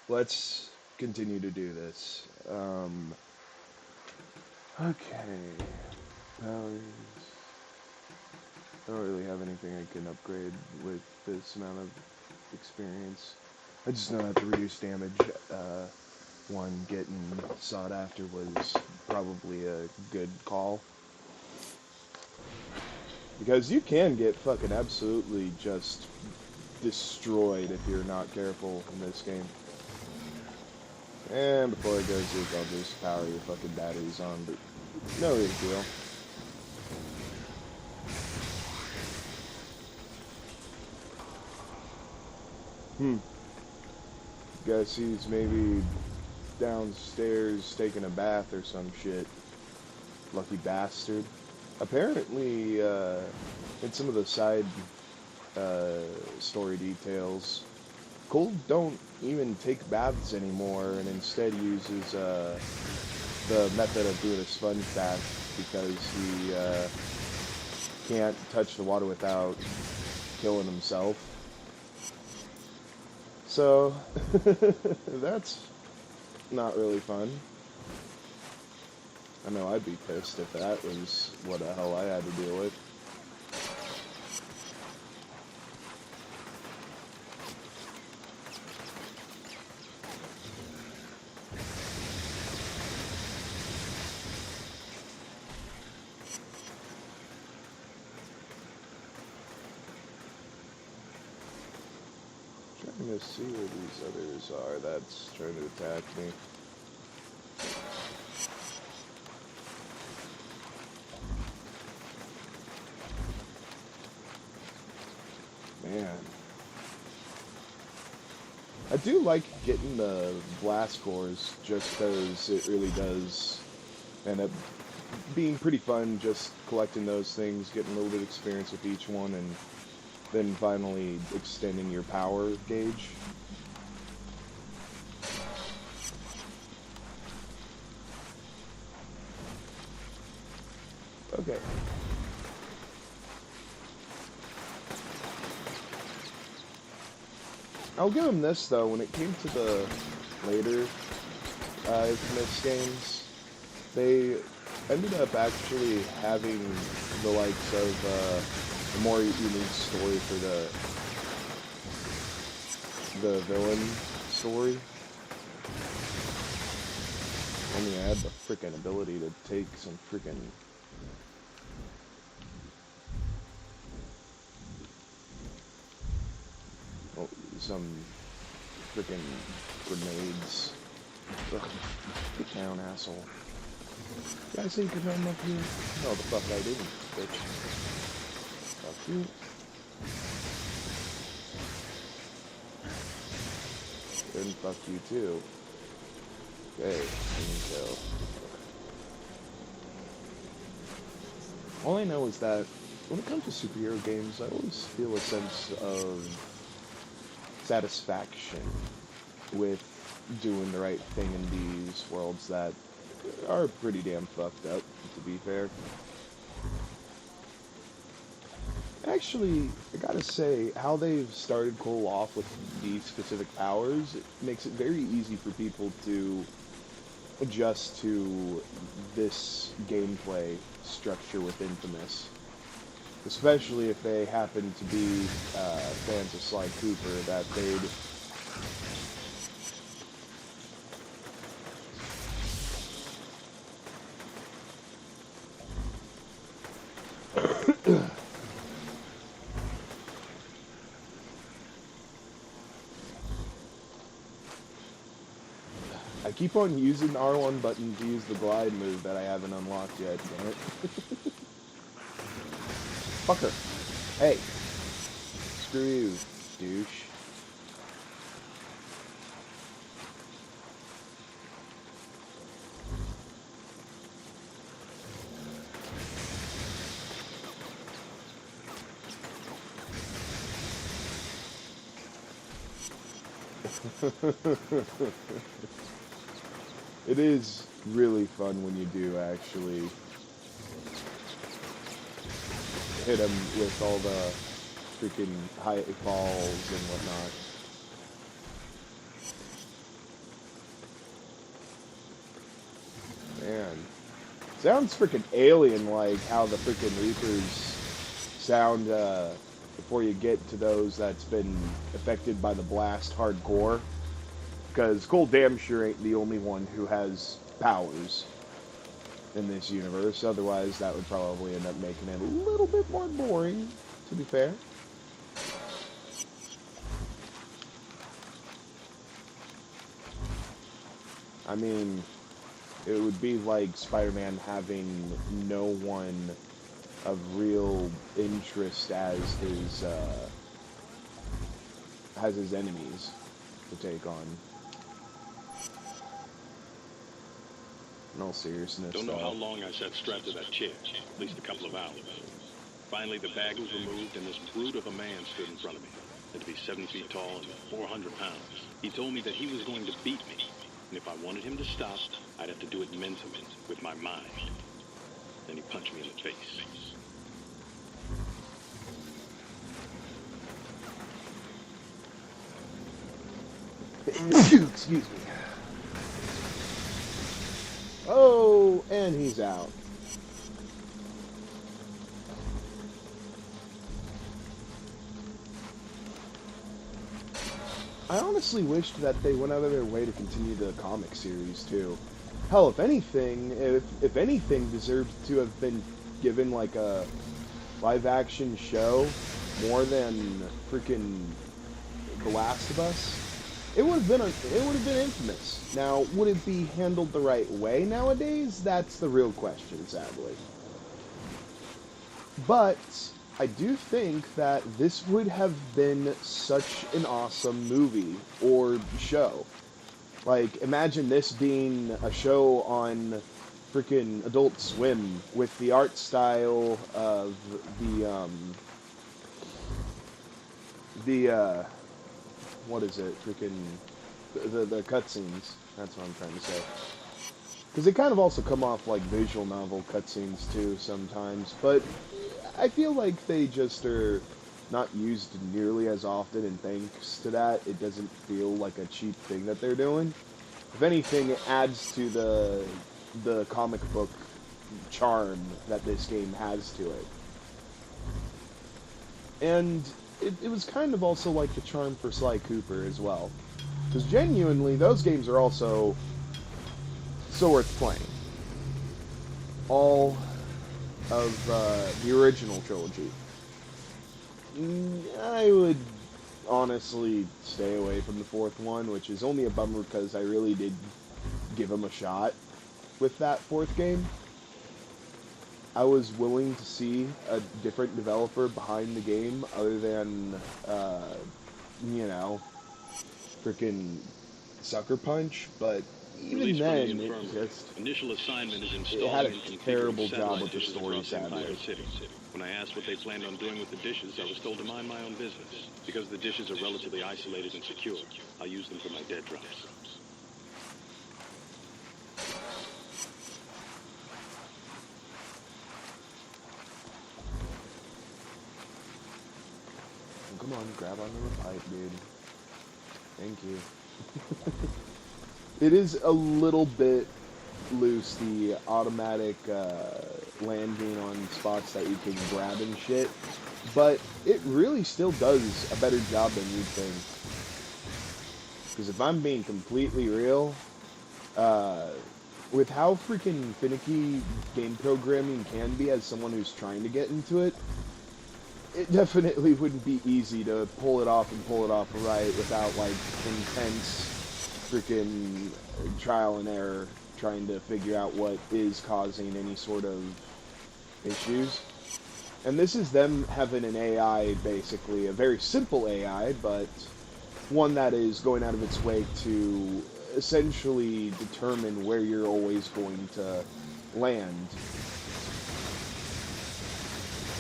let's continue to do this. Okay. Powers. I don't really have anything I can upgrade with this amount of experience. I just know that to reduce damage, one getting sought after was probably a good call. Because you can get fucking absolutely just destroyed if you're not careful in this game. And before it goes weak, I'll just power your fucking batteries on, but no big deal. Guess he's maybe downstairs taking a bath or some shit. Lucky bastard. Apparently, in some of the side story details, Cole don't even take baths anymore and instead uses the method of doing a sponge bath because he can't touch the water without killing himself. So, that's not really fun. I know I'd be pissed if that was what the hell I had to deal with. Trying to see where these others are that's trying to attack me. Man. I do like getting the blast cores just because it really does end up being pretty fun just collecting those things, getting a little bit of experience with each one, and then finally extending your power gauge. Okay. I'll give them this, though. When it came to the later infamous games, they ended up actually having the likes of a more unique story for the villain story. I mean, I had the freaking ability to take some freaking... well, some freaking grenades. Ugh, get down, asshole. Did I say you could run up here? No, the fuck I didn't, bitch. Fuck you. And fuck you too. Okay, so... all I know is that when it comes to superhero games, I always feel a sense of satisfaction with doing the right thing in these worlds that are pretty damn fucked up, to be fair. Actually, I gotta say, how they've started Cole off with these specific powers, it makes it very easy for people to adjust to this gameplay structure with Infamous. Especially if they happen to be fans of Sly Cooper, that they'd... I keep on using the R1 button to use the glide move that I haven't unlocked yet, damn it. Fucker. Hey. Screw you, douche. It is really fun when you do actually hit him with all the freaking high falls and whatnot. man. Sounds freaking alien-like how the freaking Reapers sound before you get to those that's been affected by the blast hardcore. Because Cole damn sure ain't the only one who has powers in this universe. Otherwise, that would probably end up making it a little bit more boring, to be fair. I mean, it would be like Spider-Man having no one of real interest as his enemies to take on. In all seriousness, Don't know how long I sat strapped to that chair. At least a couple of hours. Finally, the bag was removed, and this brute of a man stood in front of me. Had to be 7 feet tall and 400 pounds. He told me that he was going to beat me, and if I wanted him to stop, I'd have to do it mentally, with my mind. Then he punched me in the face. Excuse me. Oh, and he's out. I honestly wished that they went out of their way to continue the comic series too. Hell, if anything deserved to have been given like a live-action show more than freaking The Last of Us, it would have been infamous. Now, would it be handled the right way nowadays? That's the real question, sadly. But I do think that this would have been such an awesome movie or show. Like, imagine this being a show on freaking Adult Swim with the art style of what is it? Freaking the cutscenes. That's what I'm trying to say. Because they kind of also come off like visual novel cutscenes too sometimes, but I feel like they just are not used nearly as often, and thanks to that, it doesn't feel like a cheap thing that they're doing. If anything, it adds to the comic book charm that this game has to it. And it was kind of also like the charm for Sly Cooper as well. Because genuinely, those games are also so worth playing. All of the original trilogy. I would honestly stay away from the fourth one, which is only a bummer because I really did give them a shot with that fourth game. I was willing to see a different developer behind the game other than, freaking Sucker Punch, but even then, Initial assignment is it had a installing and terrible configuring job with satellite the dishes story, across the entire sadly. city. When I asked what they planned on doing with the dishes, I was told to mind my own business. Because the dishes are relatively isolated and secure, I'll use them for my dead drops. Come on, grab onto the pipe, dude. Thank you. It is a little bit loose, the automatic landing on spots that you can grab and shit, but it really still does a better job than you'd think. Because if I'm being completely real, with how freaking finicky game programming can be as someone who's trying to get into it, it definitely wouldn't be easy to pull it off right without, like, intense freaking trial and error trying to figure out what is causing any sort of issues. And this is them having an AI, basically, a very simple AI, but one that is going out of its way to essentially determine where you're always going to land.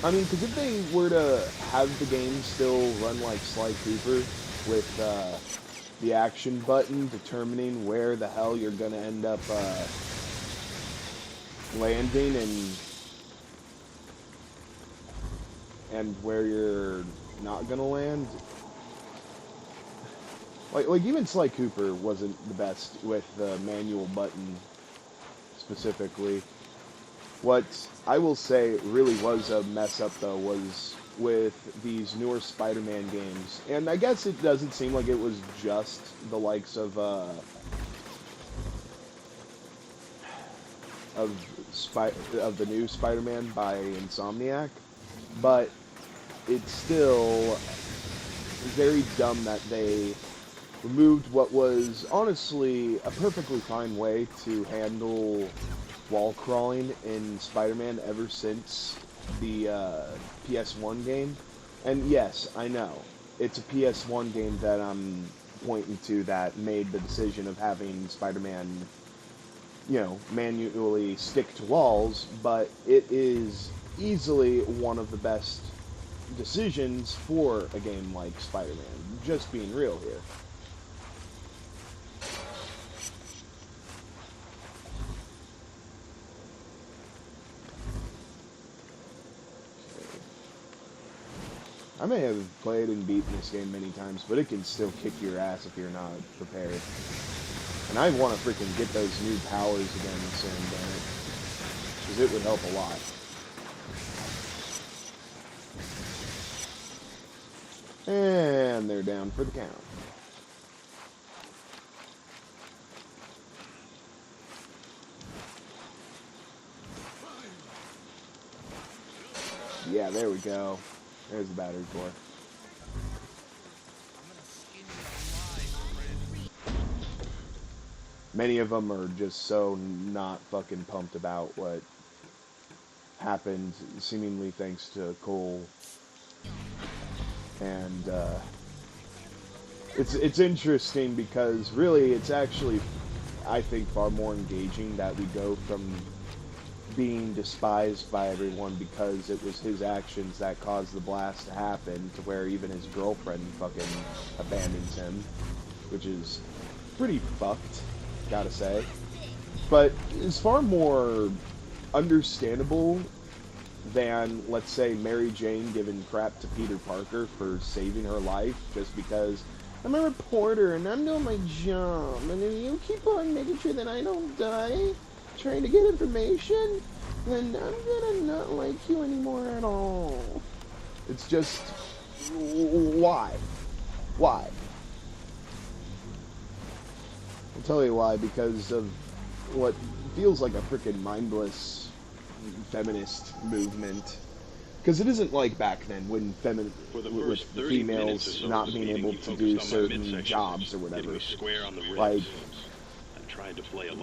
I mean, because if they were to have the game still run like Sly Cooper with the action button determining where the hell you're going to end up landing and where you're not going to land. Like even Sly Cooper wasn't the best with the manual button specifically. What I will say really was a mess up, though, was with these newer Spider-Man games. And I guess it doesn't seem like it was just the likes of of the new Spider-Man by Insomniac, but it's still very dumb that they removed what was honestly a perfectly fine way to handle wall crawling in Spider-Man ever since the PS1 game. And yes, I know it's a PS1 game that I'm pointing to that made the decision of having Spider-Man, you know, manually stick to walls, but it is easily one of the best decisions for a game like Spider-Man. Just being real here. I may have played and beaten this game many times, but it can still kick your ass if you're not prepared. And I want to freaking get those new powers again soon, damn it. Because it would help a lot. And they're down for the count. Yeah, there we go. There's the battery core. Many of them are just so not fucking pumped about what happened, seemingly thanks to Cole. And it's interesting because really it's actually, I think, far more engaging that we go from being despised by everyone because it was his actions that caused the blast to happen, to where even his girlfriend fucking abandons him, which is pretty fucked, gotta say. But it's far more understandable than, let's say, Mary Jane giving crap to Peter Parker for saving her life just because I'm a reporter and I'm doing my job, and if you keep on making sure that I don't die trying to get information, then I'm gonna not like you anymore at all. It's just, why? Why? I'll tell you why, because of what feels like a freaking mindless feminist movement. Because it isn't like back then when with females not being able to do certain jobs or whatever.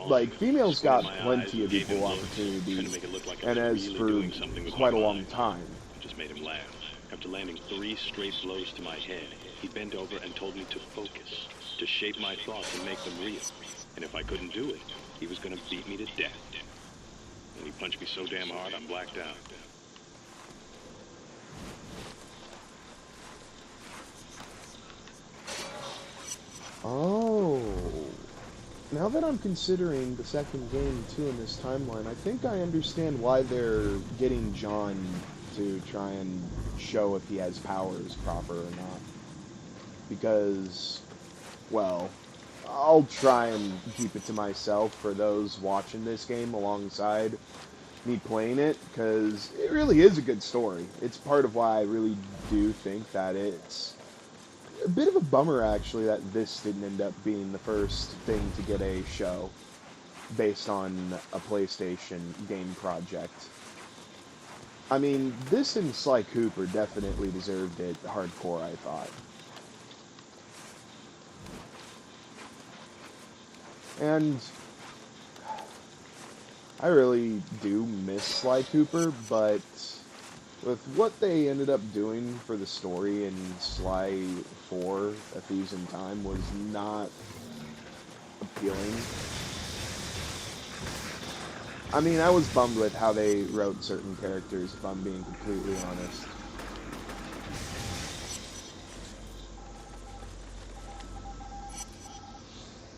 Like, females got plenty of equal opportunities, and as for quite a long time. Just made him laugh. After landing 3 straight blows to my head, he bent over and told me to focus, to shape my thoughts and make them real. And if I couldn't do it, he was going to beat me to death. And he punched me so damn hard, I'm blacked out. Oh. Now that I'm considering the second game, too, in this timeline, I think I understand why they're getting John to try and show if he has powers proper or not. Because, well, I'll try and keep it to myself for those watching this game alongside me playing it, because it really is a good story. It's part of why I really do think that it's a bit of a bummer, actually, that this didn't end up being the first thing to get a show based on a PlayStation game project. I mean, this and Sly Cooper definitely deserved it hardcore, I thought. And I really do miss Sly Cooper, but with what they ended up doing for the story in Sly 4, A Thieves in Time, was not appealing. I mean, I was bummed with how they wrote certain characters, if I'm being completely honest.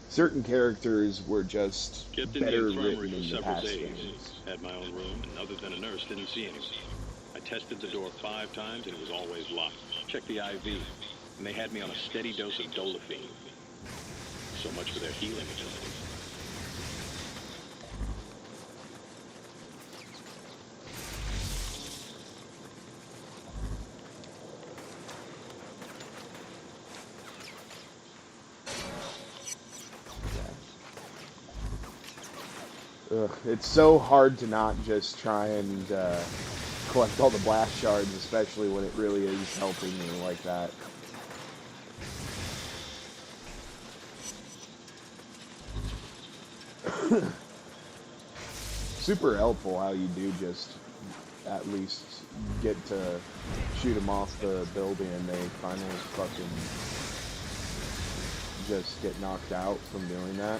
Certain characters were just better written in the past games. Had my own room, and other than a nurse, didn't see anyone. I tested the door 5 times, and it was always locked. Checked the IV, and they had me on a steady dose of Dolafine. So much for their healing abilities. Ugh, it's so hard to not just try and collect all the blast shards, especially when it really is helping me like that. Super helpful how you do just at least get to shoot them off the building and they finally fucking just get knocked out from doing that.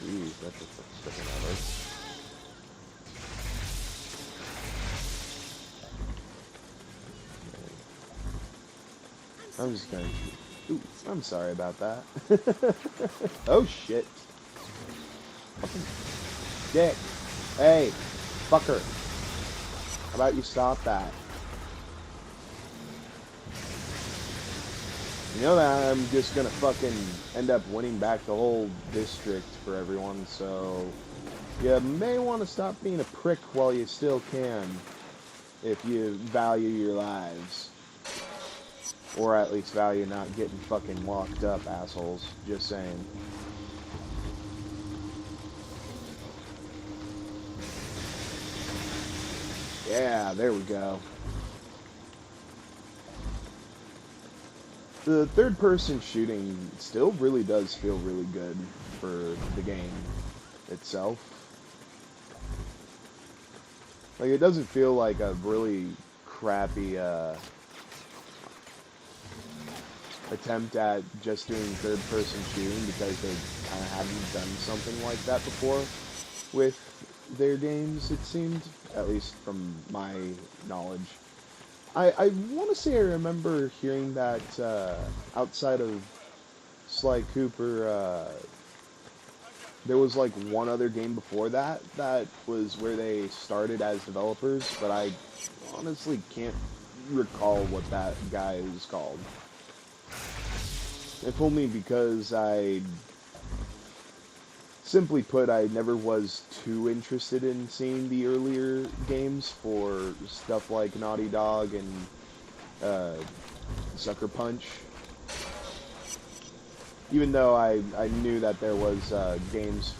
Jeez, that's just sticking out there. I'm just gonna... Ooh, I'm sorry about that. Oh shit. Fucking dick. Hey, fucker. How about you stop that? You know that I'm just gonna fucking end up winning back the whole district for everyone, so you may want to stop being a prick while you still can, if you value your lives. Or at least value not getting fucking locked up, assholes. Just saying. Yeah, there we go. The third-person shooting still really does feel really good for the game itself. Like, it doesn't feel like a really crappy, attempt at just doing third-person shooting because they kind of hadn't done something like that before with their games, it seemed, at least from my knowledge. I want to say I remember hearing that outside of Sly Cooper, there was like one other game before that that was where they started as developers, but I honestly can't recall what that guy is called. If only because simply put, I never was too interested in seeing the earlier games for stuff like Naughty Dog and Sucker Punch. Even though I knew that there was games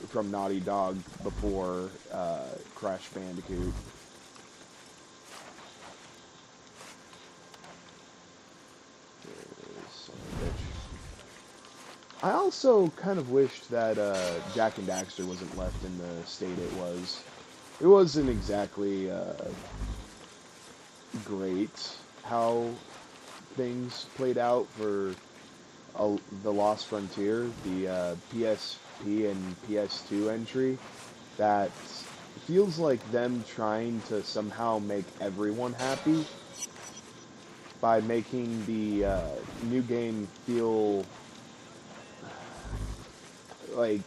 from Naughty Dog before Crash Bandicoot. I also kind of wished that Jak and Daxter wasn't left in the state it was. It wasn't exactly great how things played out for the Lost Frontier, the PSP and PS2 entry, that feels like them trying to somehow make everyone happy by making the new game feel like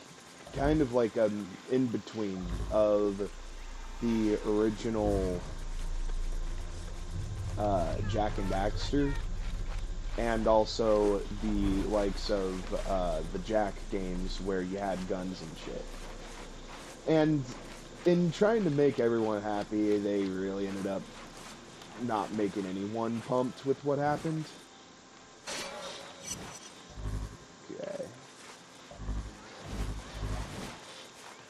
kind of like an in-between of the original Jak and Daxter and also the likes of the Jak games where you had guns and shit. And in trying to make everyone happy, they really ended up not making anyone pumped with what happened. Okay.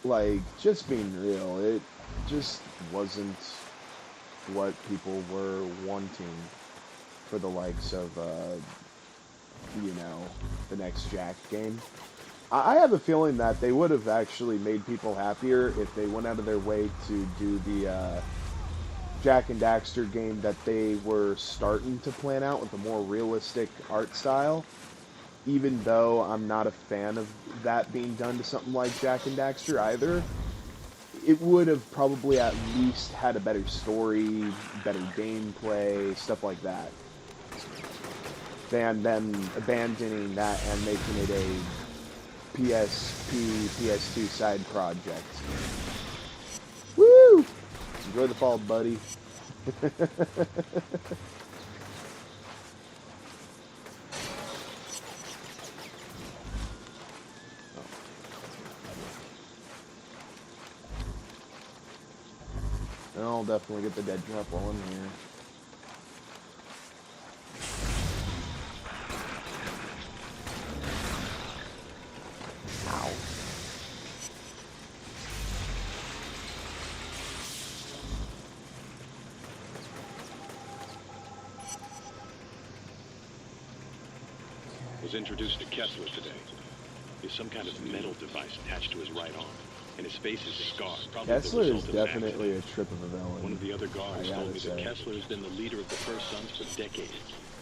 Like, just being real, it just wasn't what people were wanting for the likes of, you know, the next Jak game. I have a feeling that they would have actually made people happier if they went out of their way to do the Jak and Daxter game that they were starting to plan out with a more realistic art style. Even though I'm not a fan of that being done to something like Jak and Daxter either, it would have probably at least had a better story, better gameplay, stuff like that, than them abandoning that and making it a PSP, PS2 side project. Woo! Enjoy the fall, buddy. I'll definitely get the dead drop while I'm here. Ow. Was introduced to Kessler today. He's some kind of metal device attached to his right arm, and his face is scarred. Probably Kessler the is result of an definitely a accident. trip of a villain. One of the other guards I told me gotta that say. Kessler has been the leader of the First Sons for decades,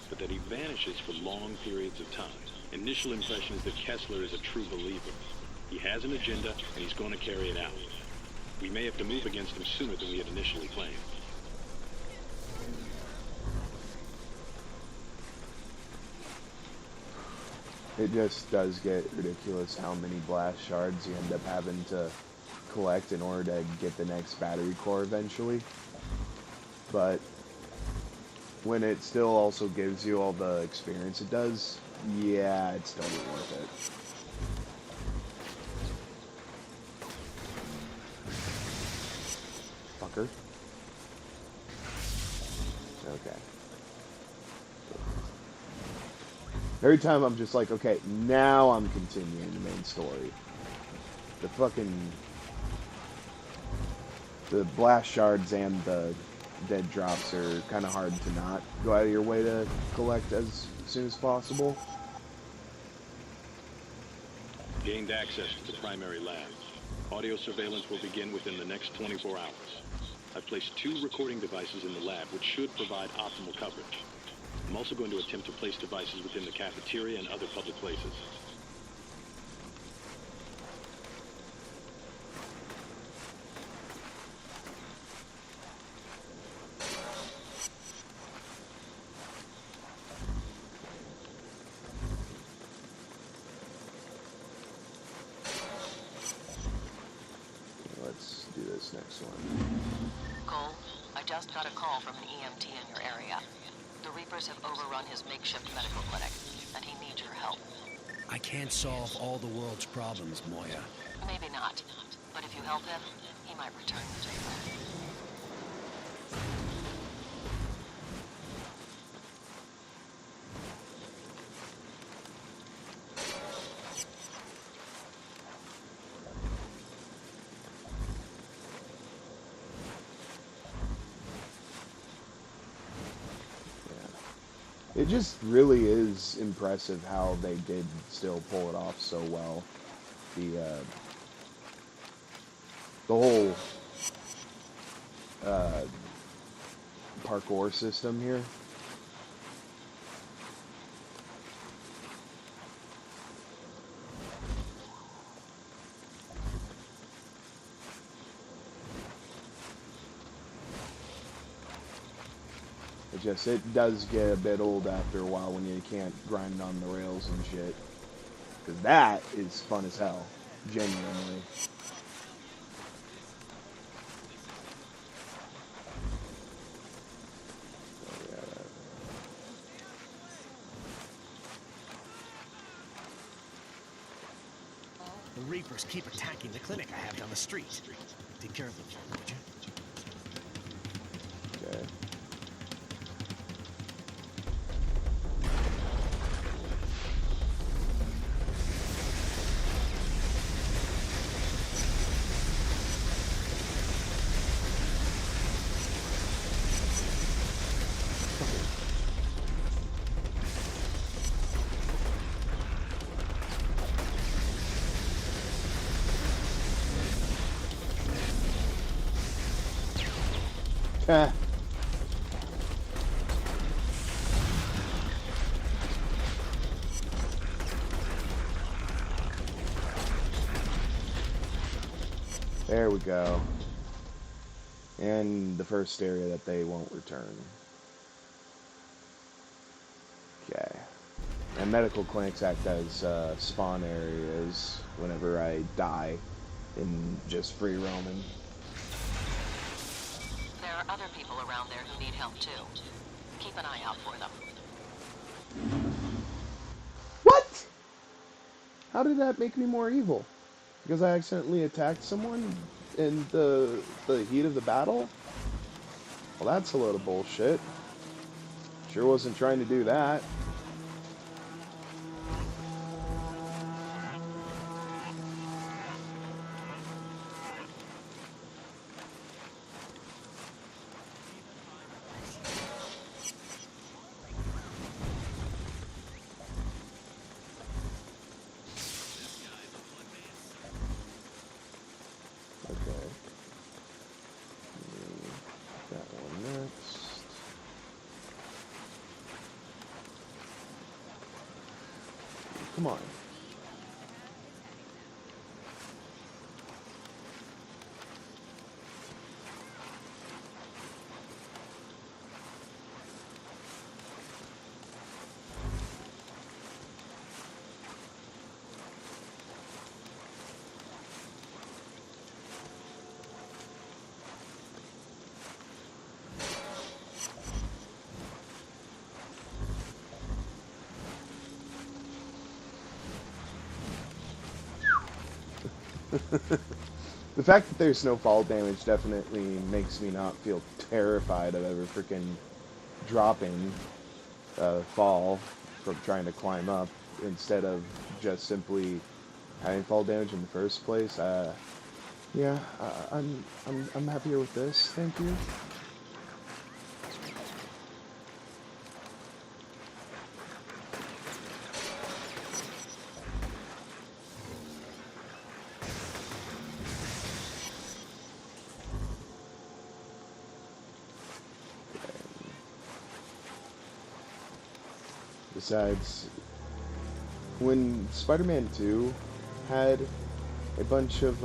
but that he vanishes for long periods of time. Initial impression is that Kessler is a true believer. He has an agenda, and he's going to carry it out. We may have to move against him sooner than we had initially planned. It just does get ridiculous how many blast shards you end up having to collect in order to get the next battery core eventually. But when it still also gives you all the experience it does, yeah, it's totally worth it. Fucker. Okay. Every time I'm just like, okay, now I'm continuing the main story. The blast shards and the dead drops are kind of hard to not go out of your way to collect as soon as possible. Gained access to the primary lab. Audio surveillance will begin within the next 24 hours. I've placed 2 recording devices in the lab, which should provide optimal coverage. I'm also going to attempt to place devices within the cafeteria and other public places. Let's do this next one. Cole, I just got a call from an EMT in your area. The Reapers have overrun his makeshift medical clinic, and he needs your help. I can't solve all the world's problems, Moya. Maybe not, but if you help him, he might return the favor. It just really is impressive how they did still pull it off so well. The whole parkour system here. It does get a bit old after a while when you can't grind on the rails and shit. Because that is fun as hell. Genuinely. The Reapers keep attacking the clinic I have down the street. Take care of them, would you? Okay. Ah. There we go. And the first area that they won't return. Okay. And medical clinics act as spawn areas whenever I die in just free roaming. There are other people around there who need help too. Keep an eye out for them. What? How did that make me more evil? Because I accidentally attacked someone in the heat of the battle? Well, that's a load of bullshit. Sure wasn't trying to do that. Okay. That one next. Come on. The fact that there's no fall damage definitely makes me not feel terrified of ever freaking dropping fall from trying to climb up instead of just simply having fall damage in the first place. Yeah, I'm happier with this. Thank you. Besides, when Spider-Man 2 had a bunch of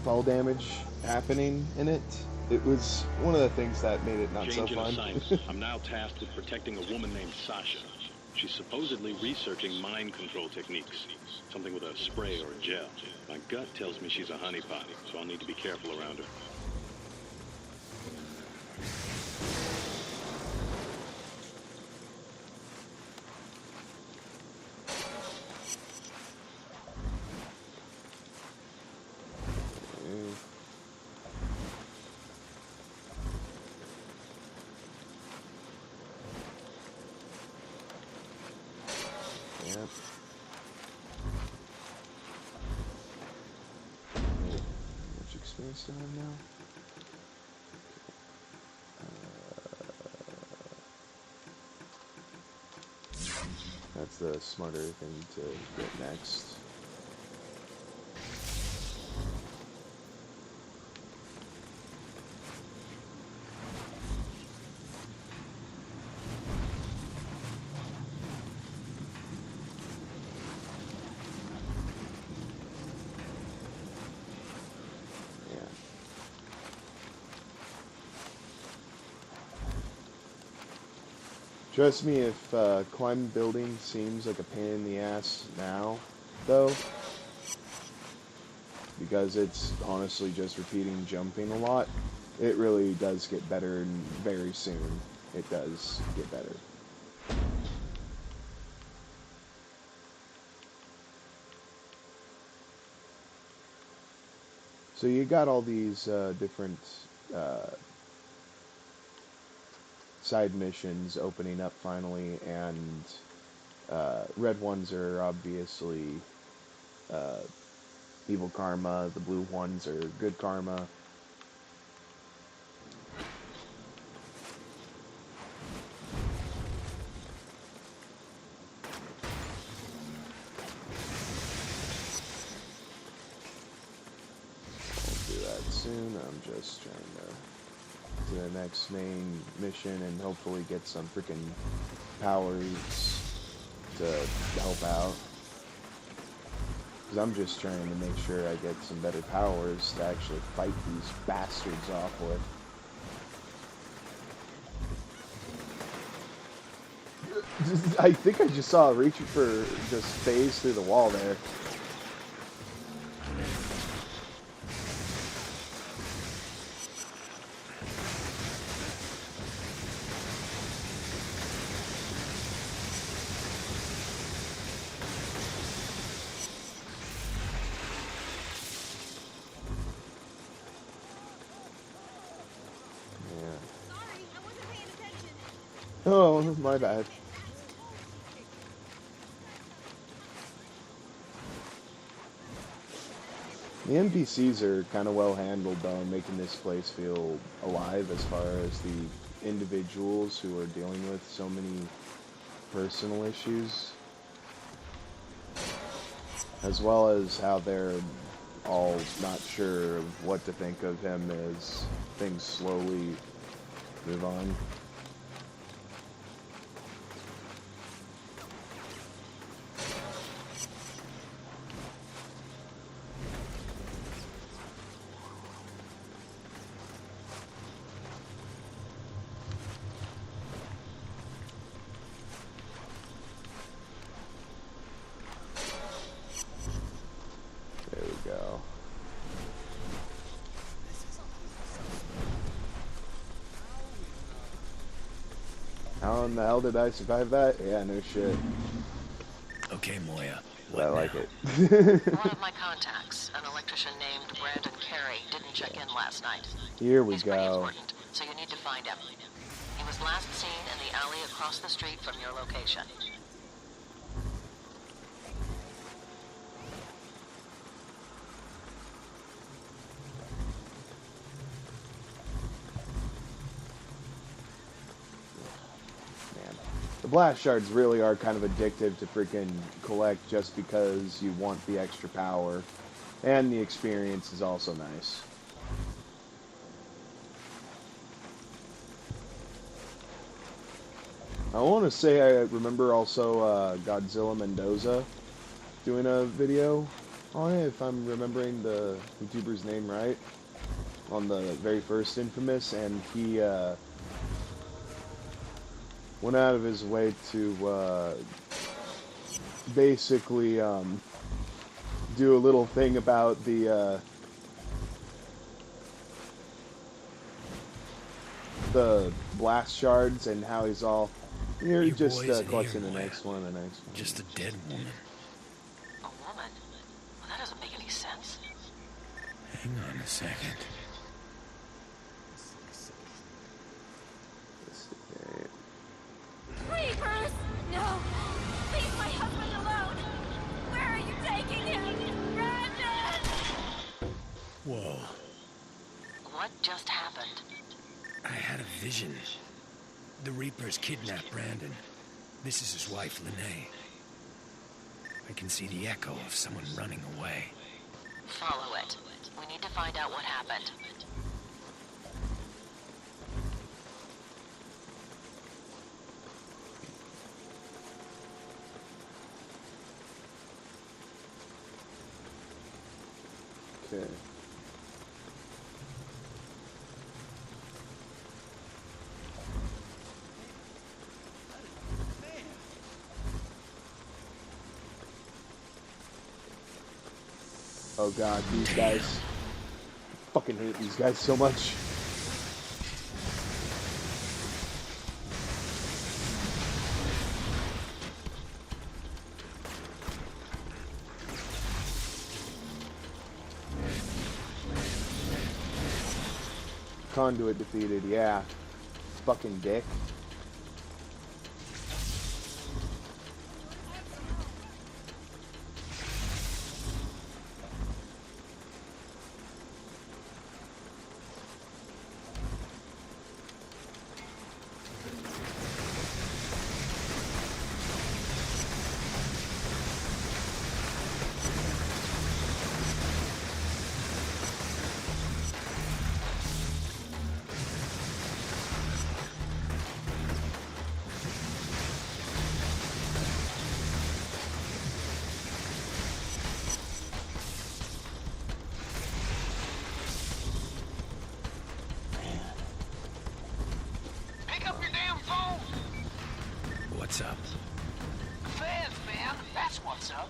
fall damage happening in it, it was one of the things that made it not so Change in fun. assignment. I'm now tasked with protecting a woman named Sasha. She's supposedly researching mind control techniques. Something with a spray or a gel. My gut tells me she's a honeypot, so I'll need to be careful around her. Yep. How much experience do I have now? That's the smarter thing to get next. Yeah. Trust me, if climbing buildings seems like a pain in the ass now, though, because it's honestly just repeating jumping a lot, it really does get better, and very soon it does get better. So you got all these different side missions opening up finally, and red ones are obviously evil karma, the blue ones are good karma. I'll do that soon. I'm just trying to do the next main mission and hopefully get some freaking powers to help out. Because I'm just trying to make sure I get some better powers to actually fight these bastards off with. I think I just saw a Reaper just phase through the wall there. Oh, my bad. The NPCs are kind of well handled, though, making this place feel alive as far as the individuals who are dealing with so many personal issues, as well as how they're all not sure of what to think of him as things slowly move on. There we go. How in the hell did I survive that? Yeah, no shit. Okay, Moya. But I What like now? it. One of my contacts, an electrician named Brandon Carey, didn't check in last night. Here we He's pretty go. important, so you need to find him. He was last seen in the alley across the street from your location. Man. The blast shards really are kind of addictive to freaking collect just because you want the extra power. And the experience is also nice. I want to say I remember also Godzilla Mendoza doing a video on it, if I'm remembering the YouTuber's name right, on the very first Infamous, and he went out of his way to basically do a little thing about the blast shards and how he's all, you're Your just boy isn't collecting here, the Moya. next one, the next one. Just a dead woman. A woman? Well, that doesn't make any sense. Hang on a second. Investigate. Reapers! No! Leave my husband alone! Where are you taking him? Brandon! Whoa. What just happened? I had a vision. The Reapers kidnapped Brandon. This is his wife, Lene. I can see the echo of someone running away. Follow it. We need to find out what happened. Okay. Oh god, these guys. Fucking hate these guys so much. Conduit defeated, yeah. Fucking dick. Pick up your damn phone! What's up? Feds, man, that's what's up.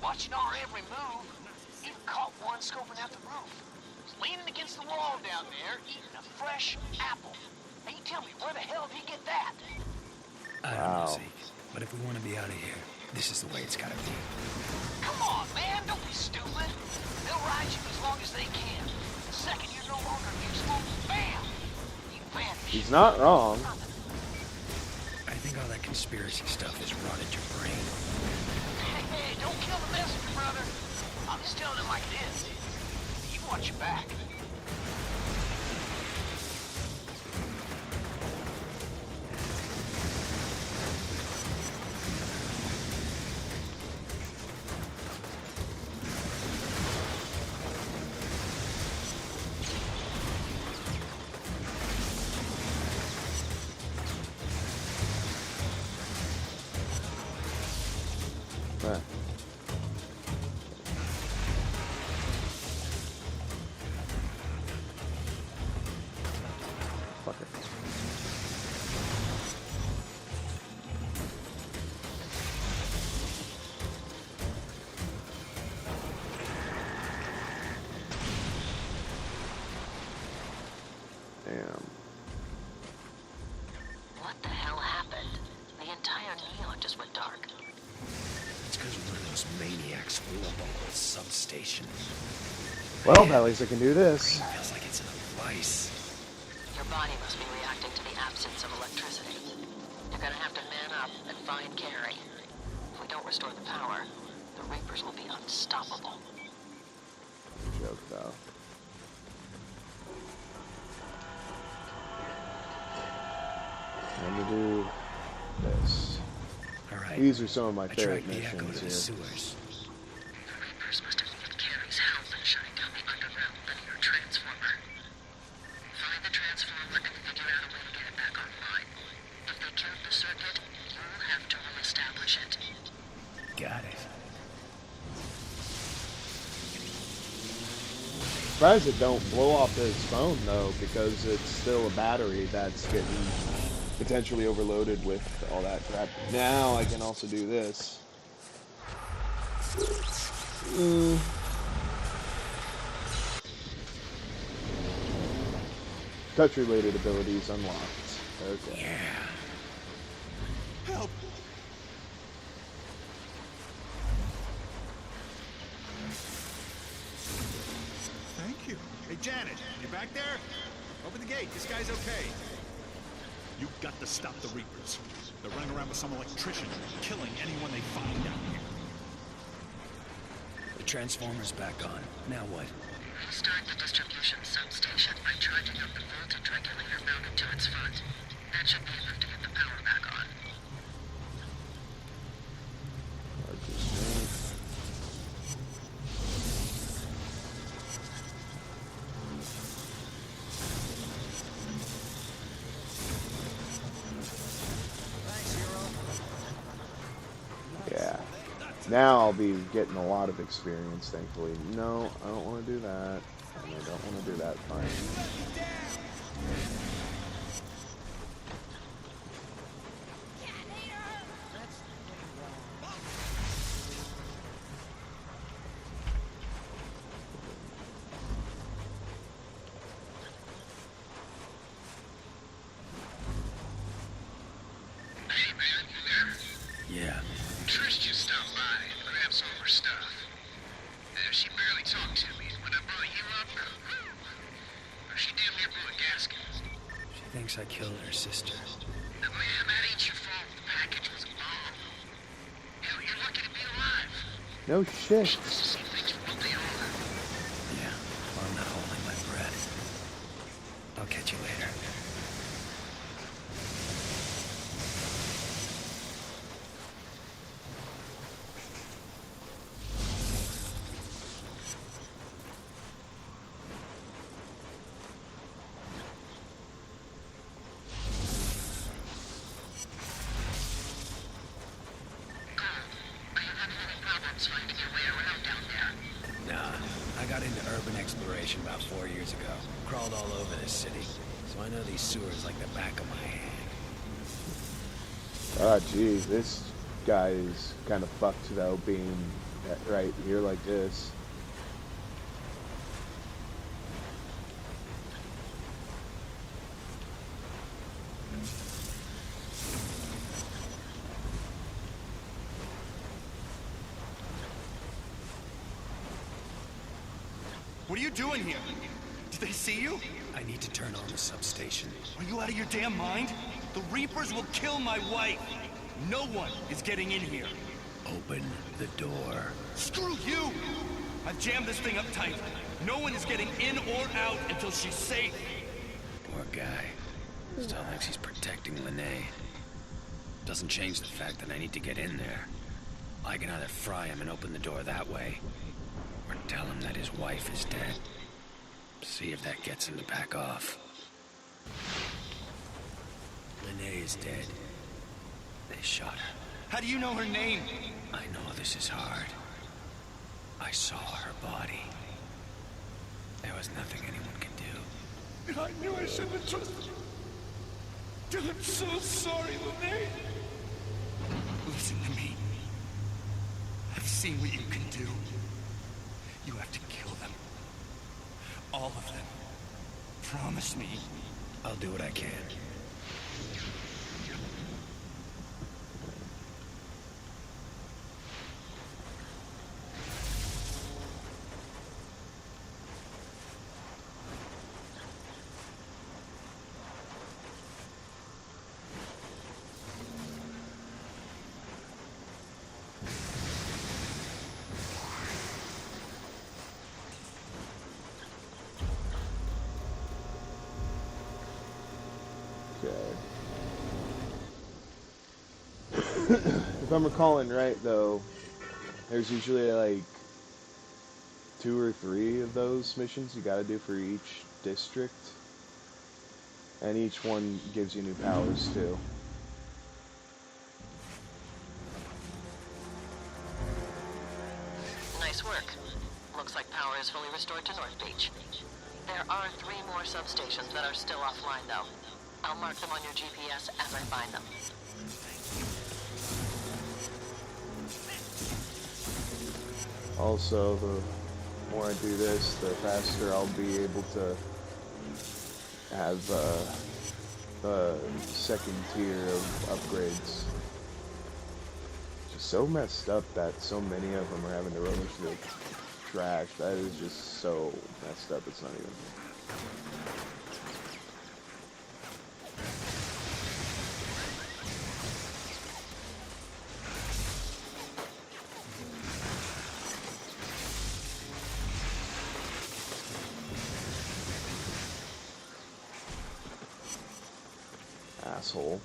Watching our every move. Even caught one scoping out the roof. He's leaning against the wall down there, eating a fresh apple. Hey, you tell me, where the hell did he get that? I don't Wow. know, Zeke. But if we want to be out of here, this is the way it's gotta be. Come on, man, don't be stupid. They'll ride you as long as they can. The second you're no longer useful, bam! You vanish. He's not wrong. conspiracy stuff has rotted your brain. Hey, don't kill the messenger, brother. I'm just telling it like it is. You watch your back. Huh. Fucker. Damn. What the hell happened? The entire neon just went dark. It's because one of those maniacs blew up a whole substation. Well, at least I can do this. Feels like it's in a vice. Your body must be reacting to the absence of electricity. You're gonna have to man up and find Carrie. If we don't restore the power, the Reapers will be unstoppable. Joke though. I'm gonna do this. All right. These are some of my I favorite tracked the echo missions to the here. sewers. The Reapers must have needed Carrie's help in shutting down the underground linear transformer. Find the transformer and figure out a way to get it back online. If they killed the circuit, you'll have to reestablish it. Got it. Surprised it don't blow off his phone though, because it's still a battery that's getting potentially overloaded with all that crap. Now I can also do this. Touch-related abilities unlocked. Okay. Yeah. Help! Thank you. Hey, Janet, you back there? Open the gate. This guy's okay. You've got to stop the Reapers. They're running around with some electrician, killing anyone they find down here. The transformer's back on. Now what? Restart the distribution substation by charging up the voltage regulator mounted to its front. That should be enough to get the power back on. Yeah. Now I'll be getting a lot of experience, thankfully. No, I don't want to do that. I don't want to do that. Fine. Hey, man, you there? Yeah. Trish just stopped by and grabbed some of her stuff. She barely talked to me, and when I brought you up, she damn near blew a gasket. She thinks I killed her sister. Man, that ain't your fault. The package was a bomb. Hell, you're lucky to be alive. No shit. Supposed to see things for what they are. Yeah. Well, I'm not holding my breath. I'll catch you later. Are you having any problems finding your way around down there? Nah. I got into urban exploration about 4 years ago. Crawled all over this city. So I know these sewers like the back of my hand. Ah, geez, this guy is kind of fucked though, being right here like this. What are you doing here? Did they see you? I need to turn on the substation. Are you out of your damn mind? The Reapers will kill my wife. No one is getting in here. Open the door. Screw you! I've jammed this thing up tight. No one is getting in or out until she's safe. Poor guy. Still thinks he's protecting Lene. Doesn't change the fact that I need to get in there. I can either fry him and open the door that way, or tell him that his wife is dead. See if that gets him to back off. Lene is dead. They shot her. How do you know her name? I know this is hard. I saw her body. There was nothing anyone could do. I knew I shouldn't have trusted you. I'm so sorry, Lene. Listen to me. I've seen what you can do. You have to kill them. All of them. Promise me. I'll do what I can. If I'm recalling right, though, there's usually like 2 or 3 of those missions you gotta do for each district. And each one gives you new powers, too. Nice work. Looks like power is fully restored to North Beach. There are 3 more substations that are still offline, though. I'll mark them on your GPS as I find them. Also, the more I do this, the faster I'll be able to have the second tier of upgrades. Just so messed up that so many of them are having to rummage through trash. That is just so messed up, it's not even... Asshole.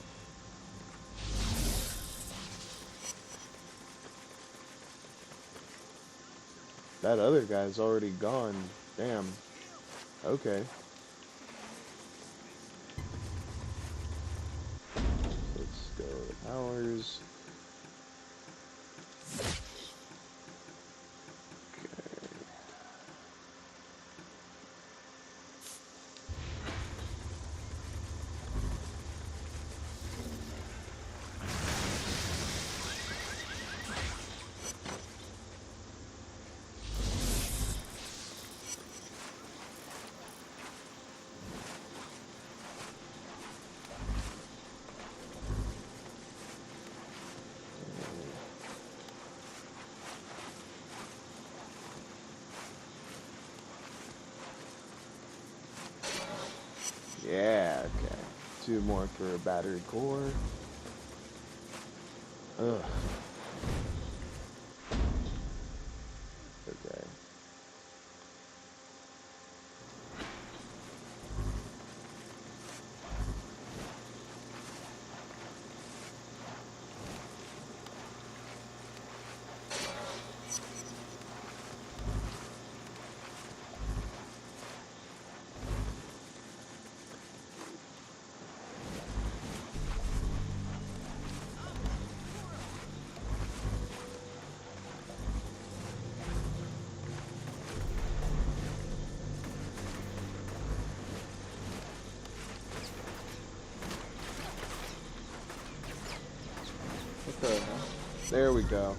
That other guy's already gone. Damn. Okay. Let's go to powers. Yeah, okay. 2 more for a battery core. Ugh. Okay. What the hell? There we go.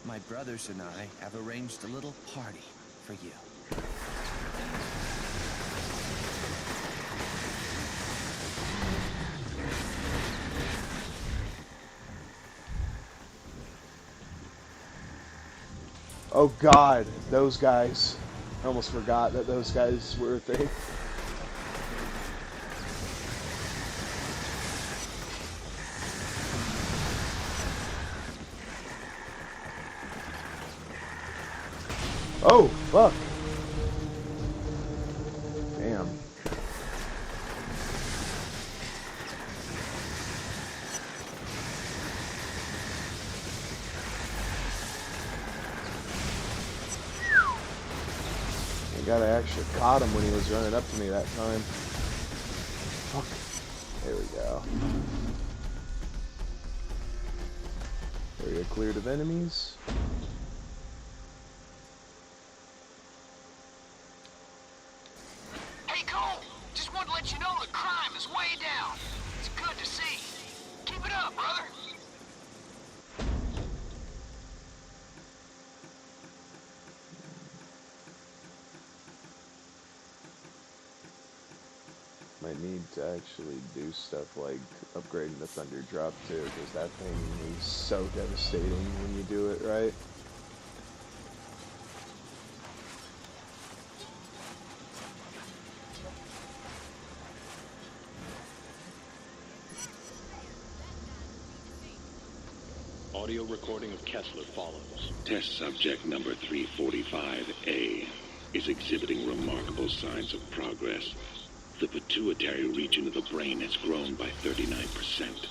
My brothers and I have arranged a little party for you. Oh God, those guys. I almost forgot that those guys were a thing. Oh, fuck. Damn. I gotta actually caught him when he was running up to me that time. Fuck. There we go. Area cleared of enemies. Hey, Cole! Just wanted to let you know the crime is way down. It's good to see. Keep it up, brother. Might need to actually do stuff like upgrading the Thunder Drop too, because that thing is so devastating when you do it right. Audio recording of Kessler follows. Test subject number 345A is exhibiting remarkable signs of progress. The pituitary region of the brain has grown by 39%,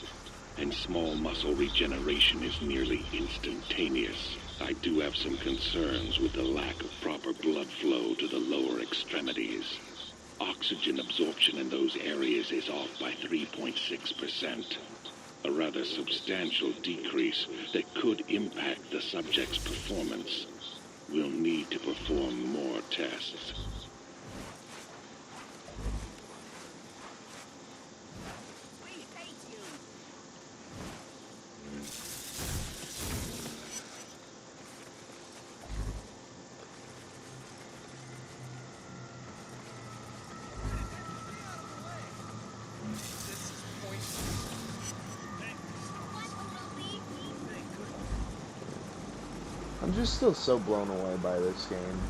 and small muscle regeneration is nearly instantaneous. I do have some concerns with the lack of proper blood flow to the lower extremities. Oxygen absorption in those areas is off by 3.6%. A rather substantial decrease that could impact the subject's performance. We'll need to perform more tests. I'm just still so blown away by this game.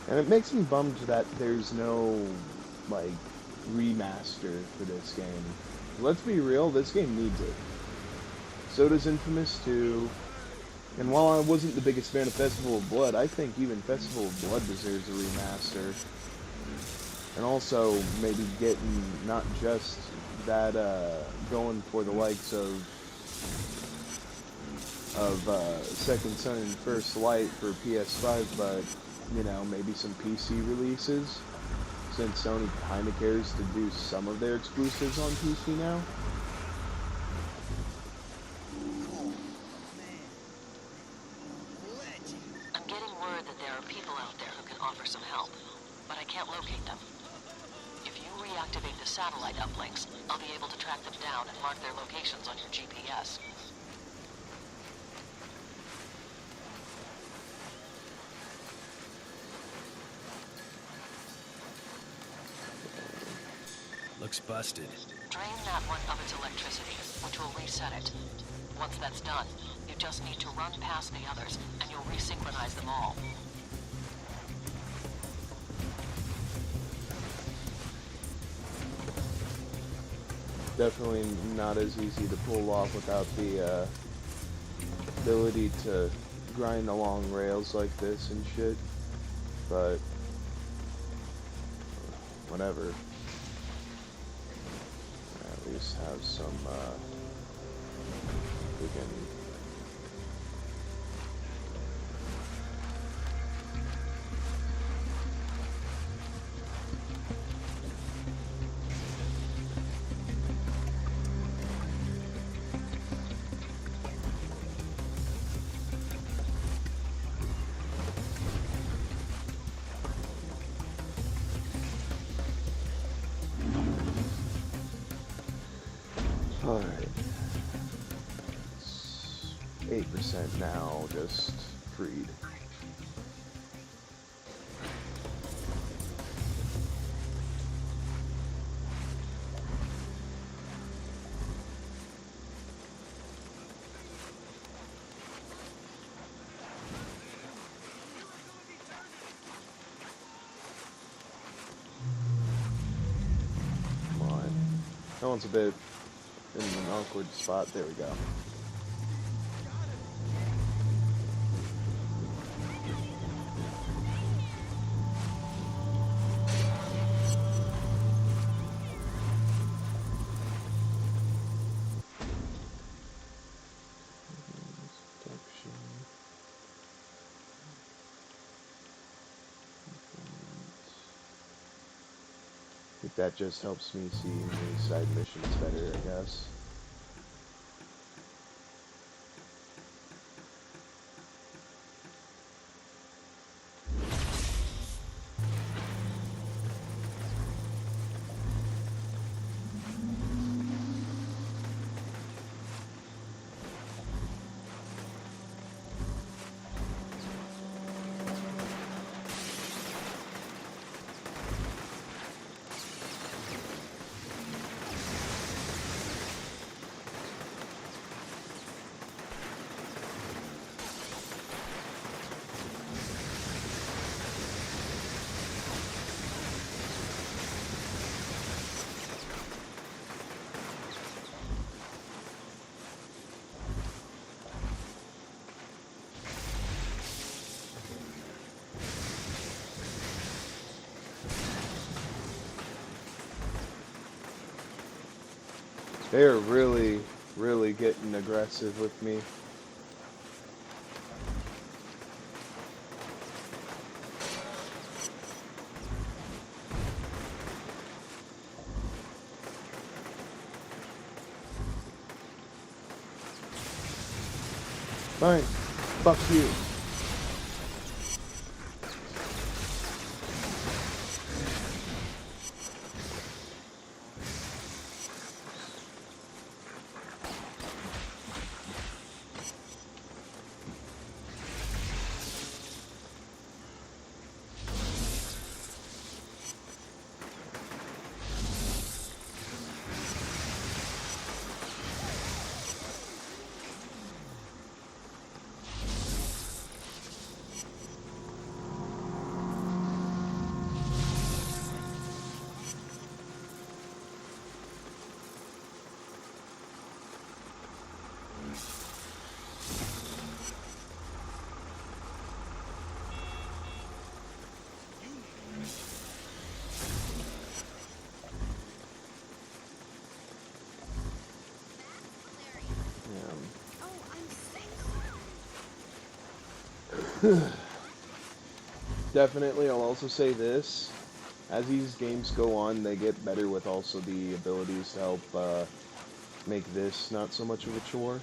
And it makes me bummed that there's no, like, remaster for this game. Let's be real, this game needs it. So does Infamous 2. And while I wasn't the biggest fan of Festival of Blood, I think even Festival of Blood deserves a remaster. And also, maybe getting not just that, going for the likes of Second Son and First Light for PS5, but, you know, maybe some PC releases, since Sony kind of cares to do some of their exclusives on PC now. I'm getting word that there are people out there who can offer some help, but I can't locate them. If you reactivate the satellite uplinks, I'll be able to track them down and mark their locations on your GPS. Looks busted. Drain that one of its electricity, which will reset it. Once that's done, you just need to run past the others, and you'll resynchronize them all. Definitely not as easy to pull off without the ability to grind along rails like this and shit, but whatever. At least have some freaking alright. 100% now, just freed. Come on. That one's a bit in an awkward spot. There we go. I think that just helps me see the side missions better, I guess. They're really, really getting aggressive with me. Fine. Fuck you. Definitely, I'll also say this. As these games go on, they get better with also the abilities to help make this not so much of a chore.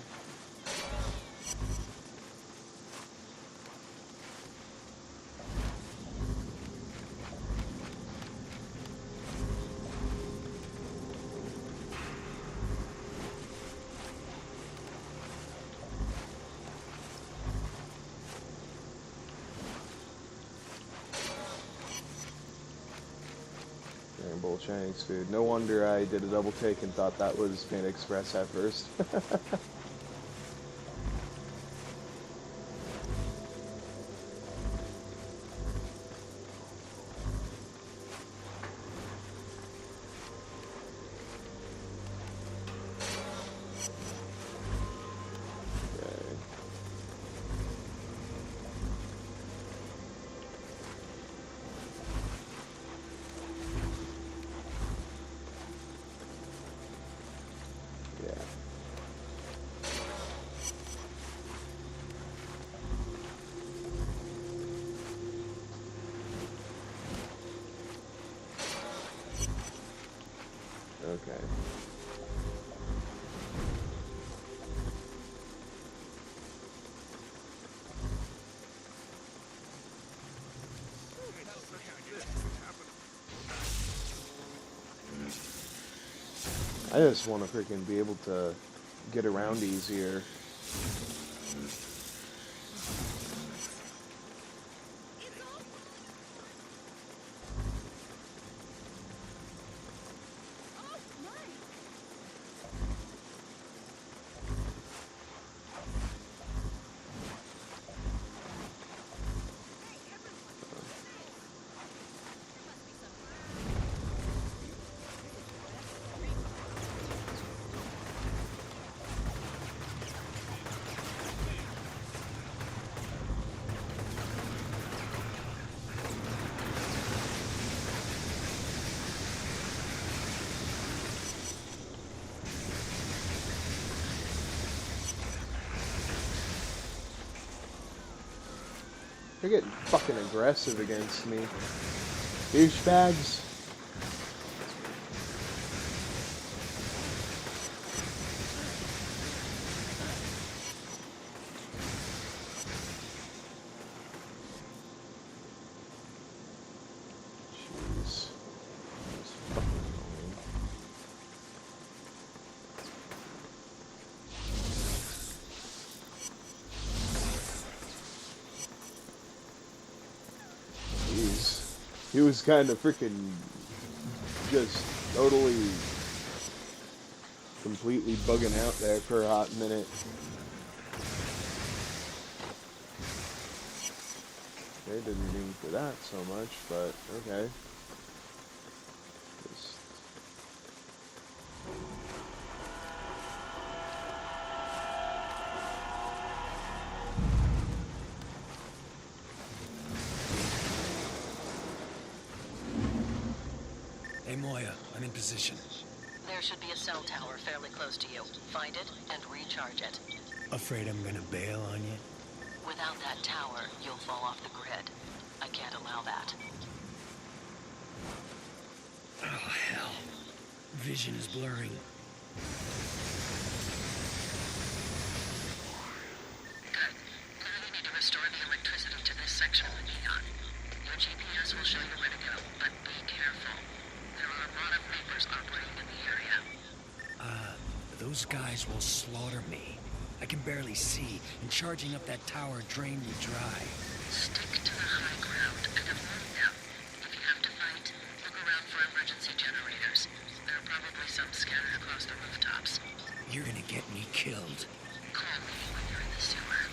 Bull Shanks, dude. No wonder I did a double take and thought that was Panda Express at first. Okay. I just want to freaking be able to get around easier. They're getting fucking aggressive against me. Douchebags. Jeez. That's fucking annoying. Jeez. He was kind of freaking just totally completely bugging out there for a hot minute. They didn't mean for that so much, but okay. Just... Hey, Moya, I'm in position. There should be a cell tower fairly close to you. Find it and recharge it. Afraid I'm gonna bail on you? Without that tower, you'll fall off the grid. I can't allow that. Oh, hell. Vision is blurring. Good. Now you need to restore the electricity to this section of the neon. Your GPS will show you where to go, but be careful. There are a lot of Reapers operating in the area. Those guys will slaughter me. I can barely see, and charging up that tower drained me dry. Stick to the high ground and avoid them. If you have to fight, look around for emergency generators. There are probably some scattered across the rooftops. You're gonna get me killed. Call me when you're in the sewer.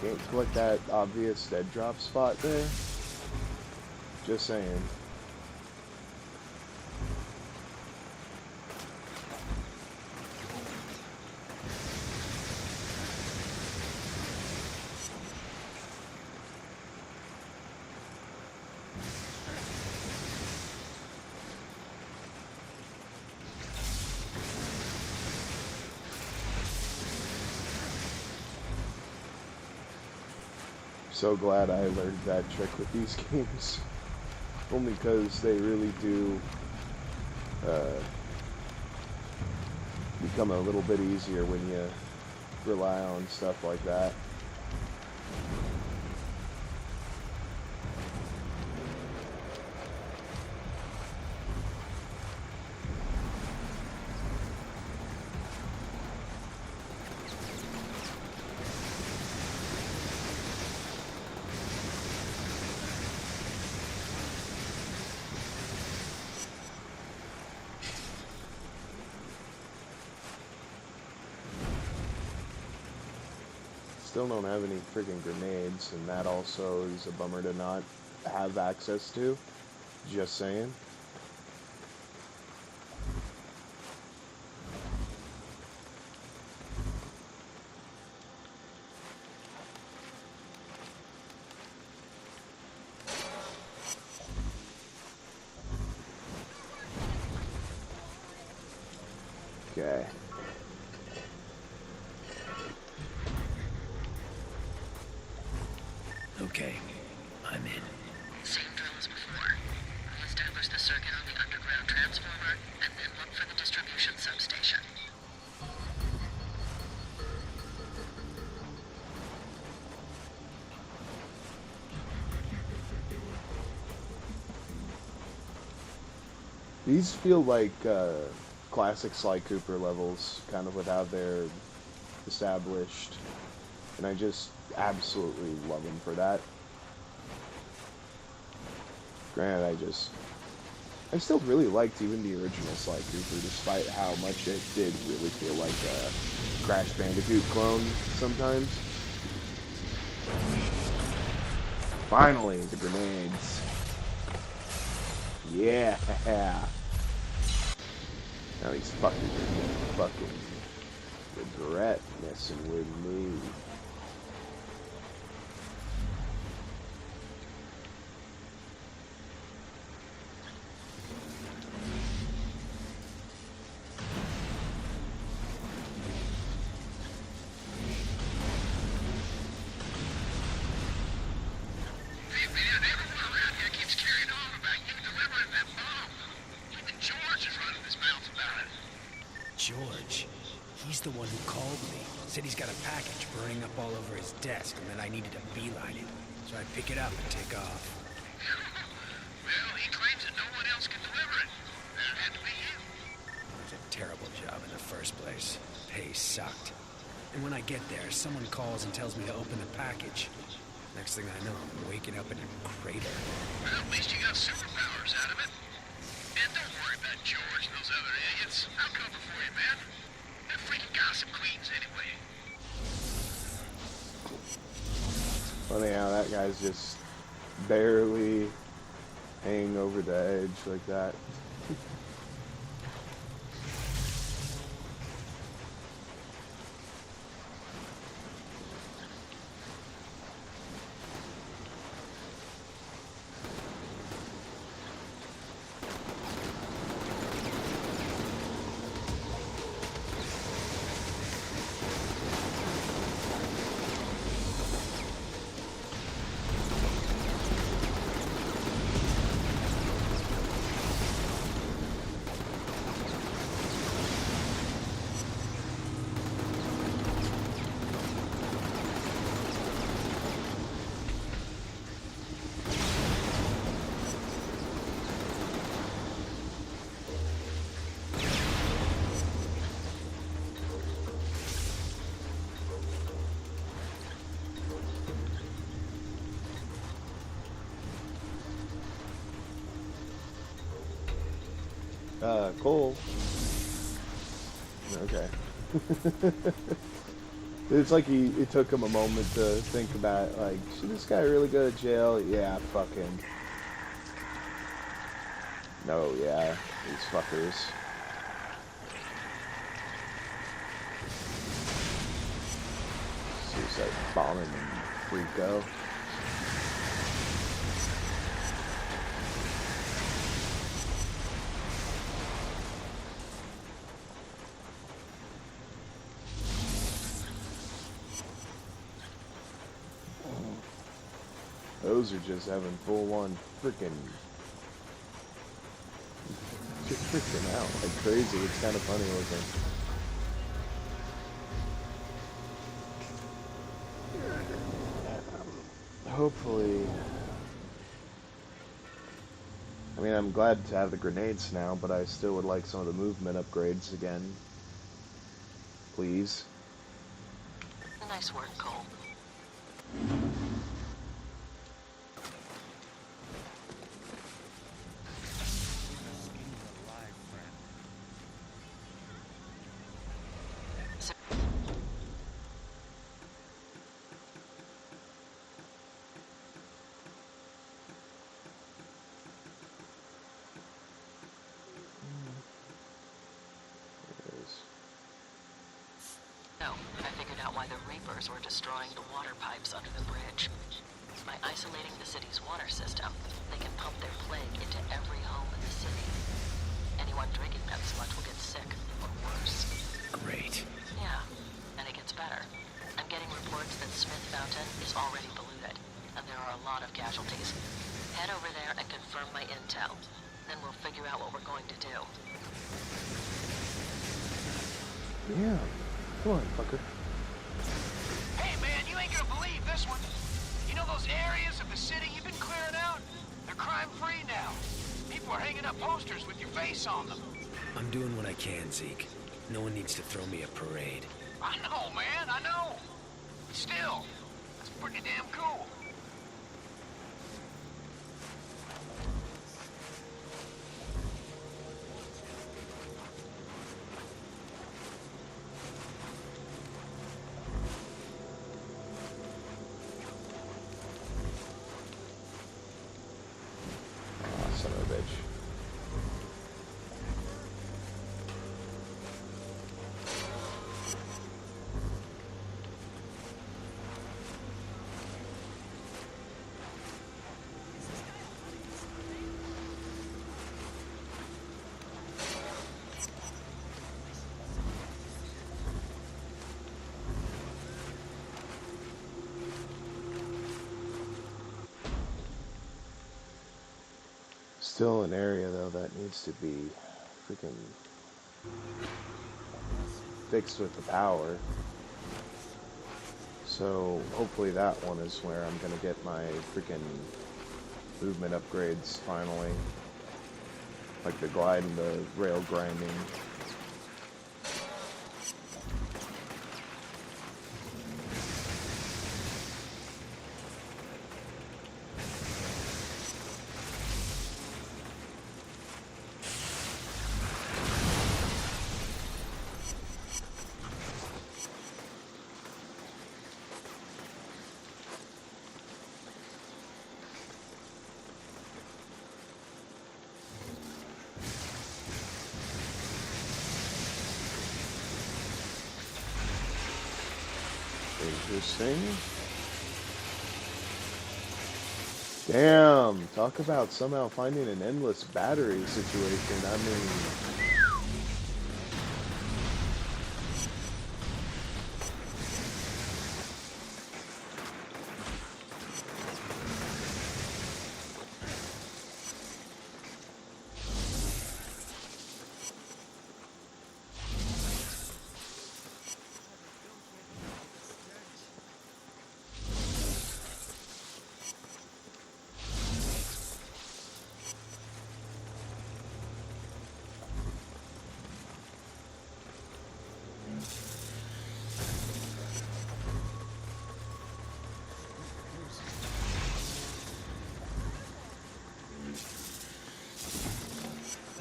Can't click that obvious dead drop spot there. Just saying. So glad I learned that trick with these games. Only because they really do become a little bit easier when you rely on stuff like that. Still don't have any freaking grenades, and that also is a bummer to not have access to. Just saying. Okay. Okay, I'm in. Same drill as before. Establish the circuit on the underground transformer, and then look for the distribution substation. These feel like classic Sly Cooper levels, kind of with how they're established, and I just absolutely love them for that. Granted, I just I still really liked even the original Sly Cooper, despite how much it did really feel like a Crash Bandicoot clone sometimes. Finally, the grenades. Yeah! Now these fuckers are gonna fucking regret messing with me. George. He's the one who called me. Said he's got a package burning up all over his desk and that I needed to beeline it. So I pick it up and take off. Well, he claims that no one else can deliver it. That had to be you. It was a terrible job in the first place. Pay sucked. And when I get there, someone calls and tells me to open the package. Next thing I know, I'm waking up in a crater. Well, at least you got superpowers out of it. And don't worry about George and those other idiots. I'll cover for you, man. They're freaking gossip queens anyway. Funny how that guy's just barely hanging over the edge like that. Cole. Okay. It's like it took him a moment to think about, like, should this guy really go to jail? Yeah, fuck him. No, yeah, these fuckers. Suicide bombing and Rico. Those are just having full on freaking out like crazy. It's kind of funny looking. Hopefully, I mean, I'm glad to have the grenades now, but I still would like some of the movement upgrades again. Please. Nice work, Cole. No, I figured out why the Reapers were destroying the water pipes under the bridge. By isolating the city's water system, they can pump their plague into every home in the city. Anyone drinking that sludge will get sick, or worse. Great. Yeah, and it gets better. I'm getting reports that Smith Mountain is already polluted, and there are a lot of casualties. Head over there and confirm my intel. Then we'll figure out what we're going to do. Yeah. Come on, fucker. Hey, man, you ain't gonna believe this one. You know those areas of the city you've been clearing out? They're crime-free now. People are hanging up posters with your face on them. I'm doing what I can, Zeke. No one needs to throw me a parade. I know, man, I know. But still, it's pretty damn cool. Still an area though that needs to be freaking fixed with the power. So hopefully that one is where I'm gonna get my freaking movement upgrades finally. Like the glide and the rail grinding. Interesting. Damn, talk about somehow finding an endless battery situation. I mean,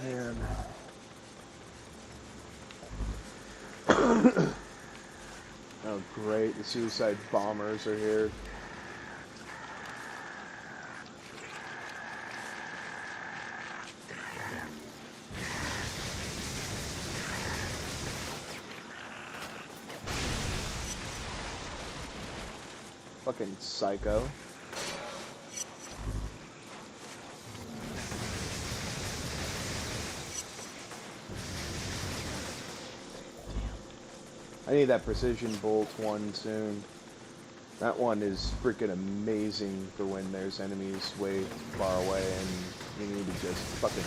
man. Oh, great. The suicide bombers are here. Fucking psycho. I need that precision bolt one soon. That one is freaking amazing for when there's enemies way far away and you need to just fucking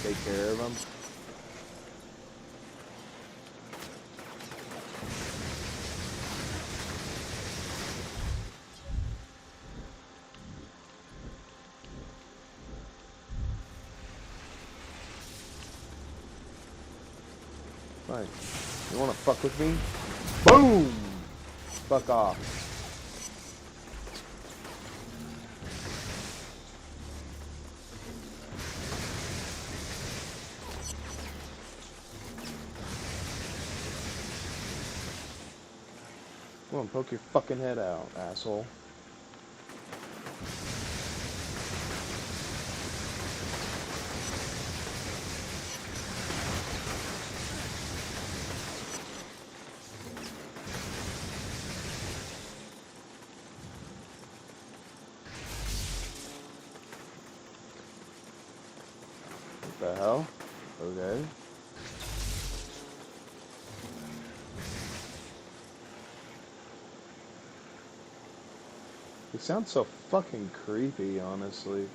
take care of them. Fine. You wanna fuck with me? Boom! Fuck off. Come on, poke your fucking head out, asshole. What the hell? Okay. It sounds so fucking creepy, honestly.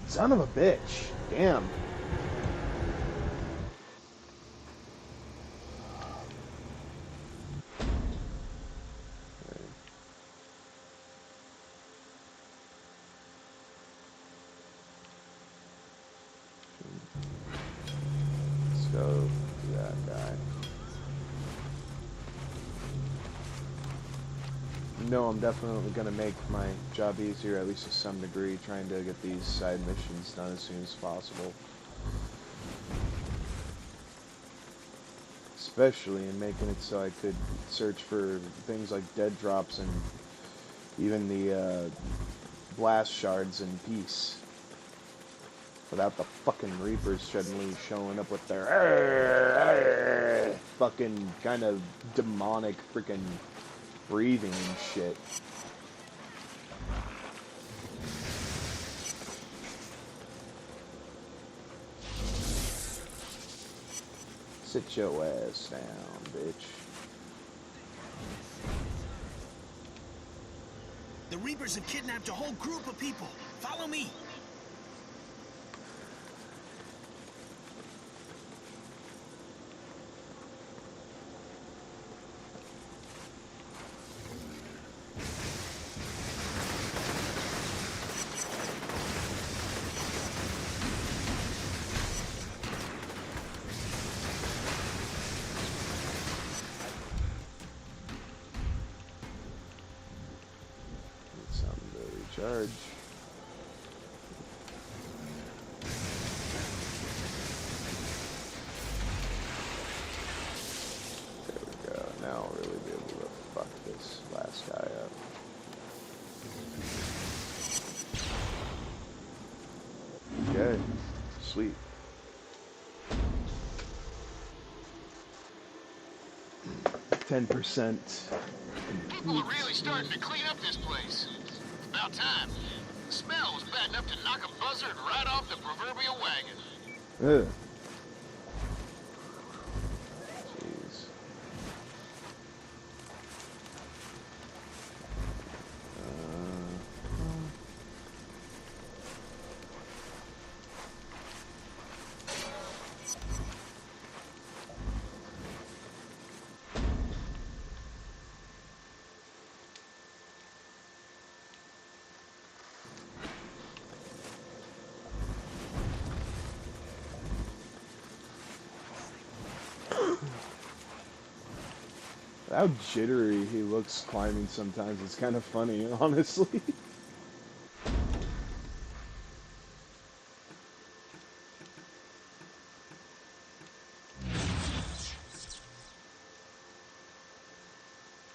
Son of a bitch. Damn. Let's go to that guy. No, I'm definitely going to make my job easier, at least to some degree, trying to get these side missions done as soon as possible. Especially in making it so I could search for things like dead drops and even the blast shards in peace. Without the fucking Reapers suddenly showing up with their fucking kind of demonic freaking breathing and shit. Sit your ass down, bitch. The Reapers have kidnapped a whole group of people. Follow me. Charge. There we go. Now I'll really be able to fuck this last guy up. Okay. Sweet. %. People are really starting to clean up this place. About time. The smell was bad enough to knock a buzzard right off the proverbial wagon. Ugh. Jeez. How jittery he looks climbing sometimes. It's kind of funny, honestly.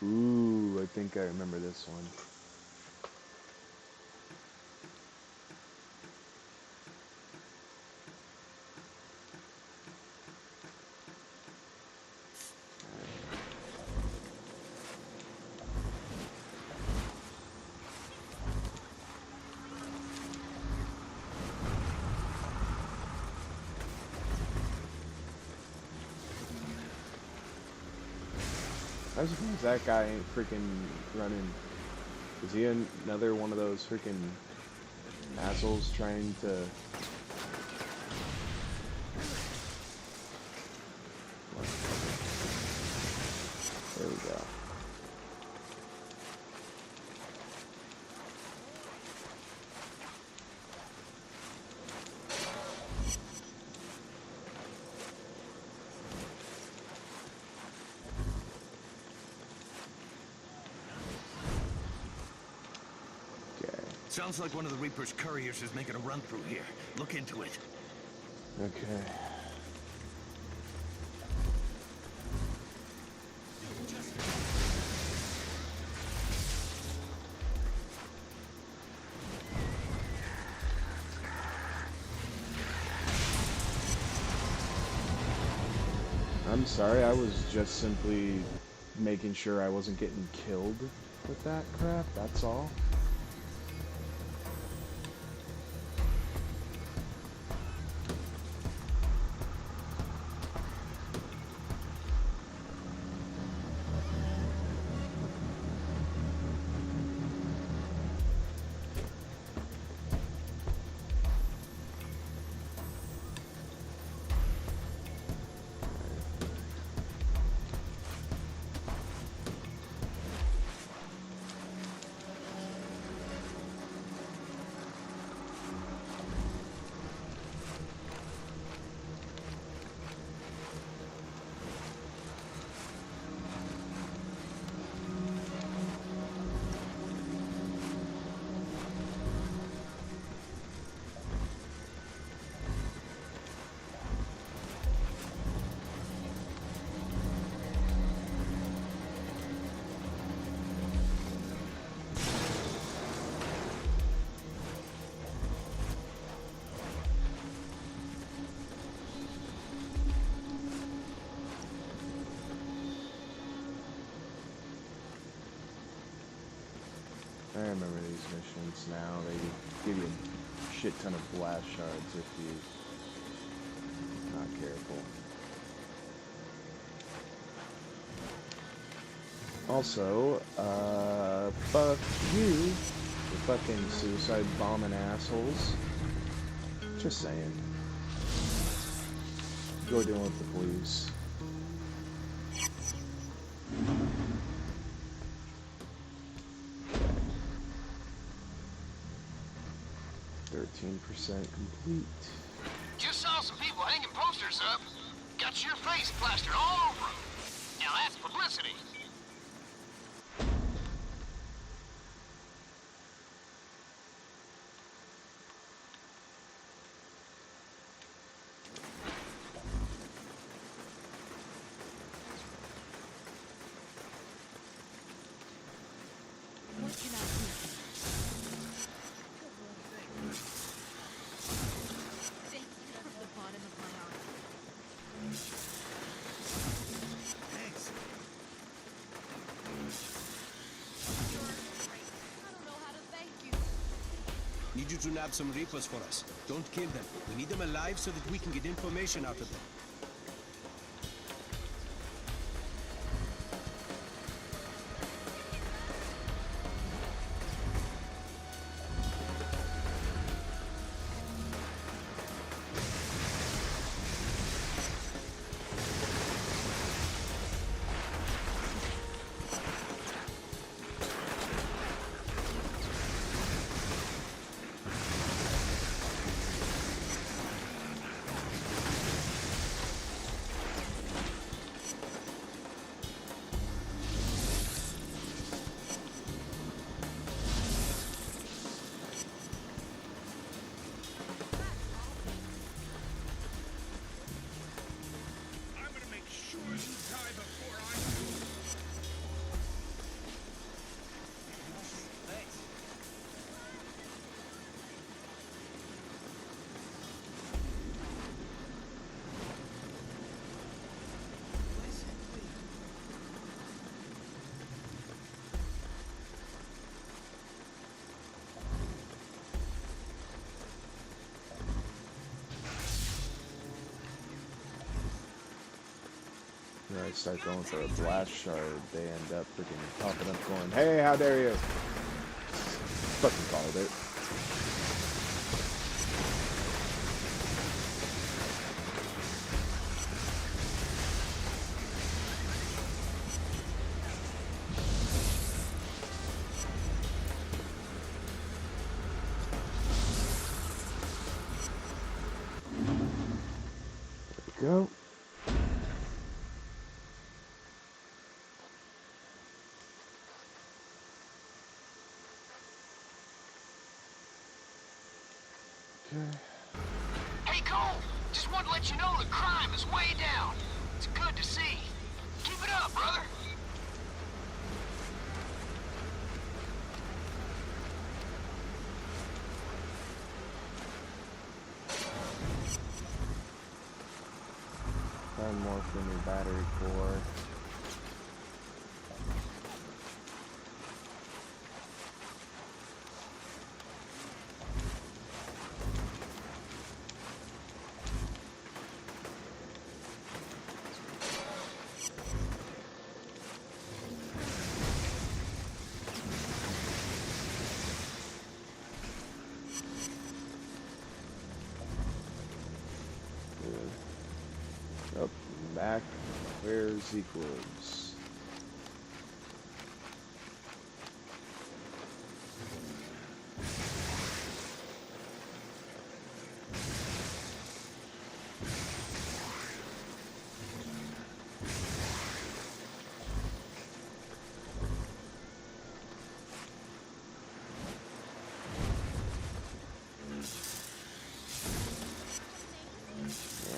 Ooh, I think I remember this one. I was surprised that guy ain't freaking running. Is he another one of those freaking assholes trying to... There we go. Sounds like one of the Reaper's couriers is making a run through here. Look into it. Okay. I'm sorry, I was just simply making sure I wasn't getting killed with that crap, that's all. I remember these missions now. They give you a shit ton of blast shards if you're not careful. Also, fuck you, you fucking suicide bombing assholes. Just saying. Go deal with the police. %, complete. Just saw some people hanging posters up. Got your face plastered all over them. Now that's publicity. What can I do? Thank you from the bottom of my heart. Thanks. You're great. I don't know how to thank you. Need you to nab some Reapers for us. Don't kill them. We need them alive so that we can get information out of them. I'm gonna make sure you die before I do. Thanks. When I start going for a blast shard, they end up freaking popping up going, hey, how dare you? Fucking called it. There we go. Okay. Hey, Cole! Just wanted to let you know the crime is way down. It's good to see. Keep it up, brother. One more for new battery core. Up and back where's equals.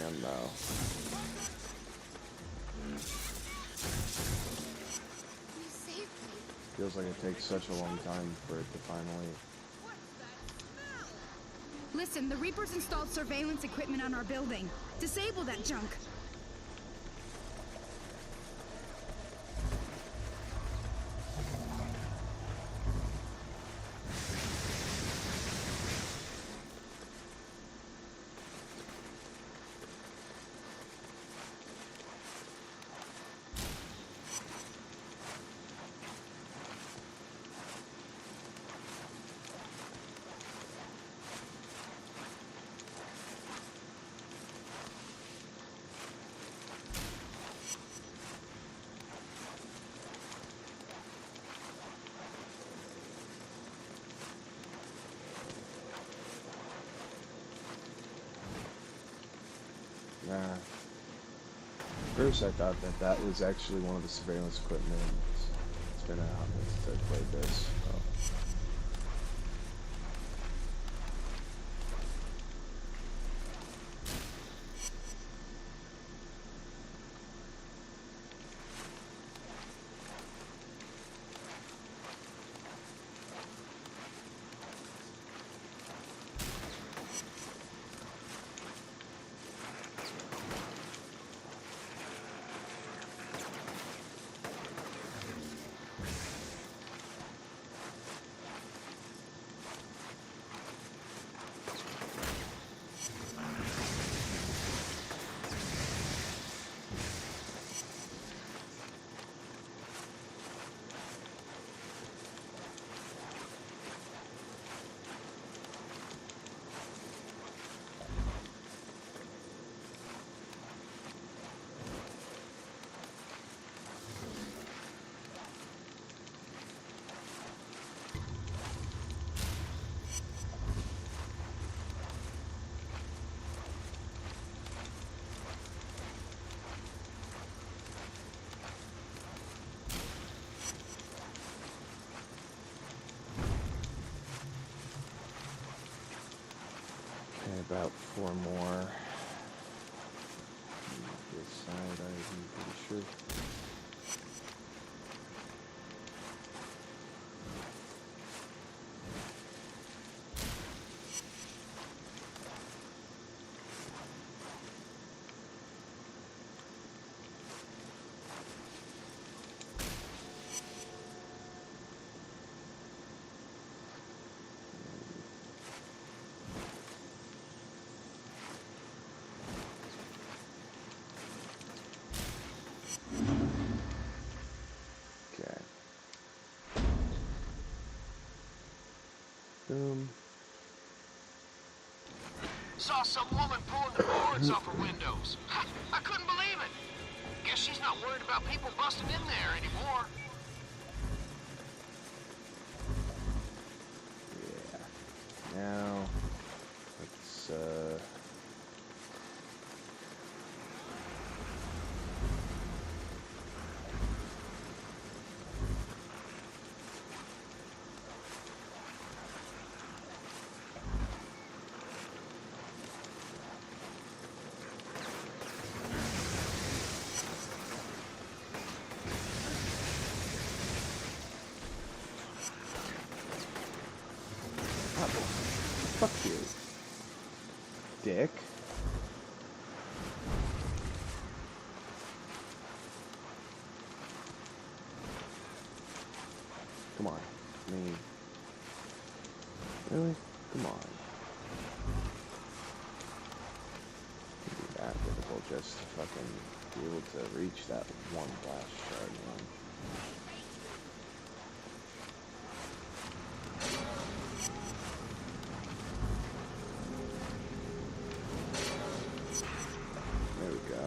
And no. You saved me. Feels like it takes such a long time for it to finally... Listen, the Reapers installed surveillance equipment on our building. Disable that junk. First I thought that that was actually one of the surveillance equipment. It's been a hot minute since I played this. So. About 4 more. This side, I'm pretty sure. Boom. Saw some woman pulling the boards off her windows. I couldn't believe it. Guess she's not worried about people busting in there anymore. Yeah. Now, let's, fuck you, dick. Come on. I mean, really? Come on. It'd be that difficult just to fucking be able to reach that one blast shard, man. There we go.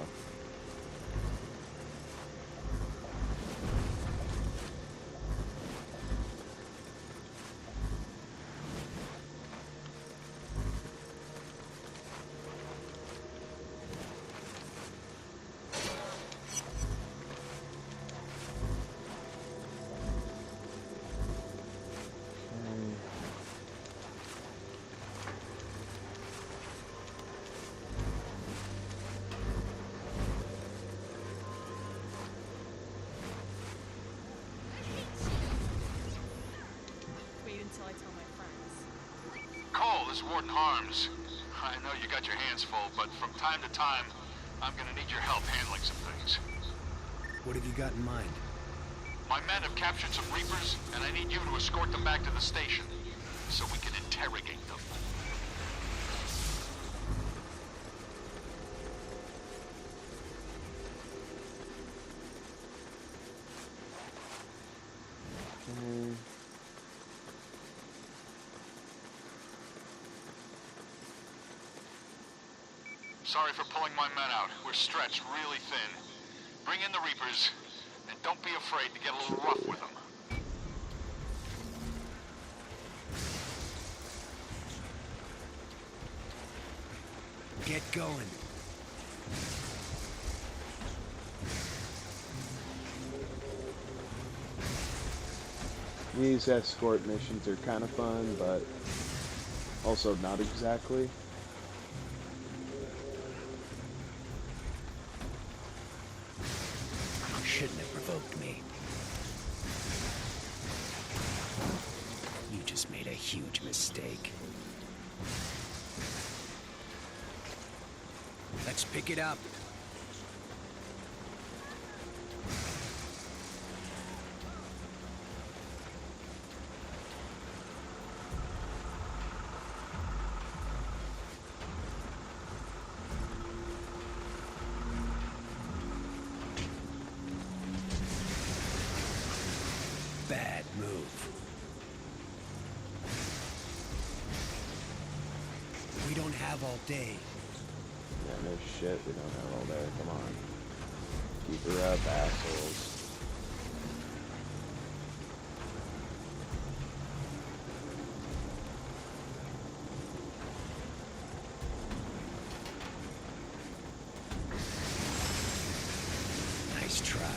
Cole, this is Warden Harms. I know you got your hands full, but from time to time, I'm gonna need your help handling some things. What have you got in mind? My men have captured some Reapers, and I need you to escort them back to the station, so we can interrogate them. Sorry for pulling my men out. We're stretched really thin. Bring in the Reapers, and don't be afraid to get a little rough with them. Get going. These escort missions are kind of fun, but also not exactly. You shouldn't have provoked me. You just made a huge mistake. Let's pick it up. Bad move. We don't have all day. Yeah, no shit, we don't have all day. Come on. Keep her up, assholes. Nice try.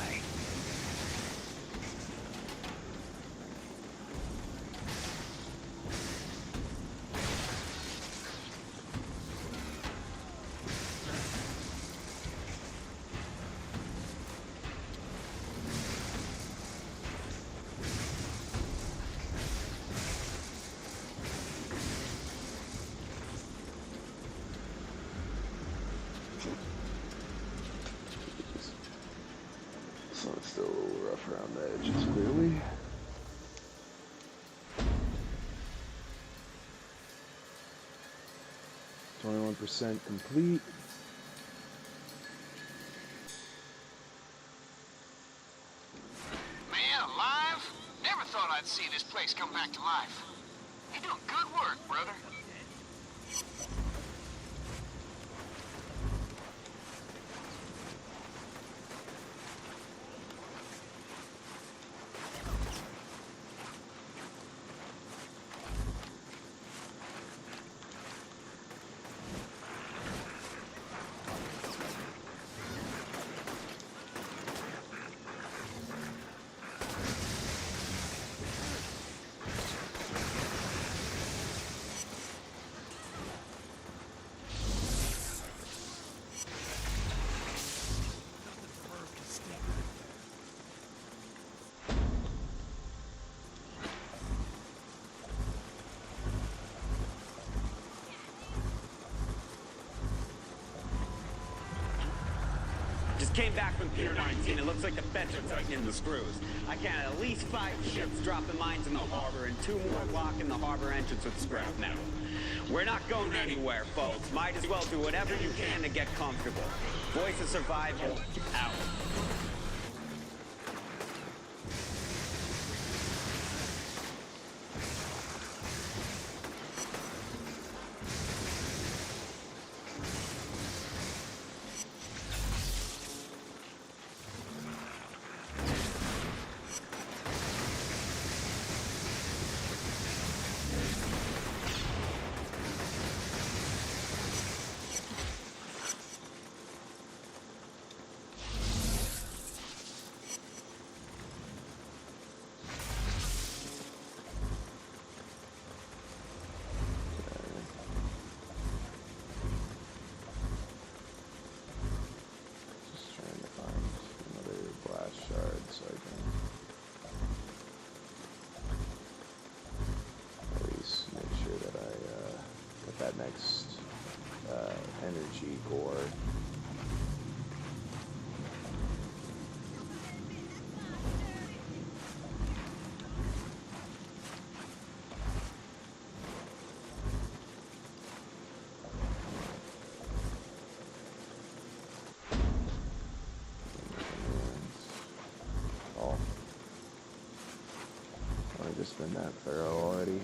So it's still a little rough around the edges, clearly. %, complete. Man alive! Never thought I'd see this place come back to life. You're doing good work, brother. Just came back from Pier 19. It looks like the feds are tightening the screws. I count at least 5 ships dropping mines in the harbor and 2 more blocking the harbor entrance with scrap metal. We're not going anywhere, folks. Might as well do whatever you can to get comfortable. Voice of Survival, out. That next energy core. Oh, I've just been that thorough already.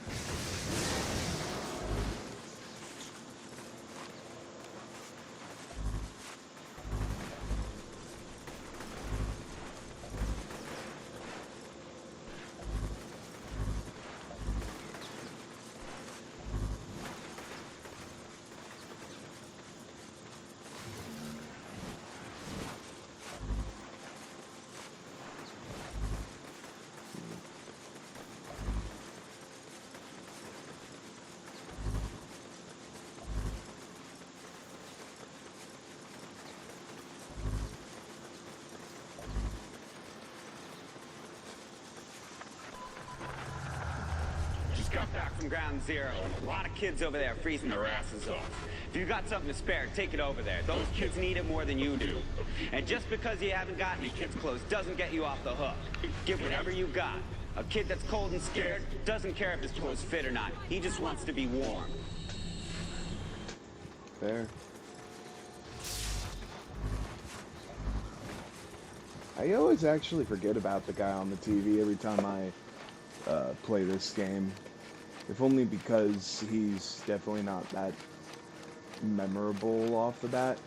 just got back from Ground Zero. A lot of kids over there freezing their asses off. If you got something to spare, take it over there. Those kids need it more than you do. And just because you haven't got any kids' clothes doesn't get you off the hook. Give whatever you got. A kid that's cold and scared doesn't care if his clothes fit or not. He just wants to be warm. Fair. I always actually forget about the guy on the TV every time I play this game. If only because he's definitely not that memorable off the bat.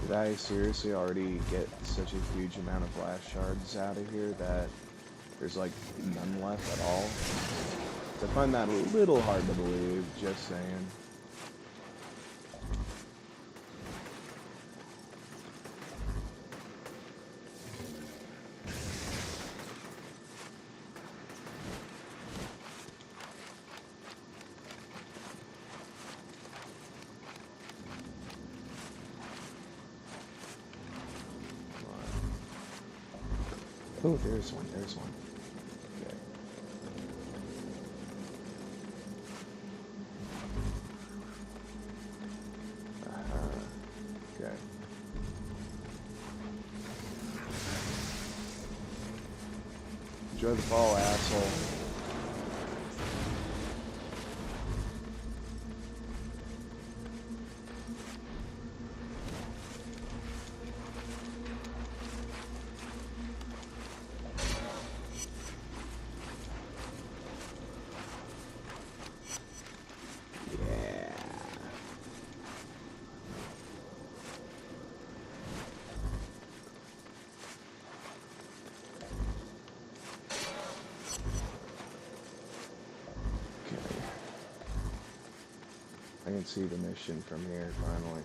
Did I seriously already get such a huge amount of blast shards out of here that there's like none left at all? I find that a little hard to believe, just saying. Oh, there's one, there's one. Okay. Okay. Enjoy the fall, asshole. I can see the mission from here, finally.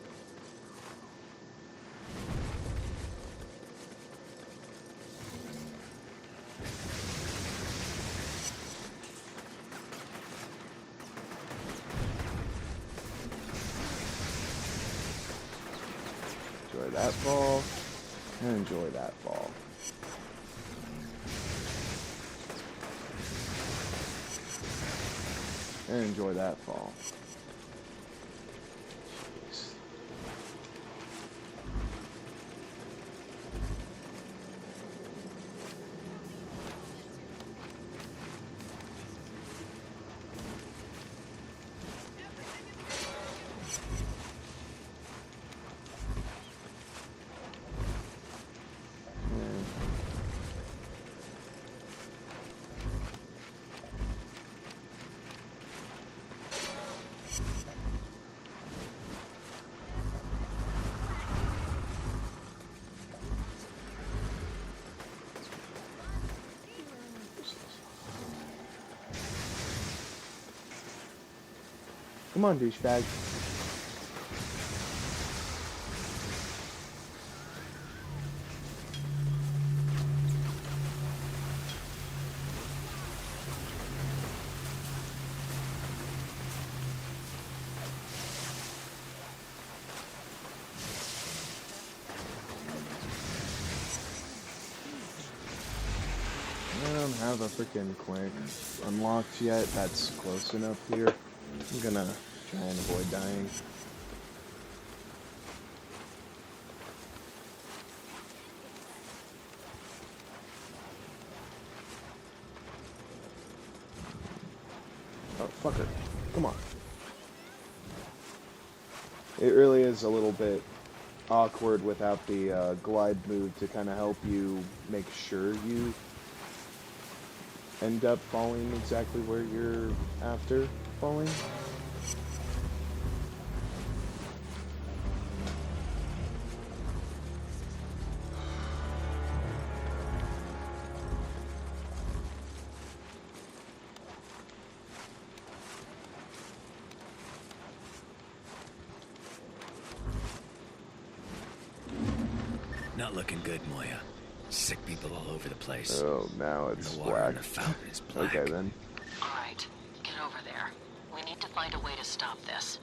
Enjoy that fall, and enjoy that fall. And enjoy that fall. Come on, douchebag. I don't have a freaking quick unlocked yet. That's close enough here. I'm gonna try and avoid dying. Oh, fucker. Come on. It really is a little bit awkward without the glide move to kind of help you make sure you end up falling exactly where you're after falling. Not looking good, Moya. Sick people all over the place. Oh, now And it's the water black. in the fountain is black. Okay, then. All right, get over there. We need to find a way to stop this.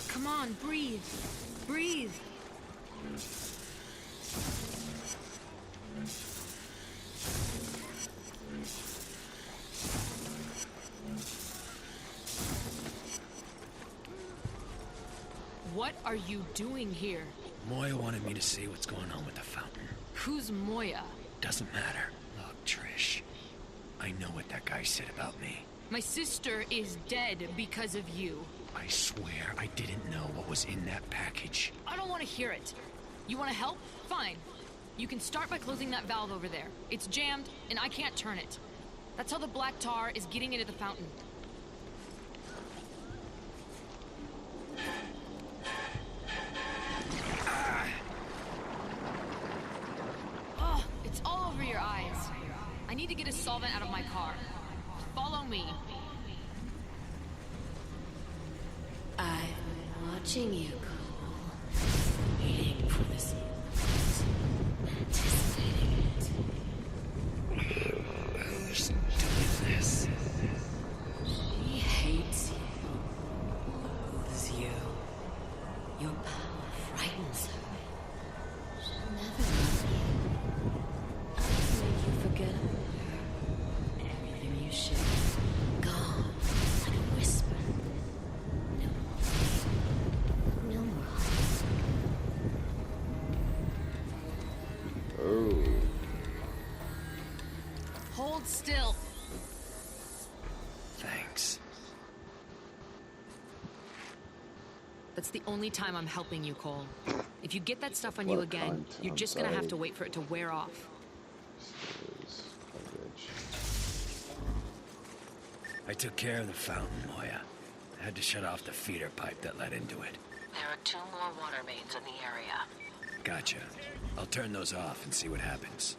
Come on, breathe. Breathe. What are you doing here? Moya wanted me to see what's going on with the fountain. Who's Moya? Doesn't matter. Look, Trish. I know what that guy said about me. My sister is dead because of you. I swear I didn't know what was in that package. I don't want to hear it. You want to help? Fine. You can start by closing that valve over there. It's jammed, and I can't turn it. That's how the black tar is getting into the fountain. Oh, it's all over your eyes. I need to get a solvent out of my car. Follow me. I've been watching you, Cole. Waiting for this moment. Anticipating it. Who's doing this? She hates you. Loathes you. Your power frightens her. She'll never love you. I'll make you forget about her. Everything you share. Gone. Like a whisper. No more. No more. Oh. Hold still. Thanks. That's the only time I'm helping you, Cole. If you get that stuff on What you a again, cunt. you're I'm just gonna sorry. have to wait for it to wear off. This is garbage. I took care of the fountain, Moya. I had to shut off the feeder pipe that led into it. There are 2 more water mains in the area. Gotcha. I'll turn those off and see what happens.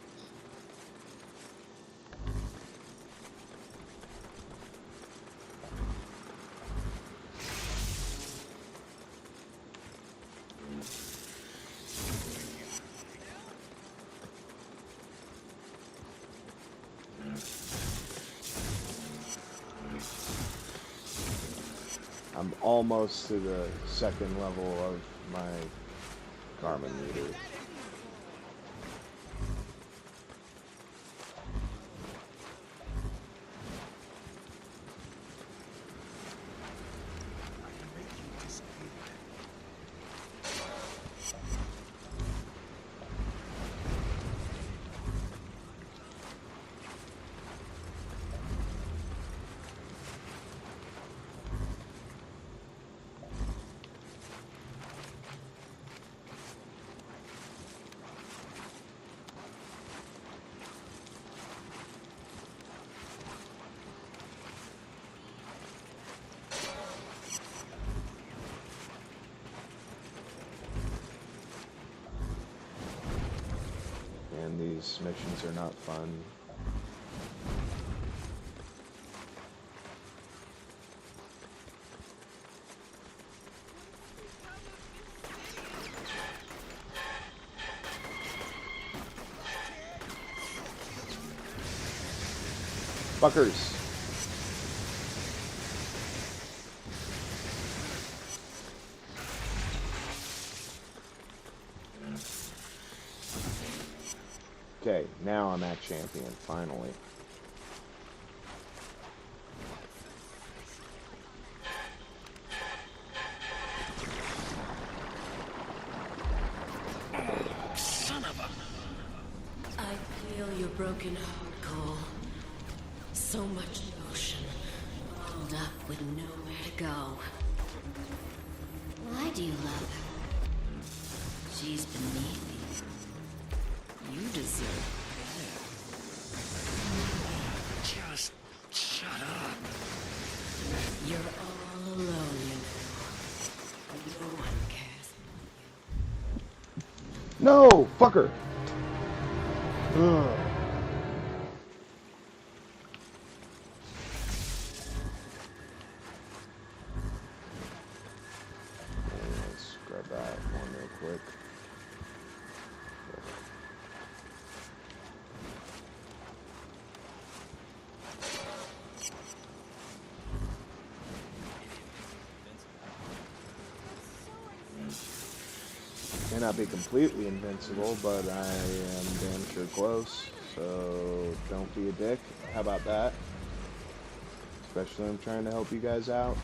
I'm almost to the 2nd level of my Garmin meter. And these missions are not fun. Fuckers. Okay, now I'm at champion, finally. Son of a... I feel your broken heart, Cole. So much emotion, bottled up with nowhere to go. Why do you love her? She's beneath you. You deserve better. Just shut up. You're all alone, you know. No one cares. No! Fucker! Ugh. Let's grab that one real quick. May not be completely invincible, but I am damn sure close. So don't be a dick. How about that? Especially when I'm trying to help you guys out.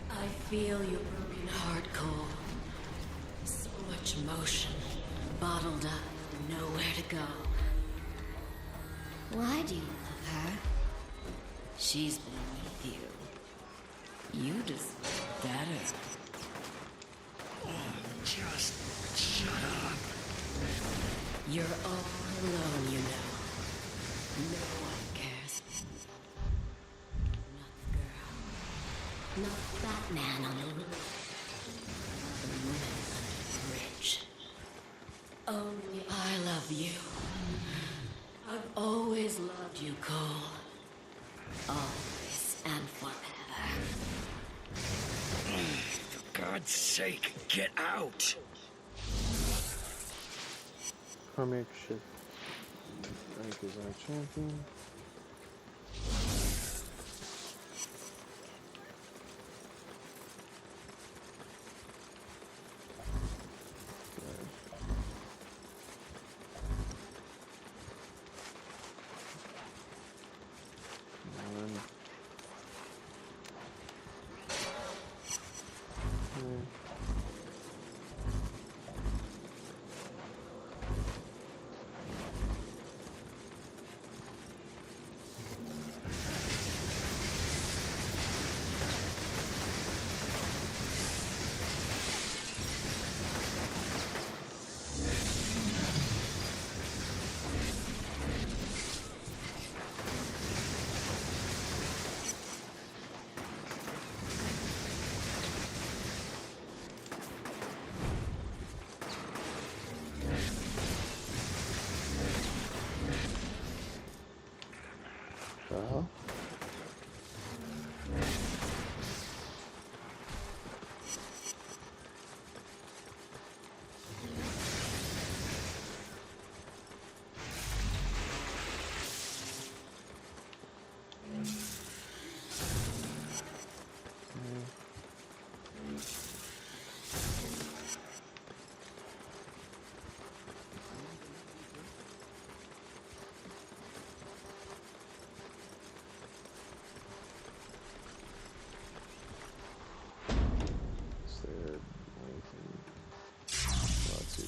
I feel your broken heart, Cole. So much emotion, bottled up, nowhere to go. Why do you love her? She's been with you. You deserve better. Oh, just shut up. You're all alone, you know. No one cares. Not the girl. Not that man on the roof. The woman under the bridge. Only I love you. I've always loved you, Cole. Always and forever. For God's sake, get out! Karmic shift. Rank is our champion.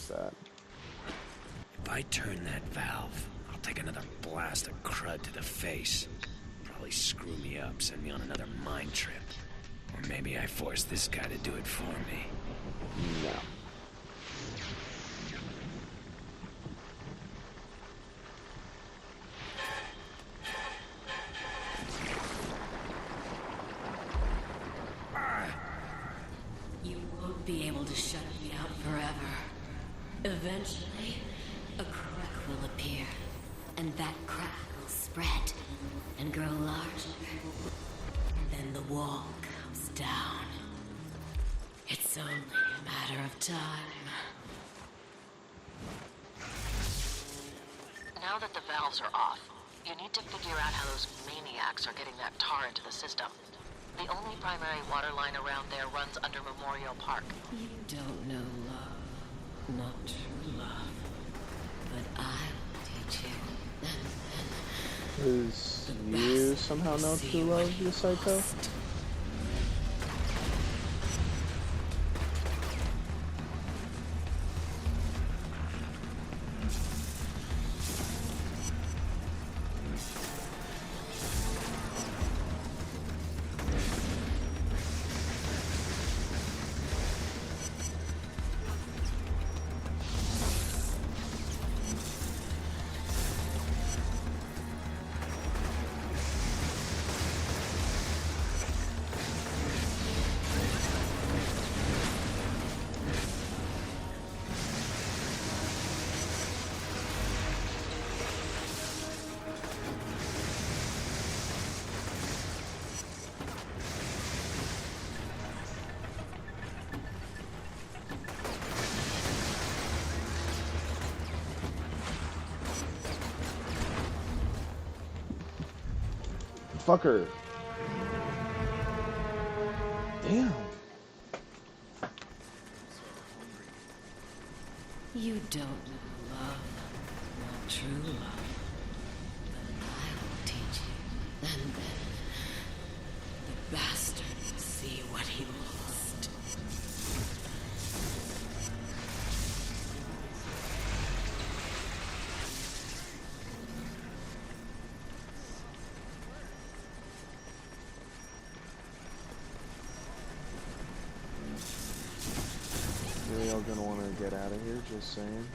That. If I turn that valve, I'll take another blast of crud to the face. Probably screw me up, send me on another mind trip. Or maybe I force this guy to do it for me. No. You won't be able to shut me out forever. Eventually, a crack will appear, and that crack will spread and grow larger. Then the wall comes down. It's only a matter of time. Now that the valves are off, you need to figure out how those maniacs are getting that tar into the system. The only primary water line around there runs under Memorial Park. You don't know love, not true love. But I'll teach you. Because you somehow know true love, you psycho? Fucker. Damn. You don't know love, not true love. But I will teach you. And then the bastard will see what he lost. Really all gonna want to get out of here, just saying.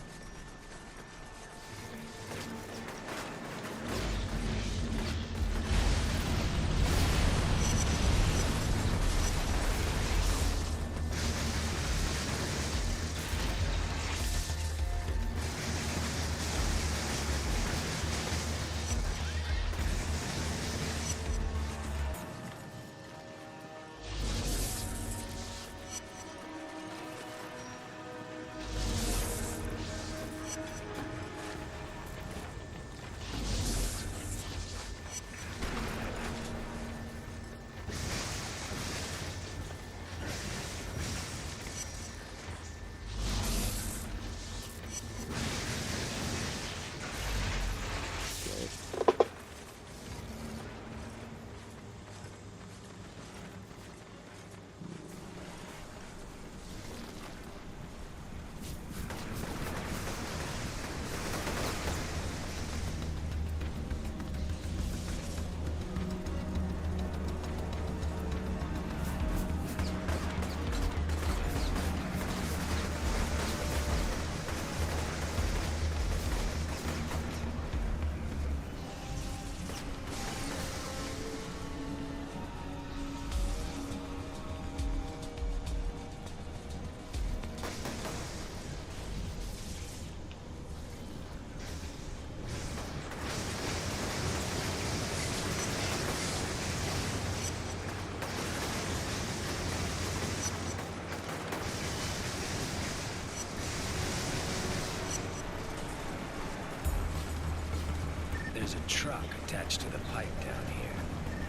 There's a truck attached to the pipe down here.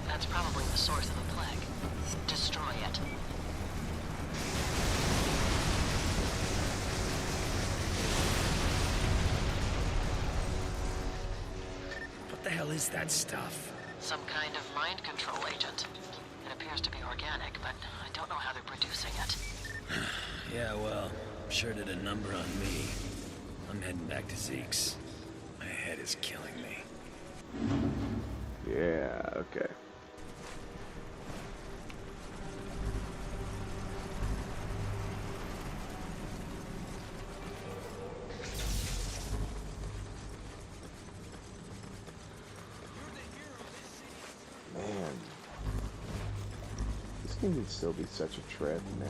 That's probably the source of the plague. Destroy it. What the hell is that stuff? Some kind of mind control agent. It appears to be organic, but I don't know how they're producing it. Yeah, well, sure did a number on me. I'm heading back to Zeke's. My head is killing me. Yeah, okay. Man. This game can still be such a trip, man.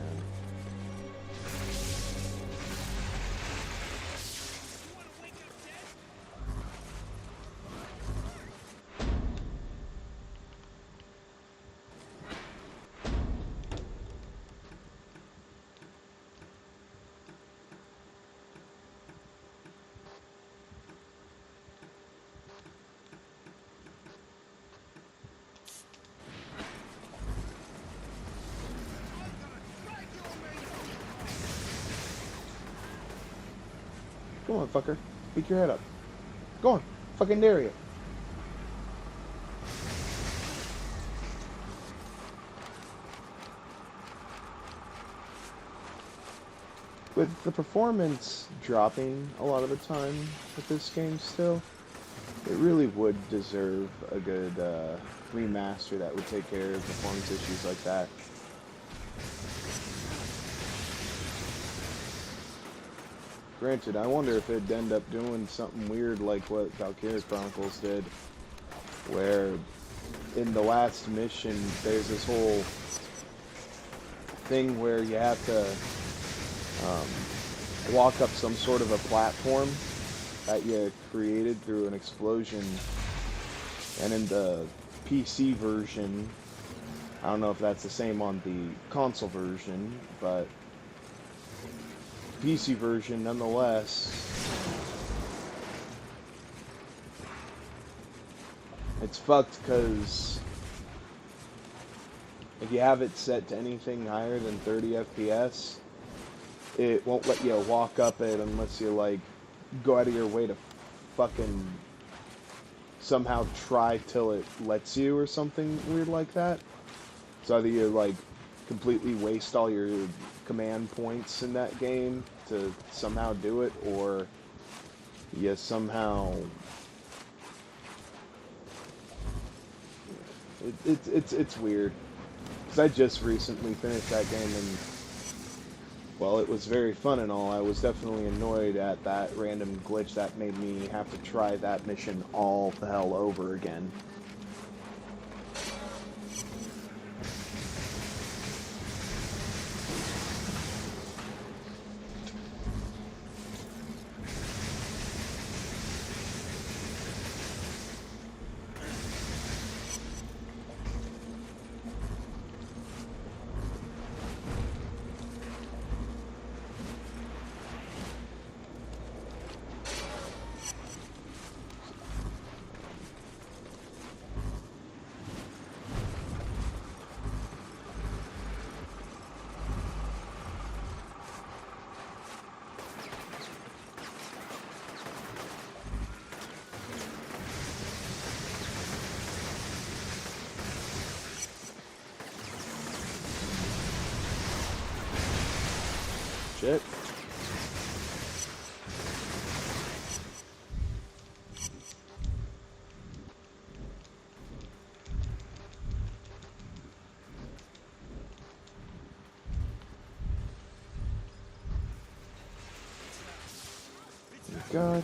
Come on, fucker. Peek your head up. Go on. Fucking dare you. With the performance dropping a lot of the time with this game still, it really would deserve a good remaster that would take care of performance issues like that. Granted, I wonder if it'd end up doing something weird like what Valkyria Chronicles did, where in the last mission there's this whole thing where you have to walk up some sort of a platform that you created through an explosion, and in the PC version, I don't know if that's the same on the console version, but PC version nonetheless, it's fucked because if you have it set to anything higher than 30 FPS, it won't let you walk up it unless you, like, go out of your way to fucking somehow try till it lets you or something weird like that. So either you, like, completely waste all your command points in that game to somehow do it, or you somehow... It's weird. Because I just recently finished that game and... Well, it was very fun and all. I was definitely annoyed at that random glitch that made me have to try that mission all the hell over again. Shit. God.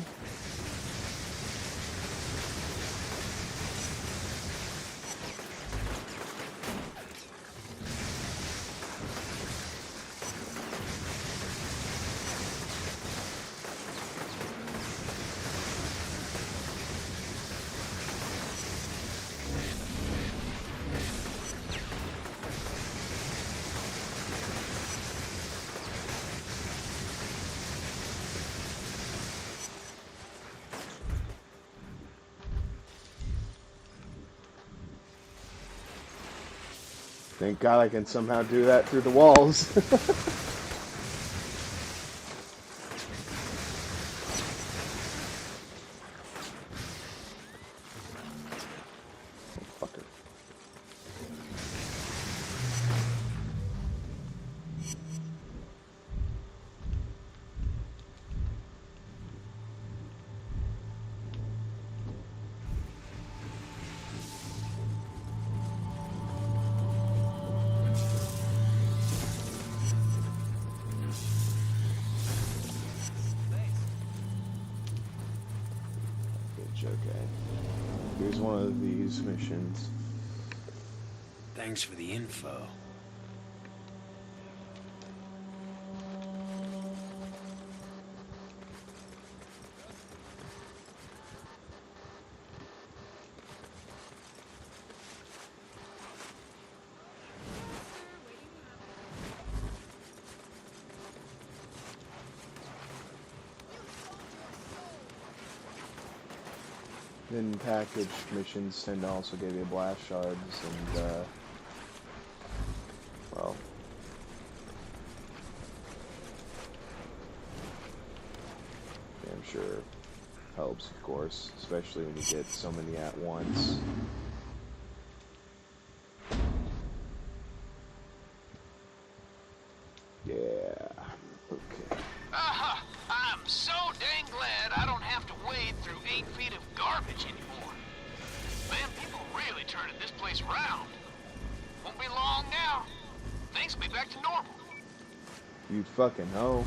Thank God I can somehow do that through the walls. Fucker. Okay. Here's one of these missions. Thanks for the info. Then packaged missions tend to also give you blast shards and, well, damn course, especially when you get so many at once. Yeah. Okay. I'm so dang glad I don't have to wade through 8 feet of garbage anymore. Man, people really turning this place around. Won't be long now. Things will be back to normal. You'd fucking know.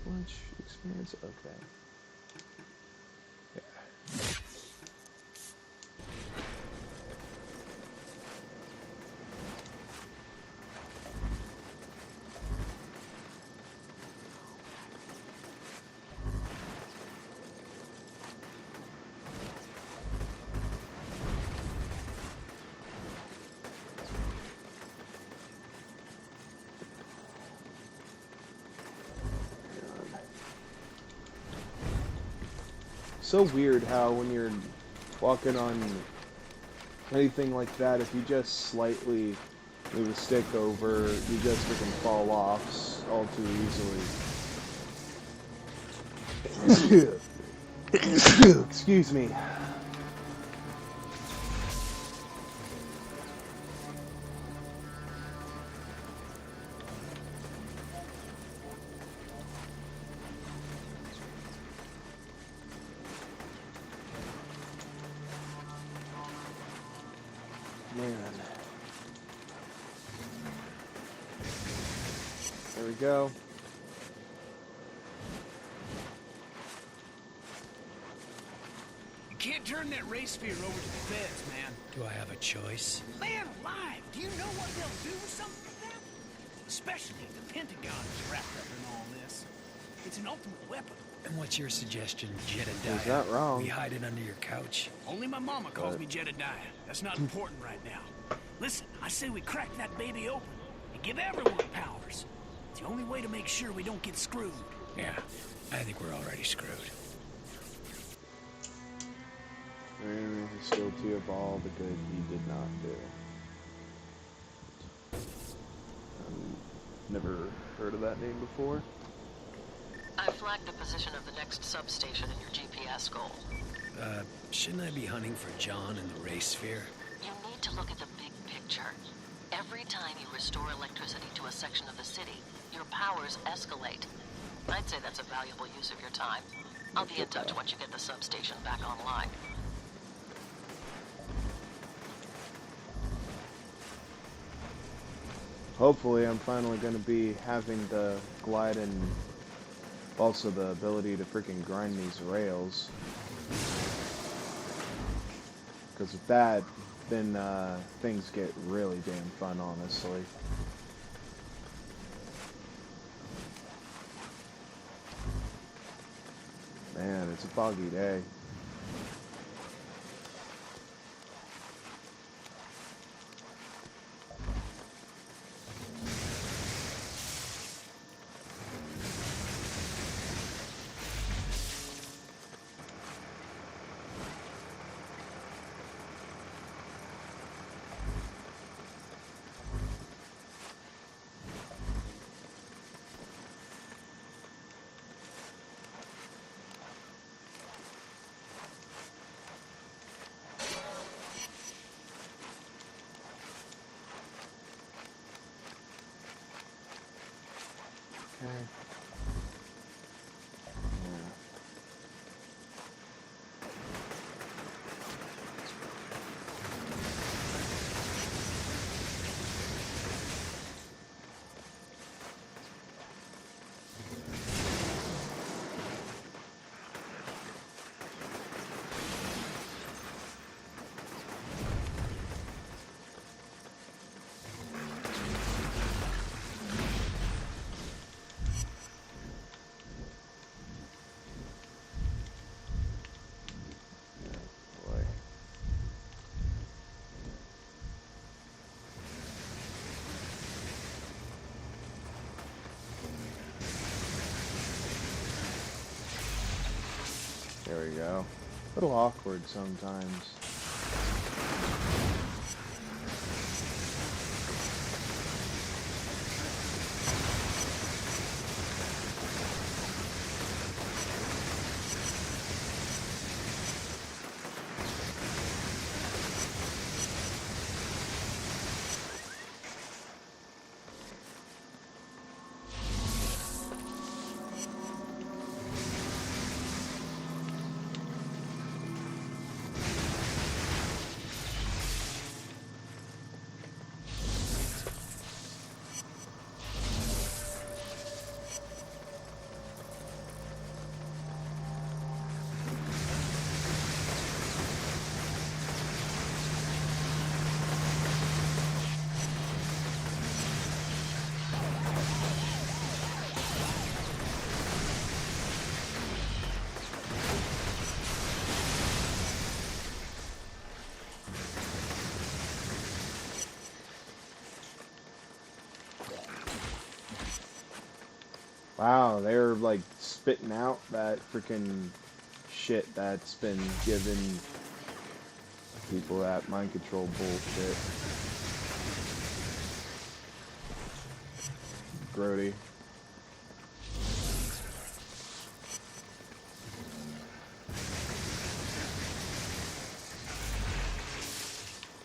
Which expands? Okay. So weird how when you're walking on anything like that, if you just slightly move a stick over, you just freaking fall off all too easily. Excuse me. Man. There we go. You can't turn that race sphere over to the feds, man. Do I have a choice? Man alive, do you know what they'll do with something like that? Especially if the Pentagon is wrapped up in all this. It's an ultimate weapon. And what's your suggestion, Jedediah? Is that wrong? We hide it under your couch? Only my mama calls me Jedediah. That's not important right now. Listen, I say we crack that baby open and give everyone powers. It's the only way to make sure we don't get screwed. Yeah, I think we're already screwed. Man is guilty of all the good he did not do. Never heard of that name before. I flagged the position of the next substation in your GPS goal. Shouldn't I be hunting for John in the race sphere? You need to look at the big picture. Every time you restore electricity to a section of the city, your powers escalate. I'd say that's a valuable use of your time. I'll be in touch once you get the substation back online. Hopefully I'm finally going to be having the glide and also the ability to freaking grind these rails. Because with that, then things get really damn fun, honestly. Man, it's a foggy day. Okay. There we go. A little awkward sometimes. Wow, they're like spitting out that freaking shit that's been given people that mind control bullshit. Grody.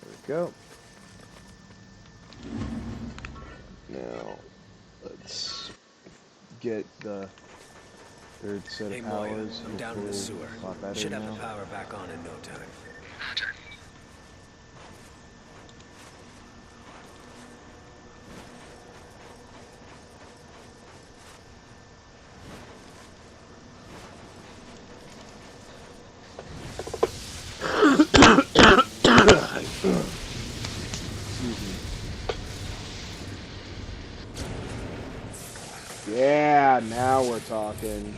There we go. Now, let's get the third set Hey, of Moya, powers. I'm down in the sewer. A lot better Should have now. the power back on in no time. Roger. Excuse me. Yeah, now we're talking.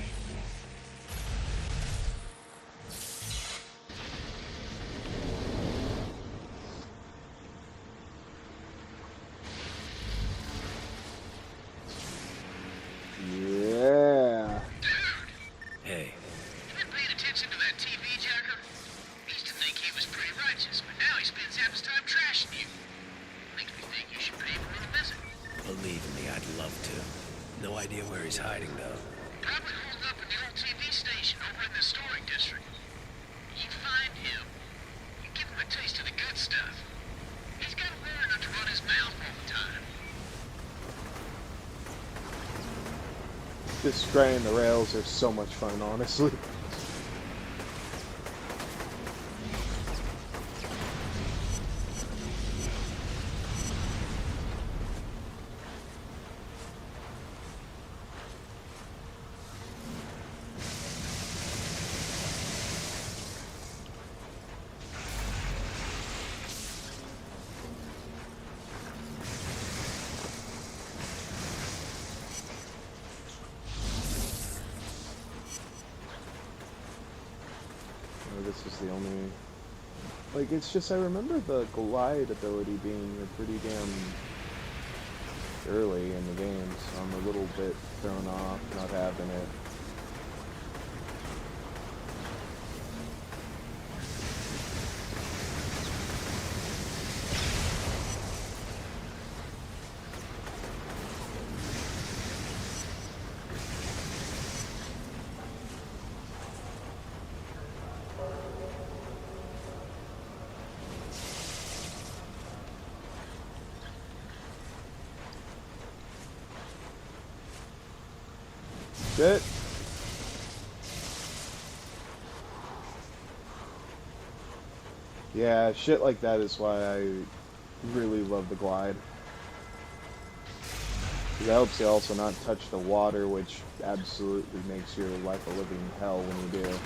Yeah. Hey, You been paying attention to that TV jacker? He used to think he was pretty righteous, but now he spends half his time trashing you. Makes me think you should pay him a little visit. believe me, I'd love to. No idea where he's hiding, though. Probably holed up in the old TV station over in the historic district. You find him, you give him a taste of the good stuff. He's got to learn not to run his mouth all the time. Just spraying the rails are so much fun, honestly. This is the only... Like, it's just, I remember the glide ability being pretty damn early in the game, so I'm a little bit thrown off not having it. Shit. Yeah, shit like that is why I really love the glide. It helps you also not touch the water, which absolutely makes your life a living hell when you do.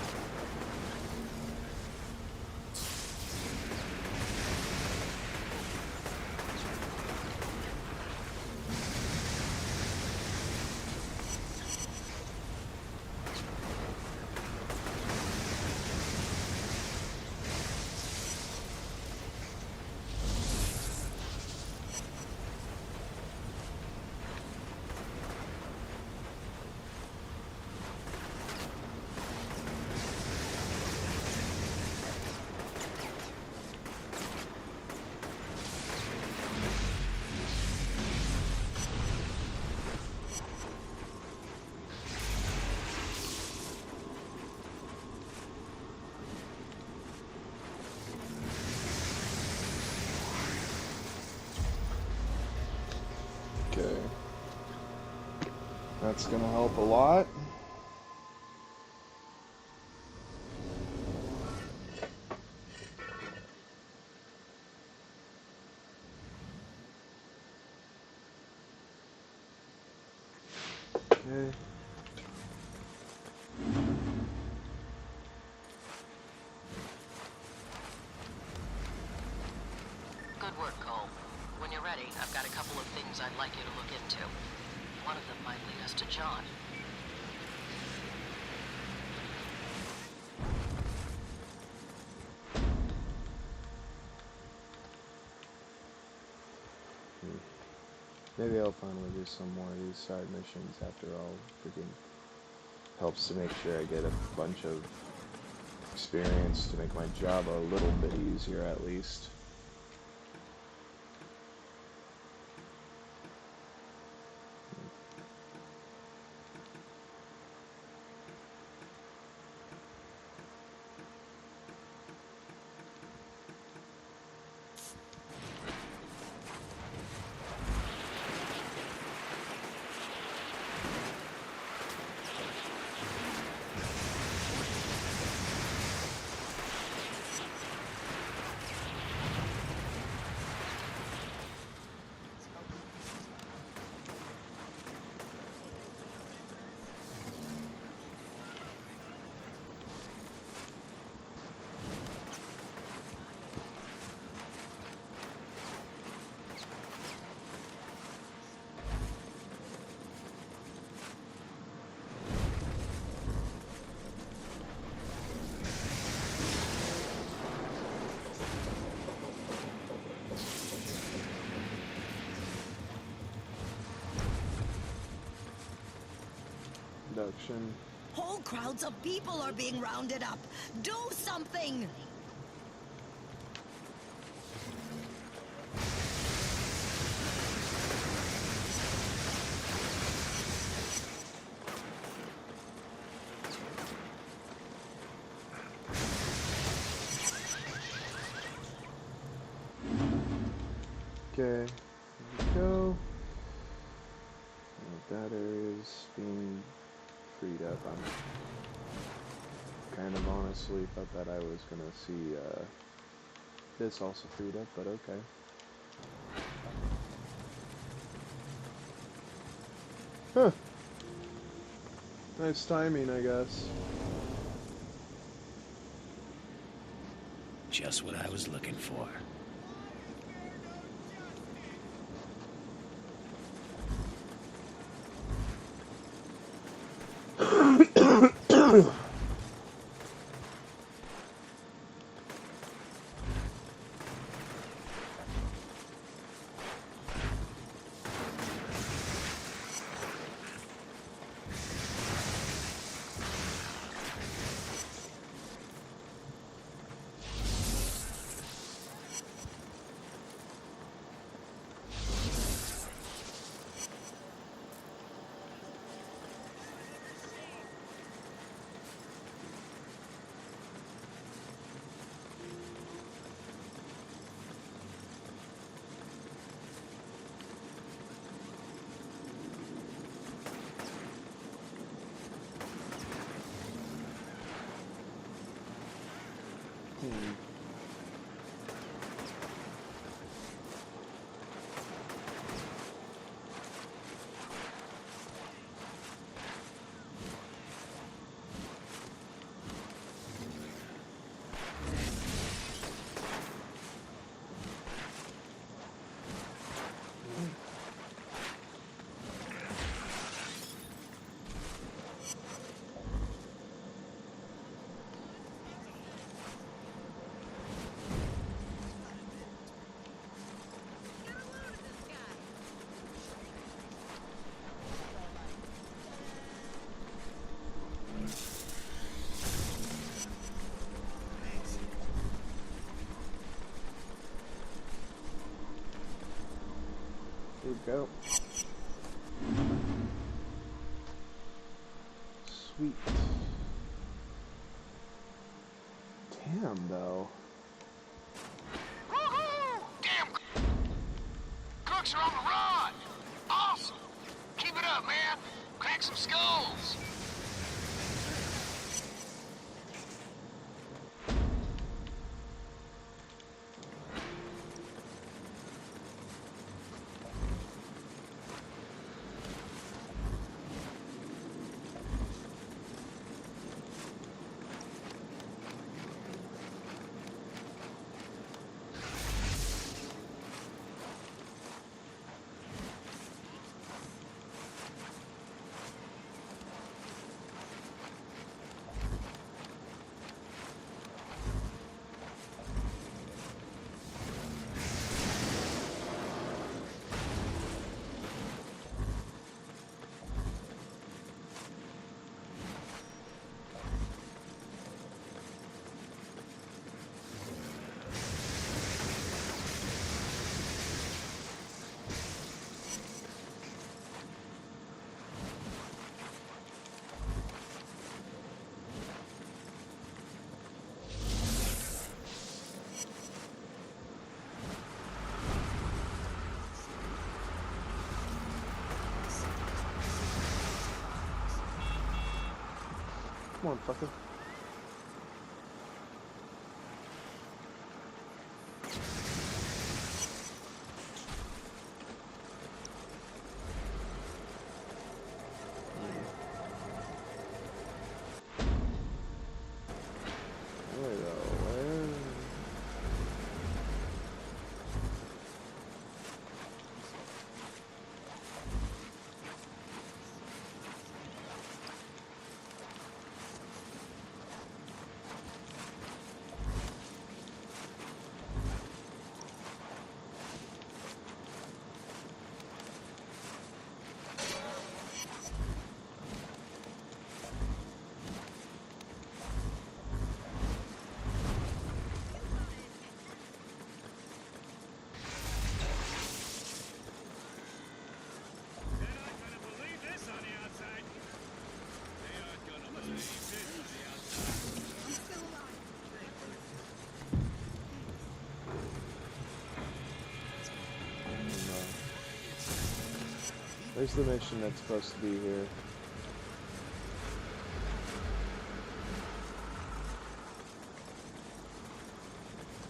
That's gonna help a lot. Okay. Good work, Cole. When you're ready, I've got a couple of things I'd like you to look into. One of them might lead us to John. Maybe I'll finally do some more of these side missions after all. Freaking helps to make sure I get a bunch of experience to make my job a little bit easier at least. Production. Whole crowds of people are being rounded up. Do something! Okay, here we go. That area's being freed up. I'm kind of honestly thought that I was gonna see this also freed up, but okay. Huh. Nice timing, I guess. Just what I was looking for. Here we go. Sweet. Damn, though. Woohoo! Damn! Crooks are on the run! Awesome! Keep it up, man! Crack some skulls! Come on, fucker. Where's the mission that's supposed to be here?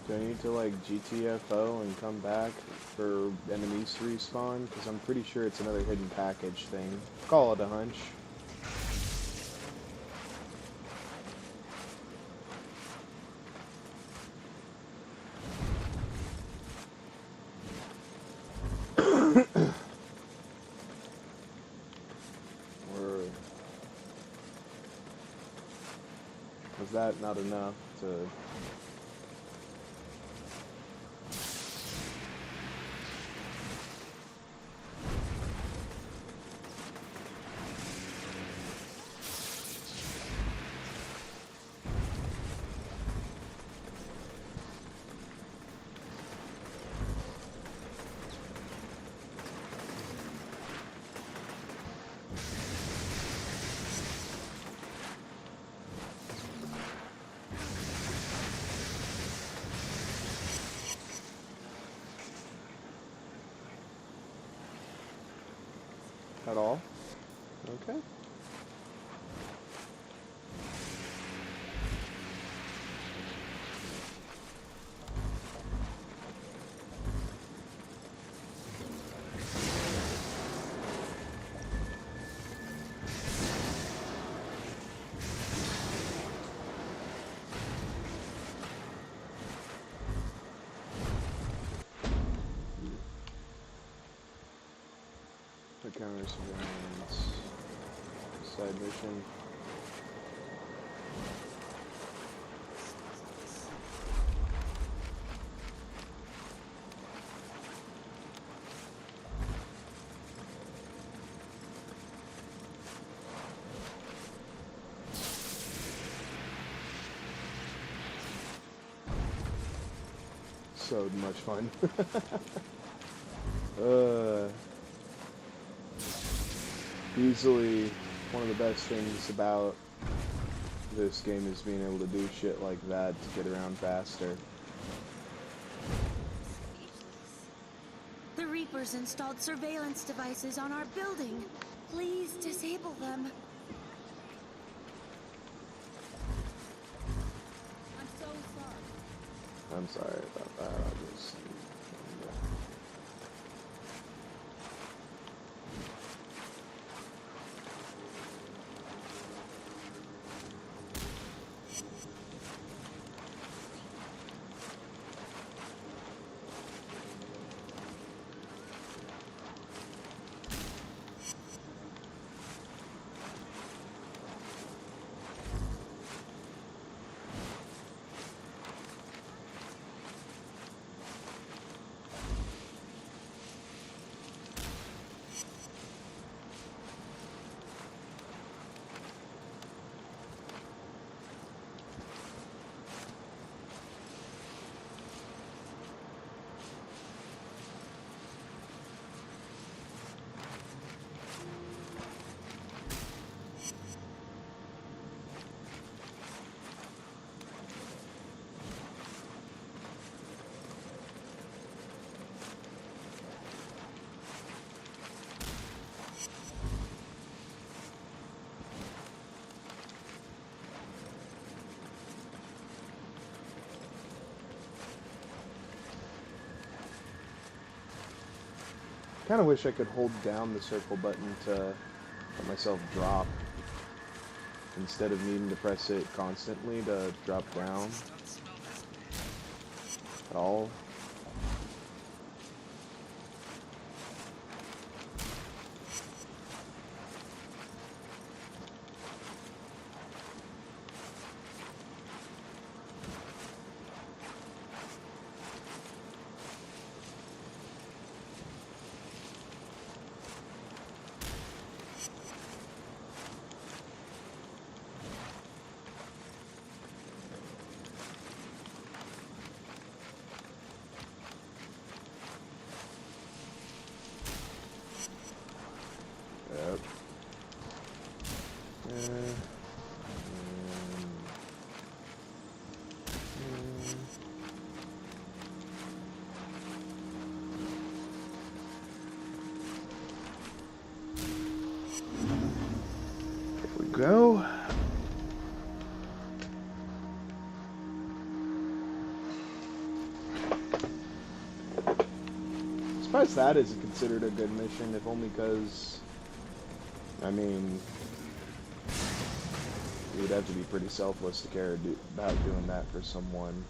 Do I need to like GTFO and come back for enemies to respawn? Because I'm pretty sure it's another hidden package thing. Call it a hunch. Was that not enough to... At all? Okay. Counter surveillance. Side mission. So much fun. Easily one of the best things about this game is being able to do shit like that to get around faster. The Reapers installed surveillance devices on our building. Please disable I'm sorry about that. I'll just... Kind of wish I could hold down the circle button to let myself drop instead of needing to press it constantly to drop down at all. Yep. There we go. Surprised that isn't considered a good mission, if only because, I mean, you would have to be pretty selfless to care about doing that for someone.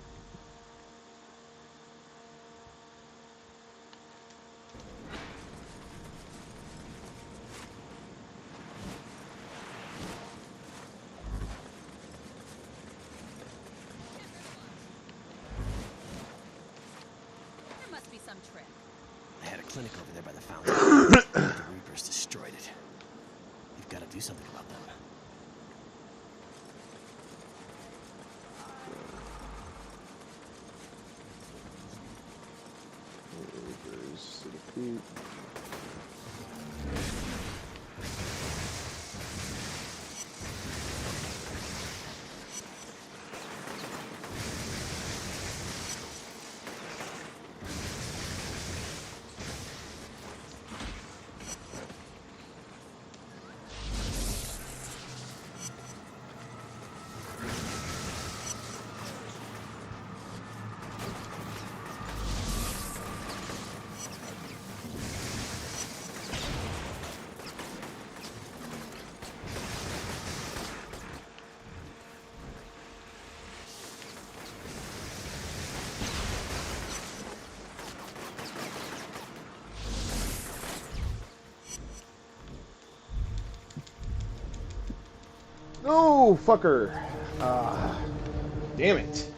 There must be some trick. I had a clinic over there by the fountain. The Reapers destroyed it. You've got to do something about them. Reapers to defeat. No, fucker. Damn it.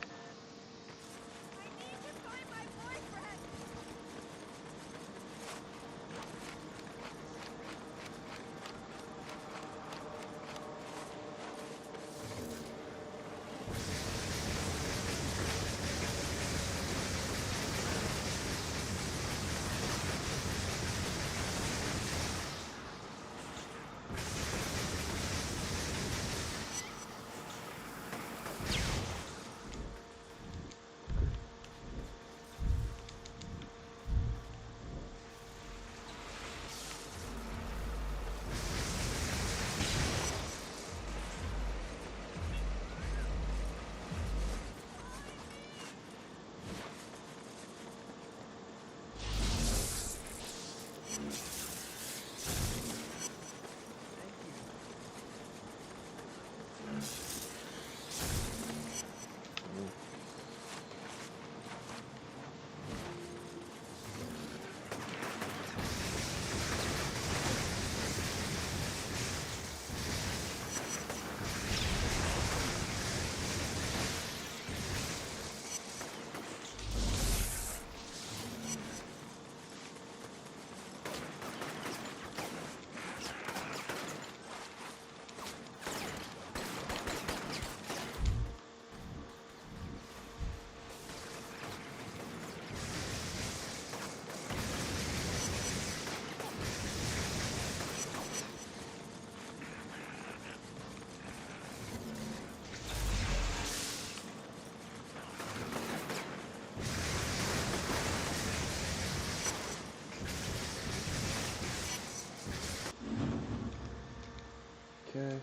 Okay.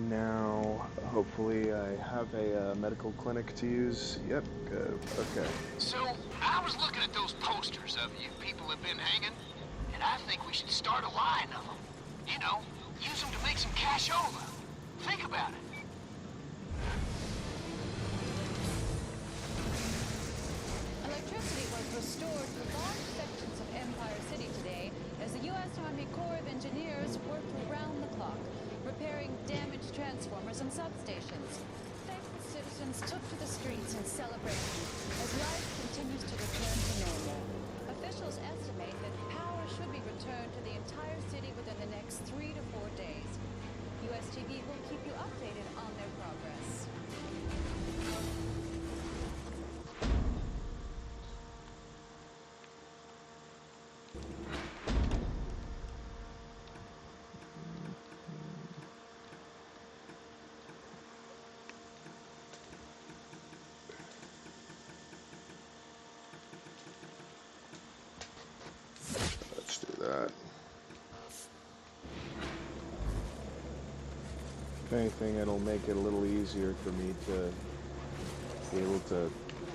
Now, hopefully I have a medical clinic to use. Yep, good. Okay. So, I was looking at those posters of you people have been hanging, and I think we should start a line of them. You know, use them to make some cash over. Think about it. Electricity was restored to large sections of Empire City today as the U.S. Army Corps of Engineers worked around the clock, repairing damaged transformers and substations. Thankful citizens took to the streets in celebration as life continues to return to normal. Officials estimate that power should be returned to the entire city within the next 3 to 4 days. USTV will keep you updated on their progress. Let's do that. If anything, it'll make it a little easier for me to be able to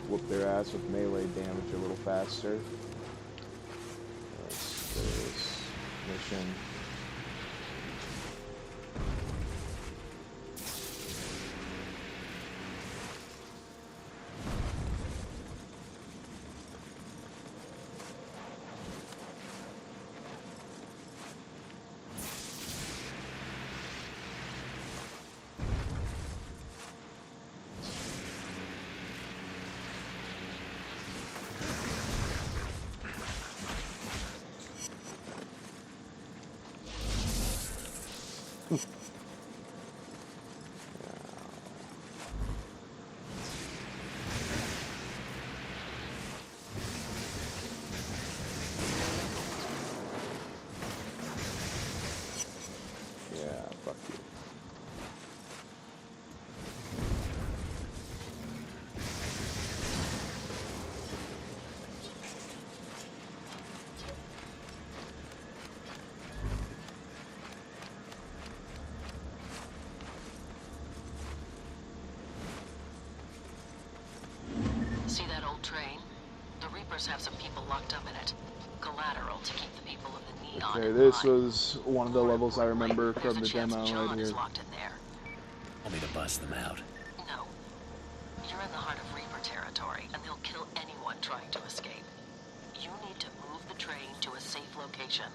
whoop their ass with melee damage a little faster. Let's do this mission. Yeah, fuck you. See that old train? The Reapers have some people locked up in it. Collateral to keep the people of the Neon Okay, in this line. was one of the levels I remember There's from a the chance demo John right is here. locked in there. Want me to bust them out? No. You're in the heart of Reaper territory, and they'll kill anyone trying to escape. You need to move the train to a safe location.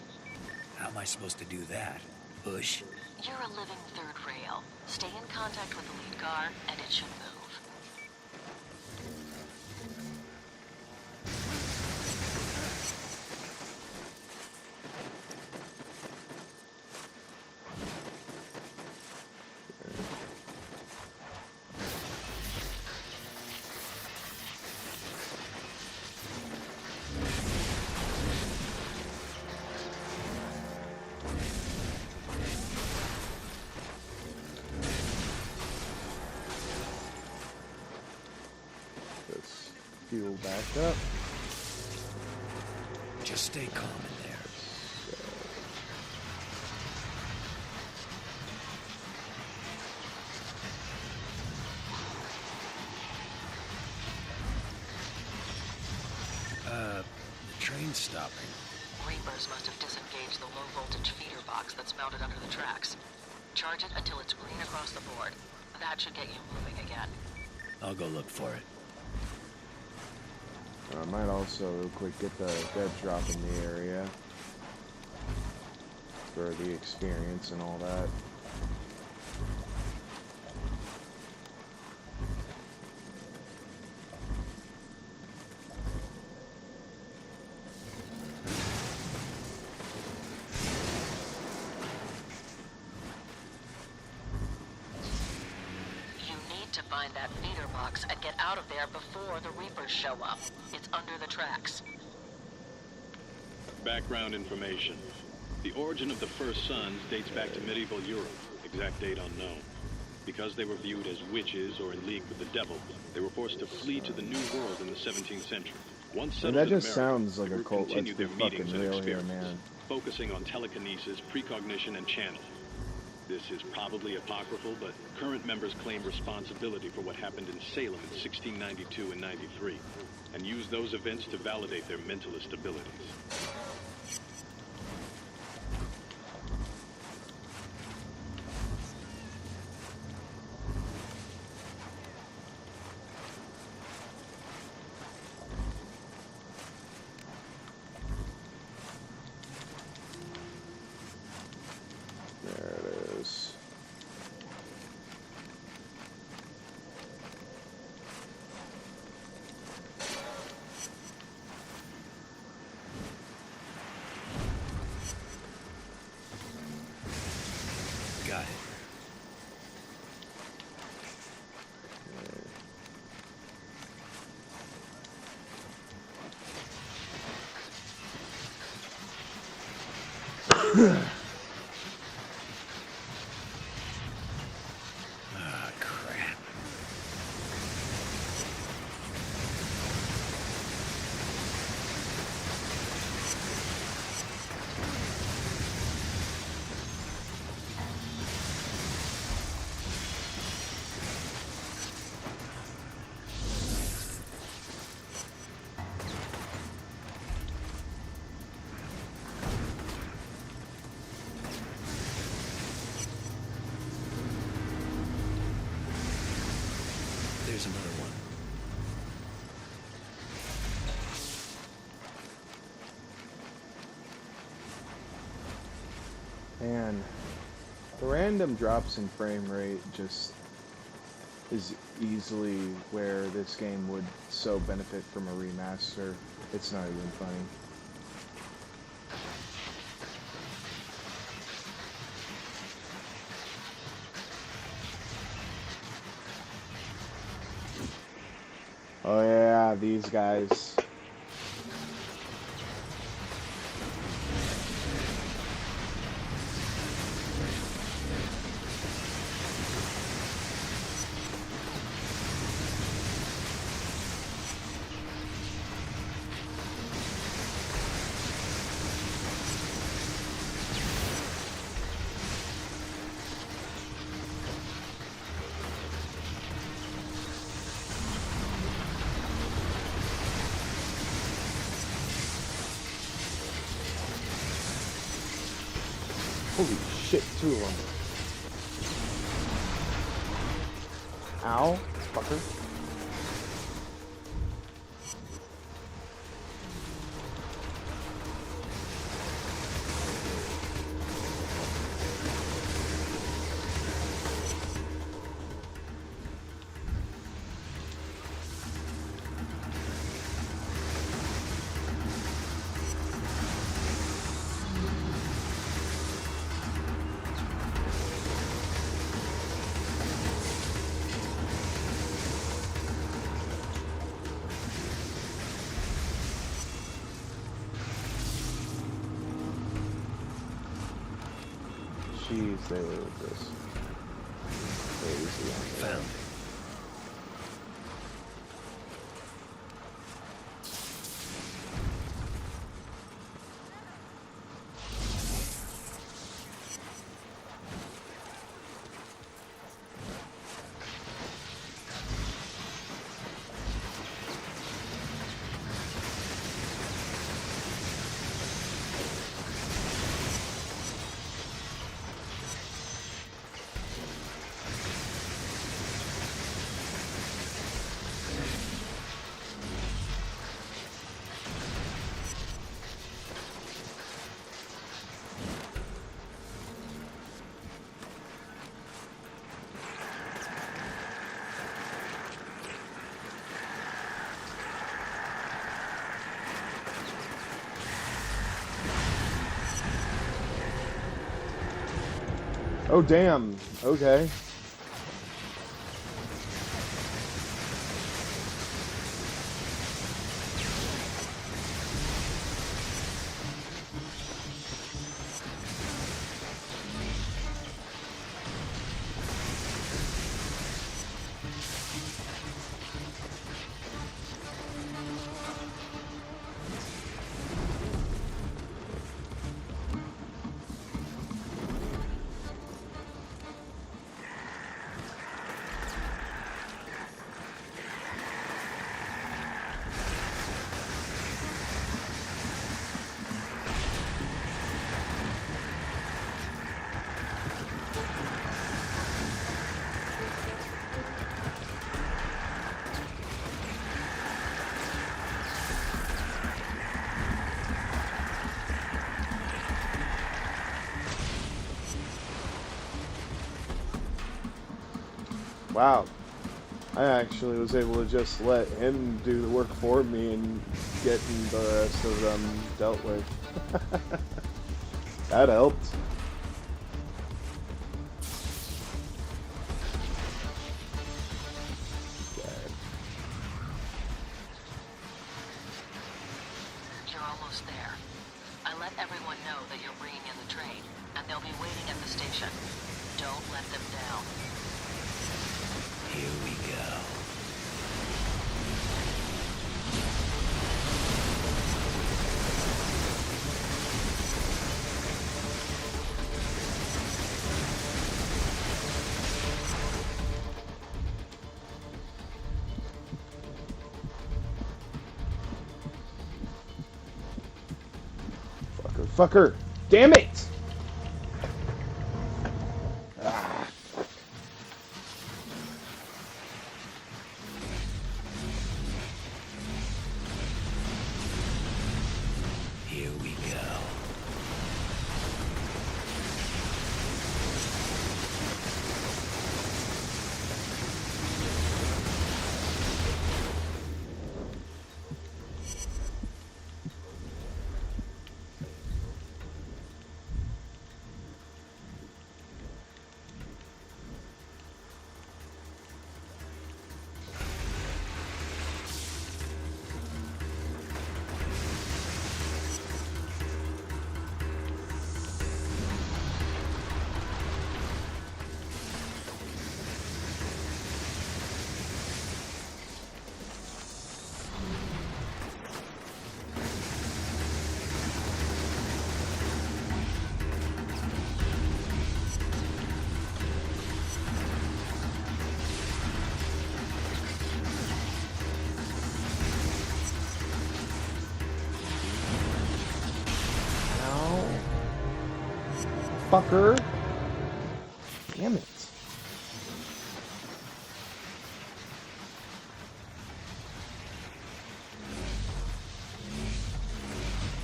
How am I supposed to do that? Bush? You're a living third rail. Stay in contact with the lead car, and it should move. Let's fuel back up. Just stay calm in there. The train's stopping. Reapers must have disengaged the low-voltage feeder box that's mounted under the tracks. Charge it until it's green across the board. That should get you moving again. I'll go look for it. I might also real quick get the dev drop in the area for the experience and all that. To find that feeder box and get out of there before the Reapers show up. It's under the tracks. Background information. The origin of the first sons dates back to medieval Europe, exact date unknown. Because they were viewed as witches or in league with the devil, they were forced to flee to the New World in the 17th century. Once And settled that in just America, sounds like the a group cult. Let's continued be their fucking meetings and real here, experiments. man. focusing on telekinesis, precognition, and channel. This is probably apocryphal, but current members claim responsibility for what happened in Salem in 1692 and 93, and use those events to validate their mentalist abilities. Got it. Ah, crap. There's another one. And the random drops in frame rate just is easily where this game would so benefit from a remaster. It's not even funny. Oh yeah, these guys. Holy shit, two of them. Ow, fucker. Jeez, they were just crazy. Found it. Oh damn, okay. Wow. I actually was able to just let him do the work for me and getting the rest of them dealt with. That helped. You're almost there. I let everyone know that you're bringing in the train, and they'll be waiting at the station. Don't let them down. Here we go. Fucker. Damn it! Ah. Here we go. Fucker. Damn it.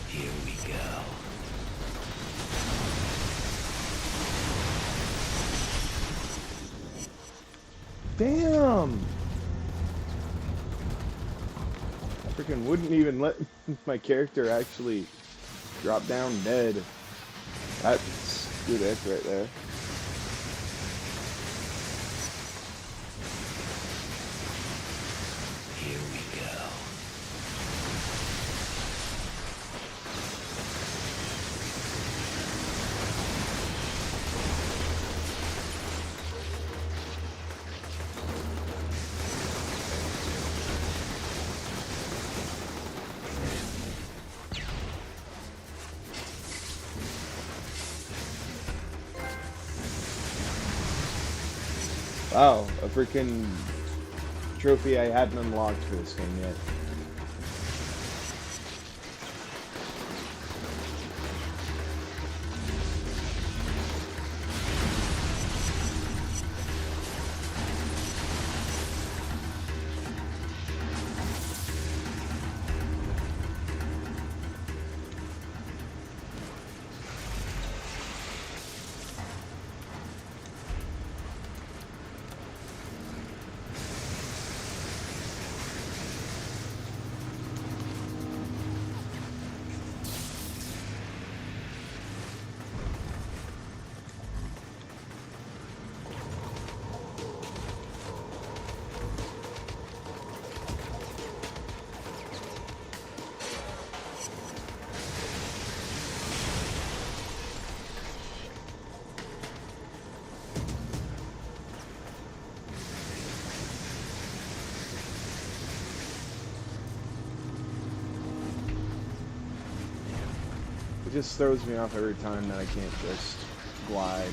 Here we go. Damn. I freaking wouldn't even let my character actually drop down dead. That's good ick right there. Here we go. Wow, a freaking trophy I hadn't unlocked for this game yet. It just throws me off every time that I can't just glide.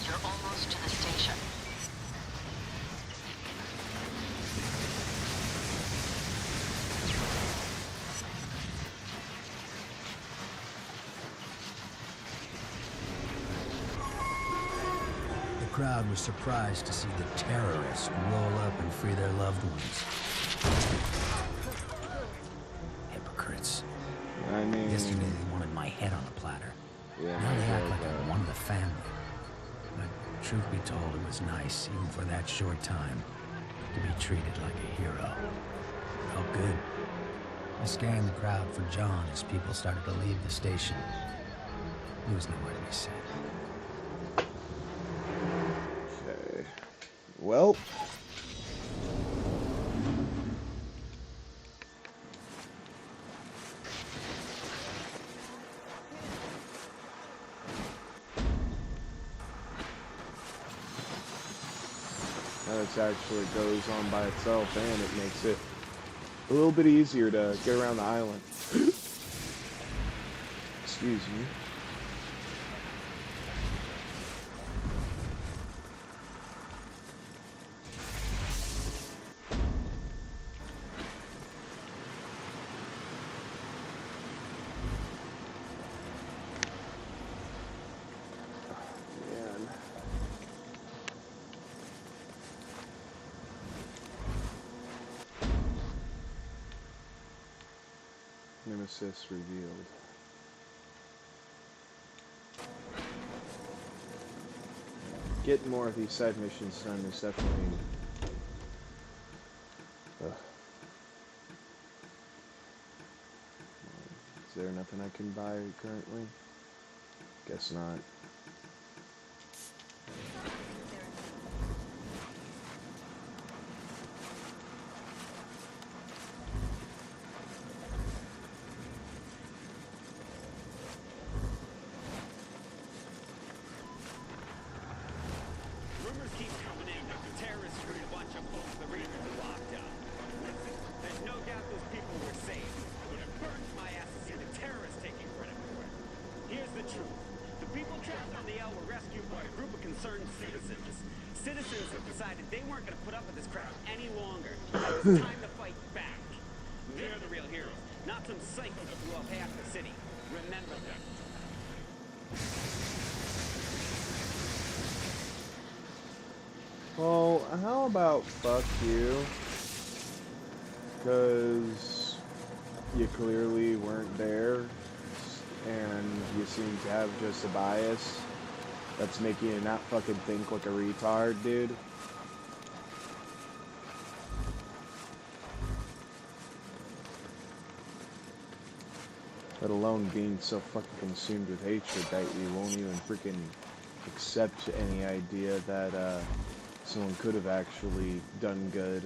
You're almost to the station. crowd was surprised to see the terrorists roll up and free their loved ones. Hypocrites. I mean... Yesterday they wanted my head on a platter. Yeah, now they act like I'm one of the family. But truth be told, it was nice, even for that short time, to be treated like a hero. Felt good. I scanned the crowd for John as people started to leave the station. He was nowhere to be seen. Okay. Well. This actually goes on by itself, and it makes it a little bit easier to get around the island. Excuse me. Nemesis revealed. Getting more of these side missions done is definitely... Is there nothing I can buy currently? Guess not. Citizens have decided they weren't going to put up with this crowd any longer. It was time to fight back. They're the real heroes, not some psycho that blew up half the city. Remember them. Well, how about fuck you? Because you clearly weren't there, and you seem to have just a bias that's making you not fucking think like a retard, dude. Let alone being so fucking consumed with hatred that you won't even freaking accept any idea that someone could have actually done good.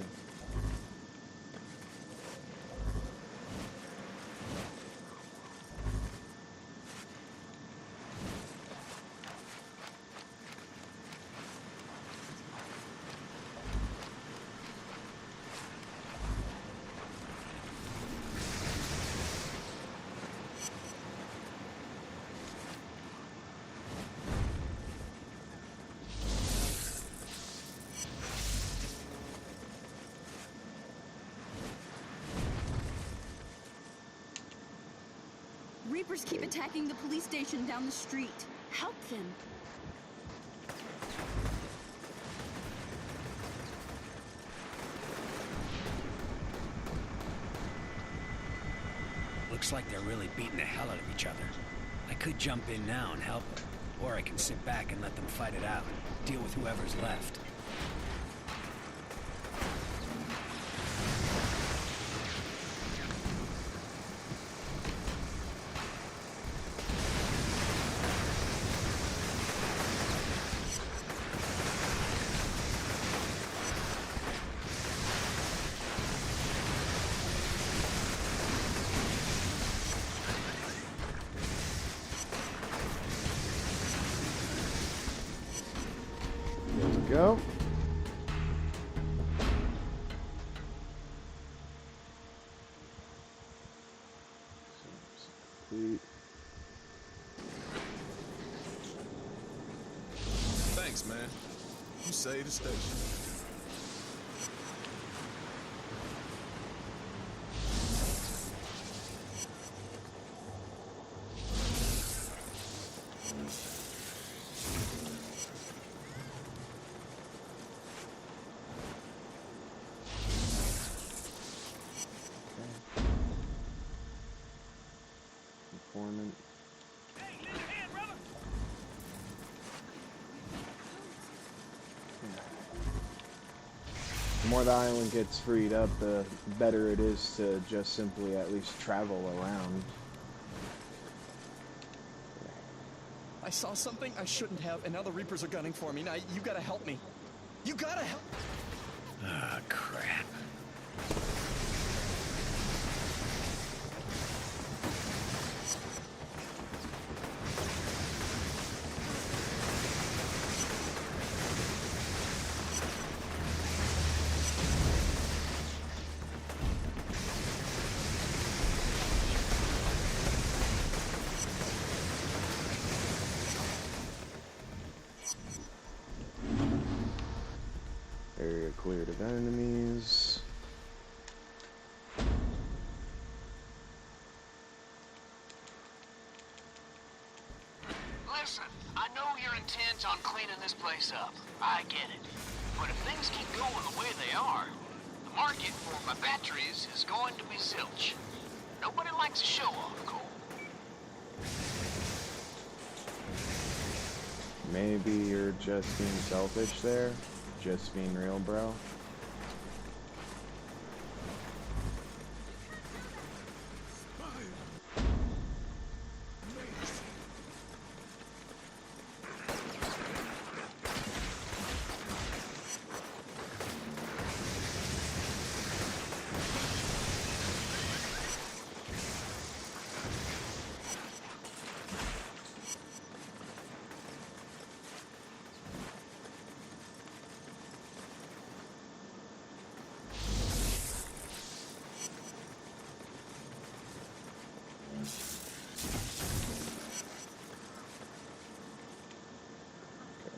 Reapers keep attacking the police station down the street. Help them. Looks like they're really beating the hell out of each other. I could jump in now and help them, or I can sit back and let them fight it out. Deal with whoever's left. Go. Thanks, man. You saved the station. The more the island gets freed up, the better it is to just simply at least travel around. I saw something I shouldn't have, and now the Reapers are gunning for me. Now, you gotta help me. You gotta help. Ah, crap. Area cleared of enemies. Listen, I know you're intent on cleaning this place up. I get it. But if things keep going the way they are, the market for my batteries is going to be zilch. Nobody likes a show-off, Cole. Maybe you're just being selfish there. Just being real, bro.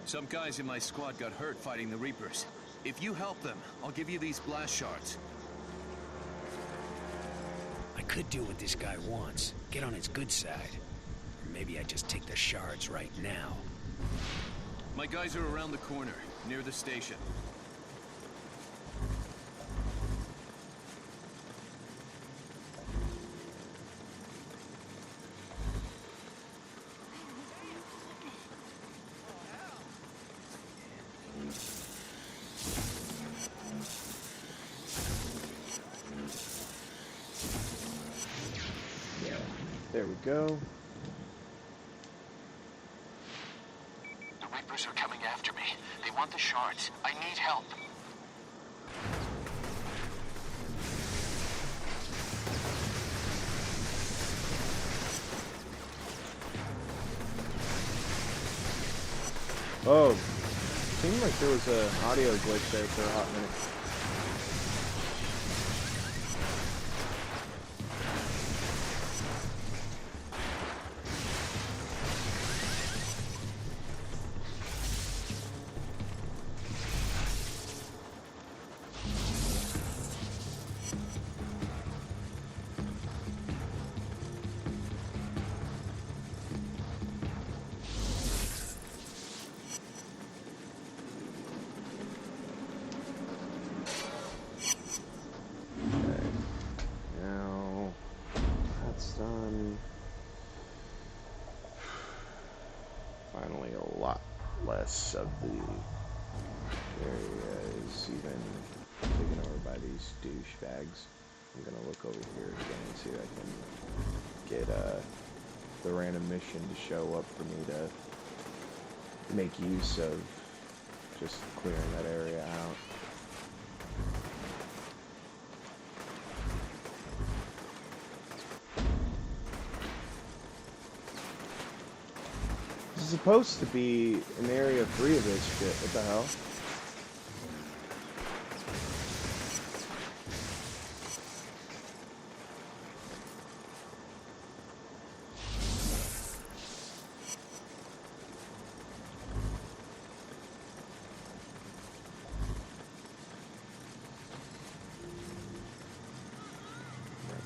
Some guys in my squad got hurt fighting the Reapers. If you help them, I'll give you these blast shards. I could do what this guy wants. Get on his good side. Or maybe I just take the shards right now. My guys are around the corner, near the station. There we go. The Reapers are coming after me. They want the shards. I need help. Oh, seemed like there was an audio glitch there for a hot minute. Finally, a lot less of the area is even taken over by these douchebags. I'm gonna look over here again and see if I can get the random mission to show up for me to make use of just clearing that area out. This is supposed to be an area free of this shit. What the hell?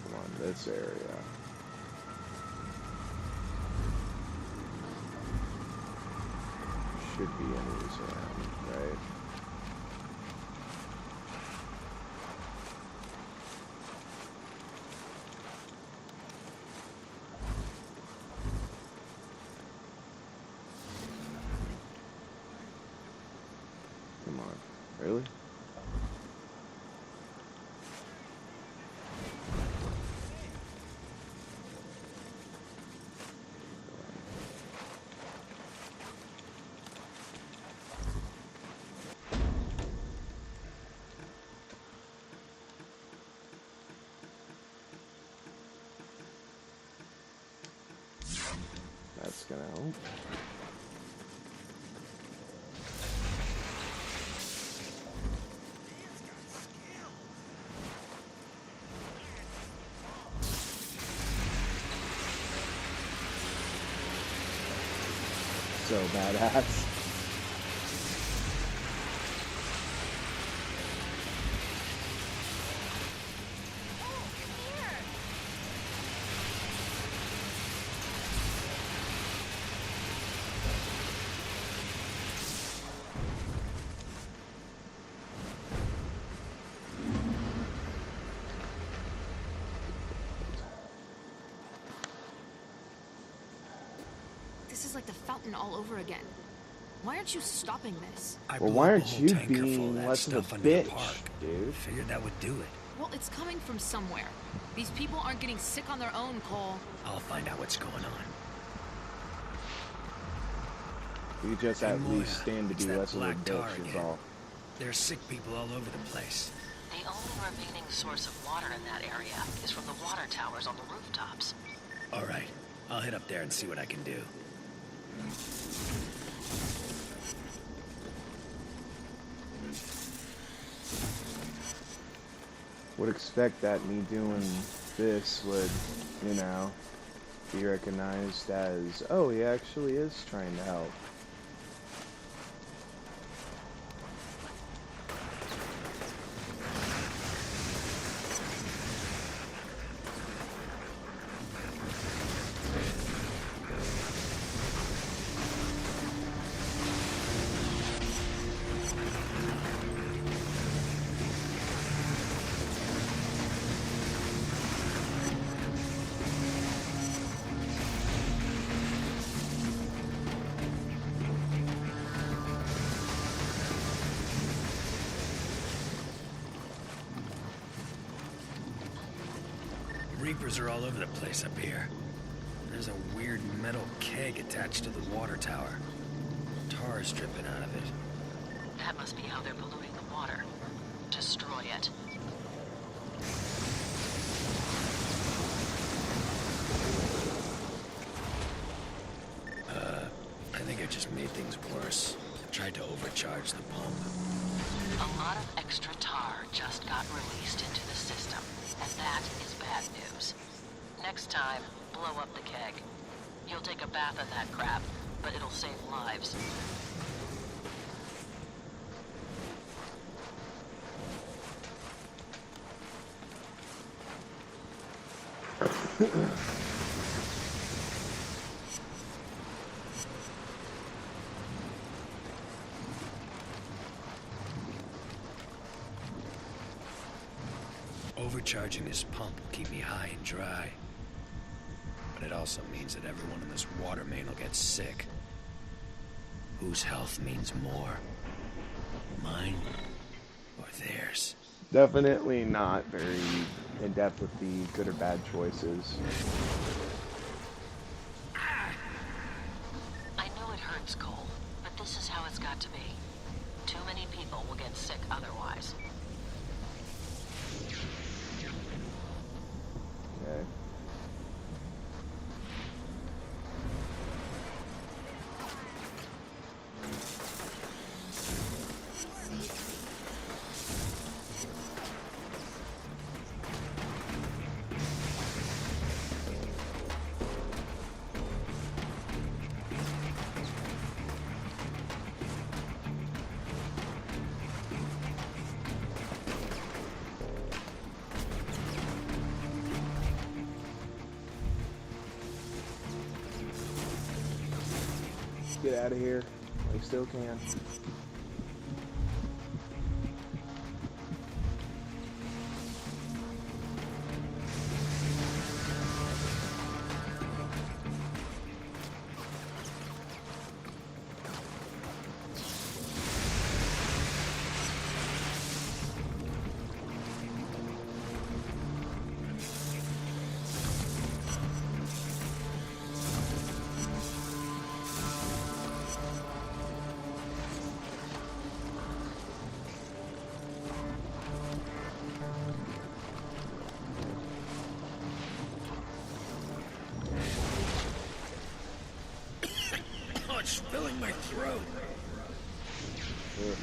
Come on, this area. Should be enemies around, right? Come on. Really? That's gonna help. So badass. This is like the fountain all over again. Why aren't you stopping this? Well, why aren't you being less of a bitch, dude? Figured that would do it. Well, it's coming from somewhere. These people aren't getting sick on their own, Cole. I'll find out what's going on. You just at least stand to be less of a black tar bitch is again. all. There's sick people all over the place. The only remaining source of water in that area is from the water towers on the rooftops. All right, I'll head up there and see what I can do. Would expect that me doing this would, you know, be recognized as, oh, he actually is trying to help. Reapers are all over the place up here. There's a weird metal keg attached to the water tower. Tar is dripping out of it. That must be how they're polluting the water. Destroy it. I think I just made things worse. Tried to overcharge the pump. A lot of extra tar just got released into the system, and that is bad news. Next time, blow up the keg. You'll take a bath in that crap, but it'll save lives. Overcharging this pump will keep me high and dry. But it also means that everyone in this water main will get sick. Whose health means more? Mine or theirs? Definitely not very in depth with the good or bad choices. I know it hurts, Cole, but this is how it's got to be. Too many people will get sick otherwise. Okay. Get out of here. I still can. throat. Ugh.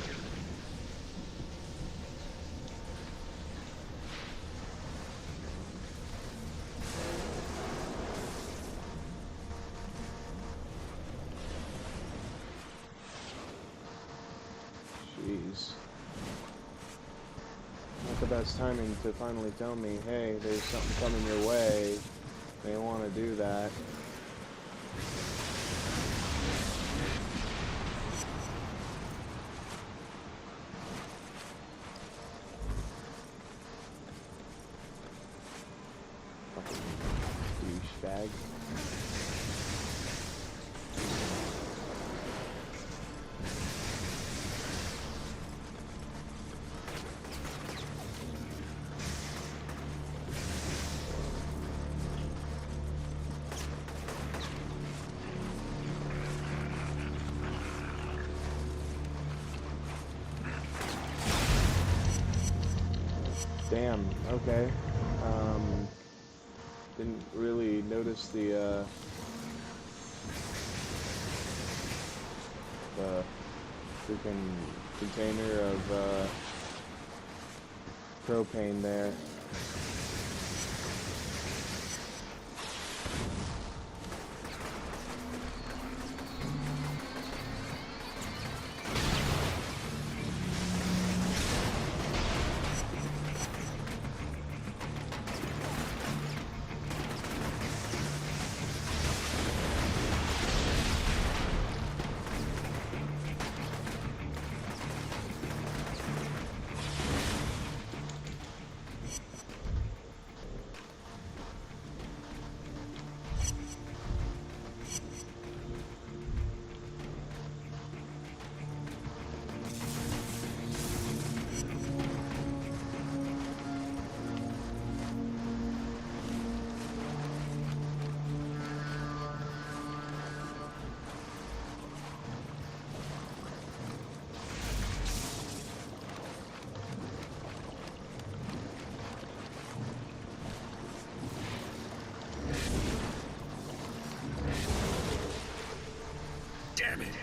Jeez. Not the best timing to finally tell me, hey, there's something coming your way. They want to do that. Fucking douchebag. Damn, okay. Didn't really notice the freaking container of propane there. Damn it.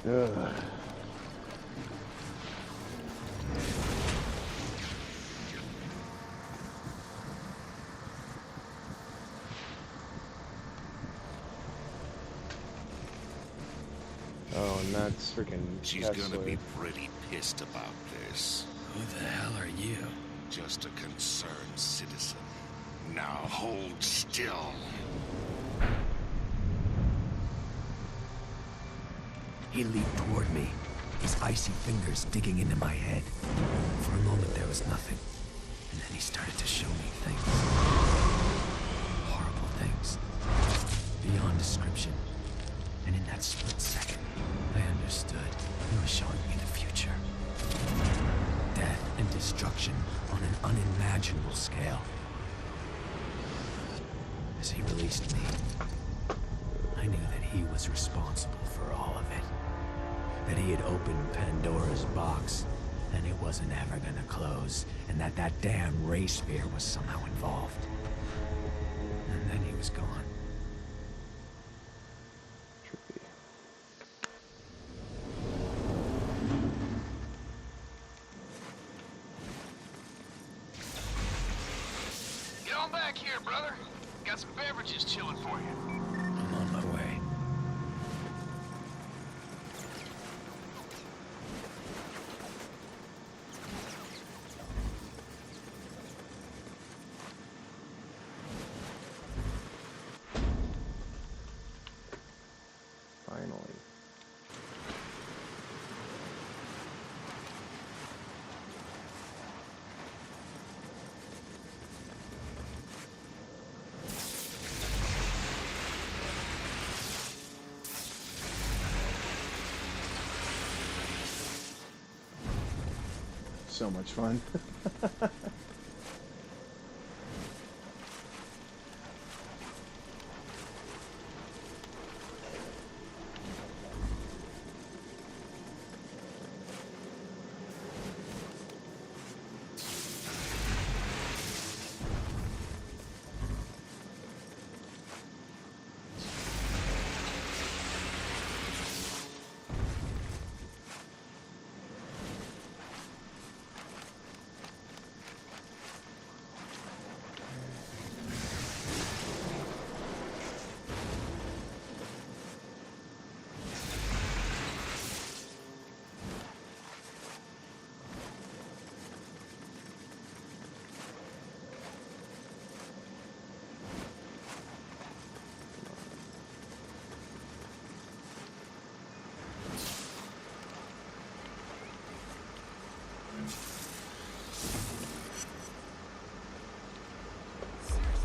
Ugh. Oh, and that's freaking She's Kessler. gonna be pretty pissed about this. Who the hell are you? Just a concerned citizen. Now hold still. He leaped toward me, his icy fingers digging into my head. For a moment there was nothing, and then he started to show me things. Horrible things. Beyond description. And in that split second, I understood he was showing me the future. Death and destruction on an unimaginable scale. As he released me, I knew that he was responsible for all of it. That he had opened Pandora's box, and it wasn't ever gonna close, and that that damn ray sphere was somehow involved. And then he was gone. Get on back here, brother. Got some beverages chilling for you. I'm on my way. so much fun.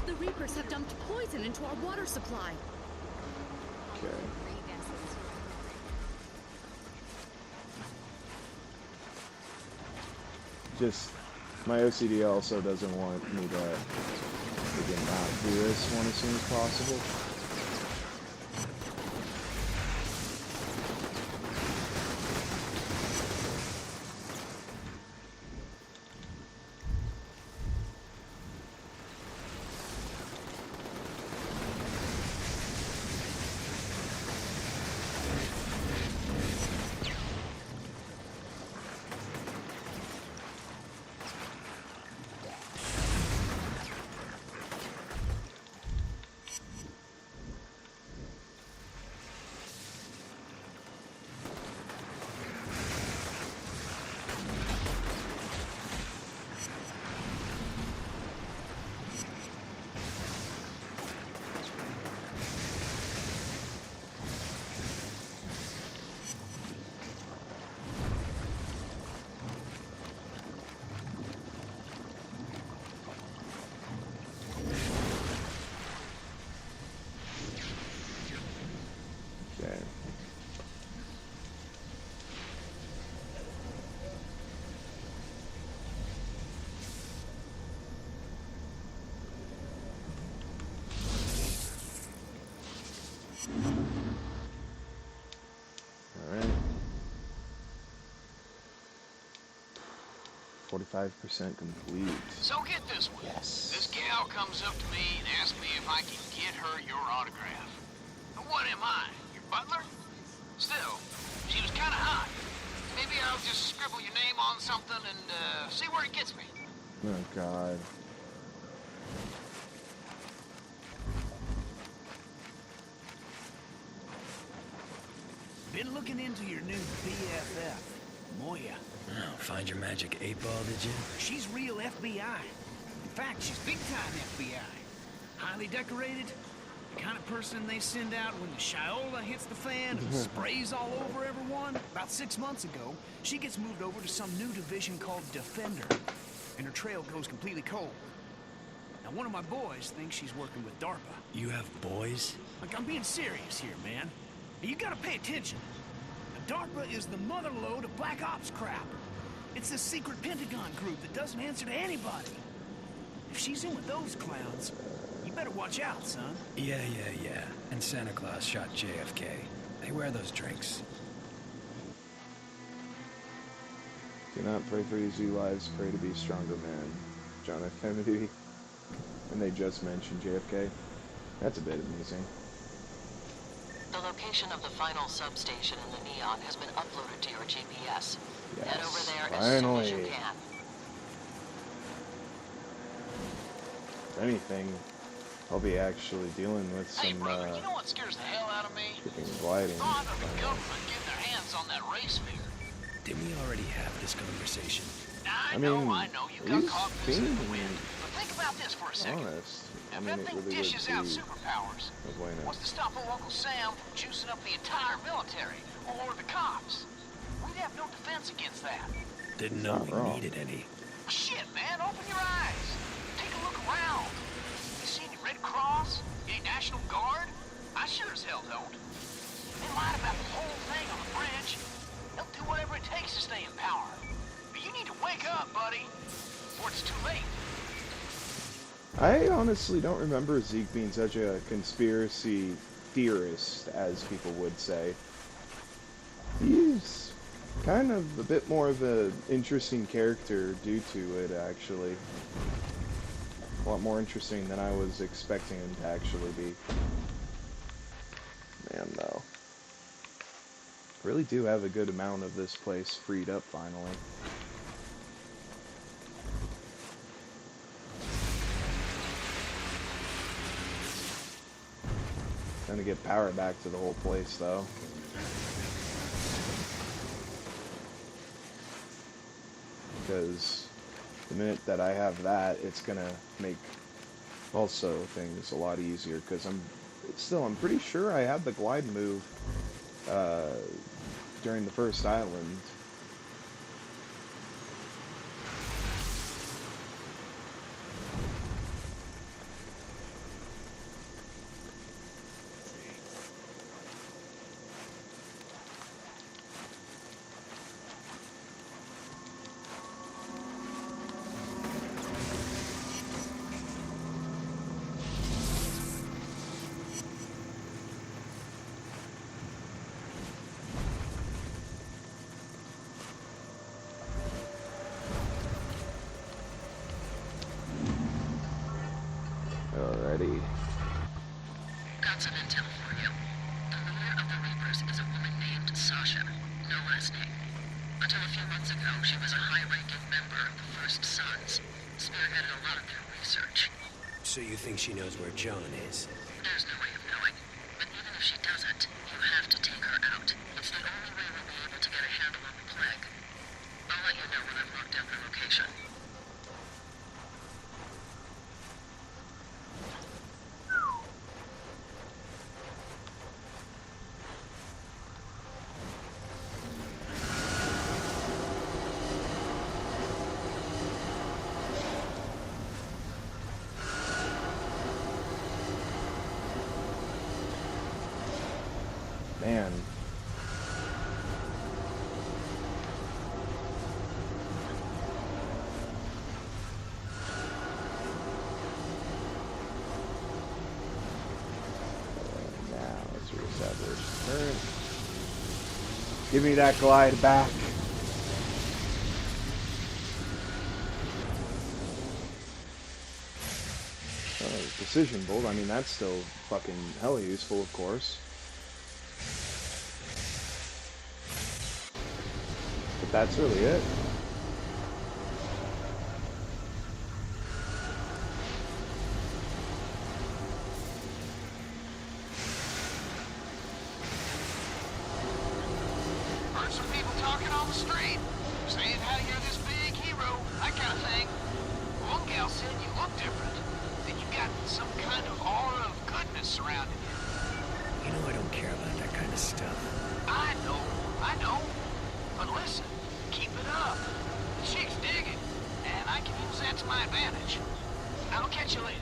The Reapers have dumped poison into our water supply. Okay. Just, my OCD also doesn't want me to not do this one as soon as possible. Alright. 45% complete. So get this one. Yes. This gal comes up to me and asks me if I can get her your autograph. But what am I? Your butler? Still, she was kind of hot. Maybe I'll just scribble your name on something and see where it gets me. Oh, God. Been looking into your new BFF, Moya. Oh, find your magic 8-ball, did you? She's real FBI. In fact, she's big-time FBI. Highly decorated. The kind of person they send out when the Shiola hits the fan and sprays all over everyone. About 6 months ago, she gets moved over to some new division called Defender, and her trail goes completely cold. Now, one of my boys thinks she's working with DARPA. You have boys? Like, I'm being serious here, man. You gotta pay attention. Now, DARPA is the motherlode of Black Ops crap. It's this secret Pentagon group that doesn't answer to anybody. If she's in with those clowns, you better watch out, son. Yeah. And Santa Claus shot JFK. They wear those drinks. Do not pray for easy lives, pray to be stronger man. John F. Kennedy. And they just mentioned JFK. That's a bit amusing. The location of the final substation in the Neon has been uploaded to your GPS. Yes, Head over there finally. as soon as you can. If anything, I'll be actually dealing with some, Hey, brother, you know what scares the hell out of me? shipping and gliding. Thought of the government getting their hands on that race fair. Didn't we already have this conversation? I mean, know, you got he's caught missing being the wind. But think about this for a second. honest. I If mean, that it thing really would dishes out be superpowers, no bueno. what's to stop old Uncle Sam from juicing up the entire military or the cops? We'd have no defense against that. Didn't know Not we wrong. needed any. Shit, man, open your eyes. Take a look around. You see any Red Cross? Any National Guard? I sure as hell don't. They lied about the whole thing on the bridge. They'll do whatever it takes to stay in power. But You need to wake up, buddy, or it's too late. I honestly don't remember Zeke being such a conspiracy theorist, as people would say. He's kind of a bit more of an interesting character due to it, actually. A lot more interesting than I was expecting him to actually be. Man, though. Really do have a good amount of this place freed up, finally. Gonna get power back to the whole place, though. Because the minute that I have that, it's gonna make also things a lot easier. Because I'm pretty sure I had the glide move during the first island. Alrighty. Got some intel for you. The leader of the Reapers is a woman named Sasha. No last name. Until a few months ago, she was a high-ranking member of the First Sons. Spearheaded a lot of their research. So you think she knows where John is? There's no way of knowing. But even if she doesn't, you have to take her out. It's the only way we'll be able to get a handle on the plague. I'll let you know when I've locked down her location. Man. Now, let's reestablish current. Give me that glide back. Precision bolt, I mean, that's still fucking hella useful, of course. But that's really it. Heard some people talking on the street, saying how you're this big hero, that kind of thing. One gal said you look different, that you got some kind of aura of goodness surrounding you. You know I don't care about that kind of stuff. I know. But listen, keep it up. The chick's digging, and I can use that to my advantage. I'll catch you later.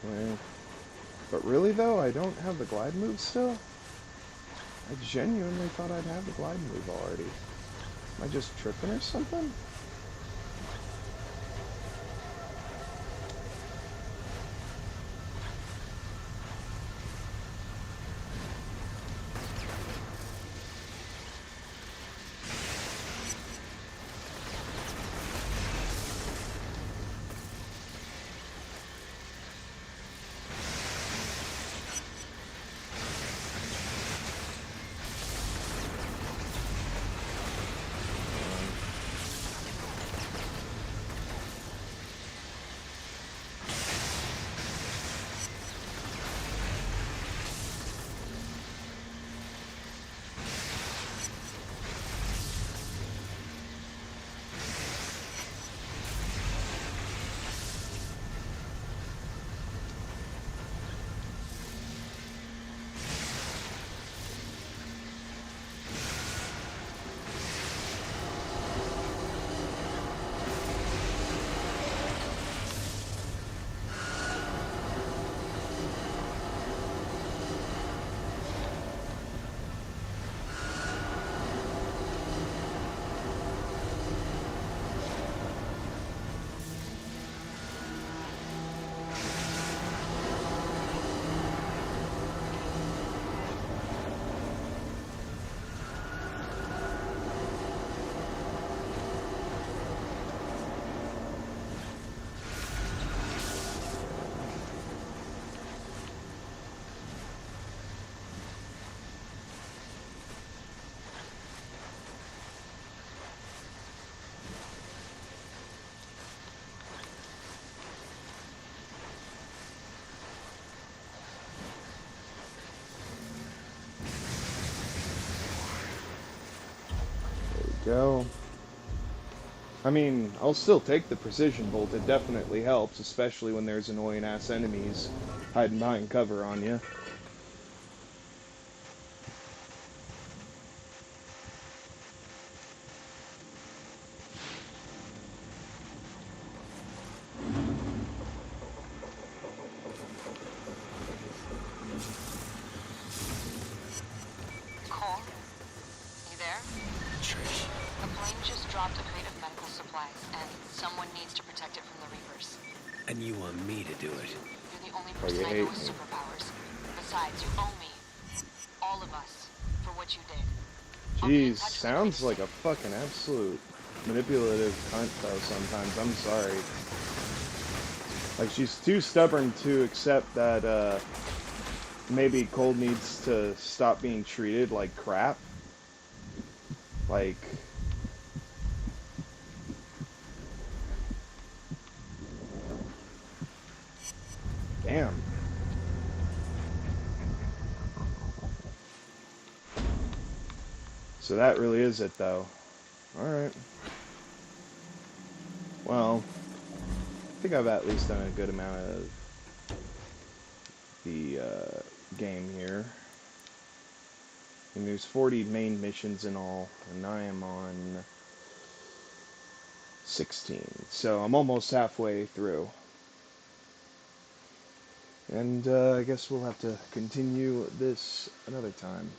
Well, but really though, I don't have the glide move still? I genuinely thought I'd have the glide move already. Am I just tripping or something? go. I mean, I'll still take the precision bolt. It definitely helps, especially when there's annoying-ass enemies hiding behind cover on you. Cole? You there? Trish. A plane just dropped a crate of medical supplies, and someone needs to protect it from the Reapers. And you want me to do it? You're the only Oh, person you I hate know with me. superpowers. Besides, you owe me. All of us. For what you did. Jeez, sounds like a fucking absolute manipulative cunt though sometimes. I'm sorry. Like, she's too stubborn to accept that, maybe Cole needs to stop being treated like crap. Like... Damn. So that really is it, though. Alright. Well, I think I've at least done a good amount of the game here. And there's 40 main missions in all, and I am on 16. So I'm almost halfway through. And I guess we'll have to continue this another time.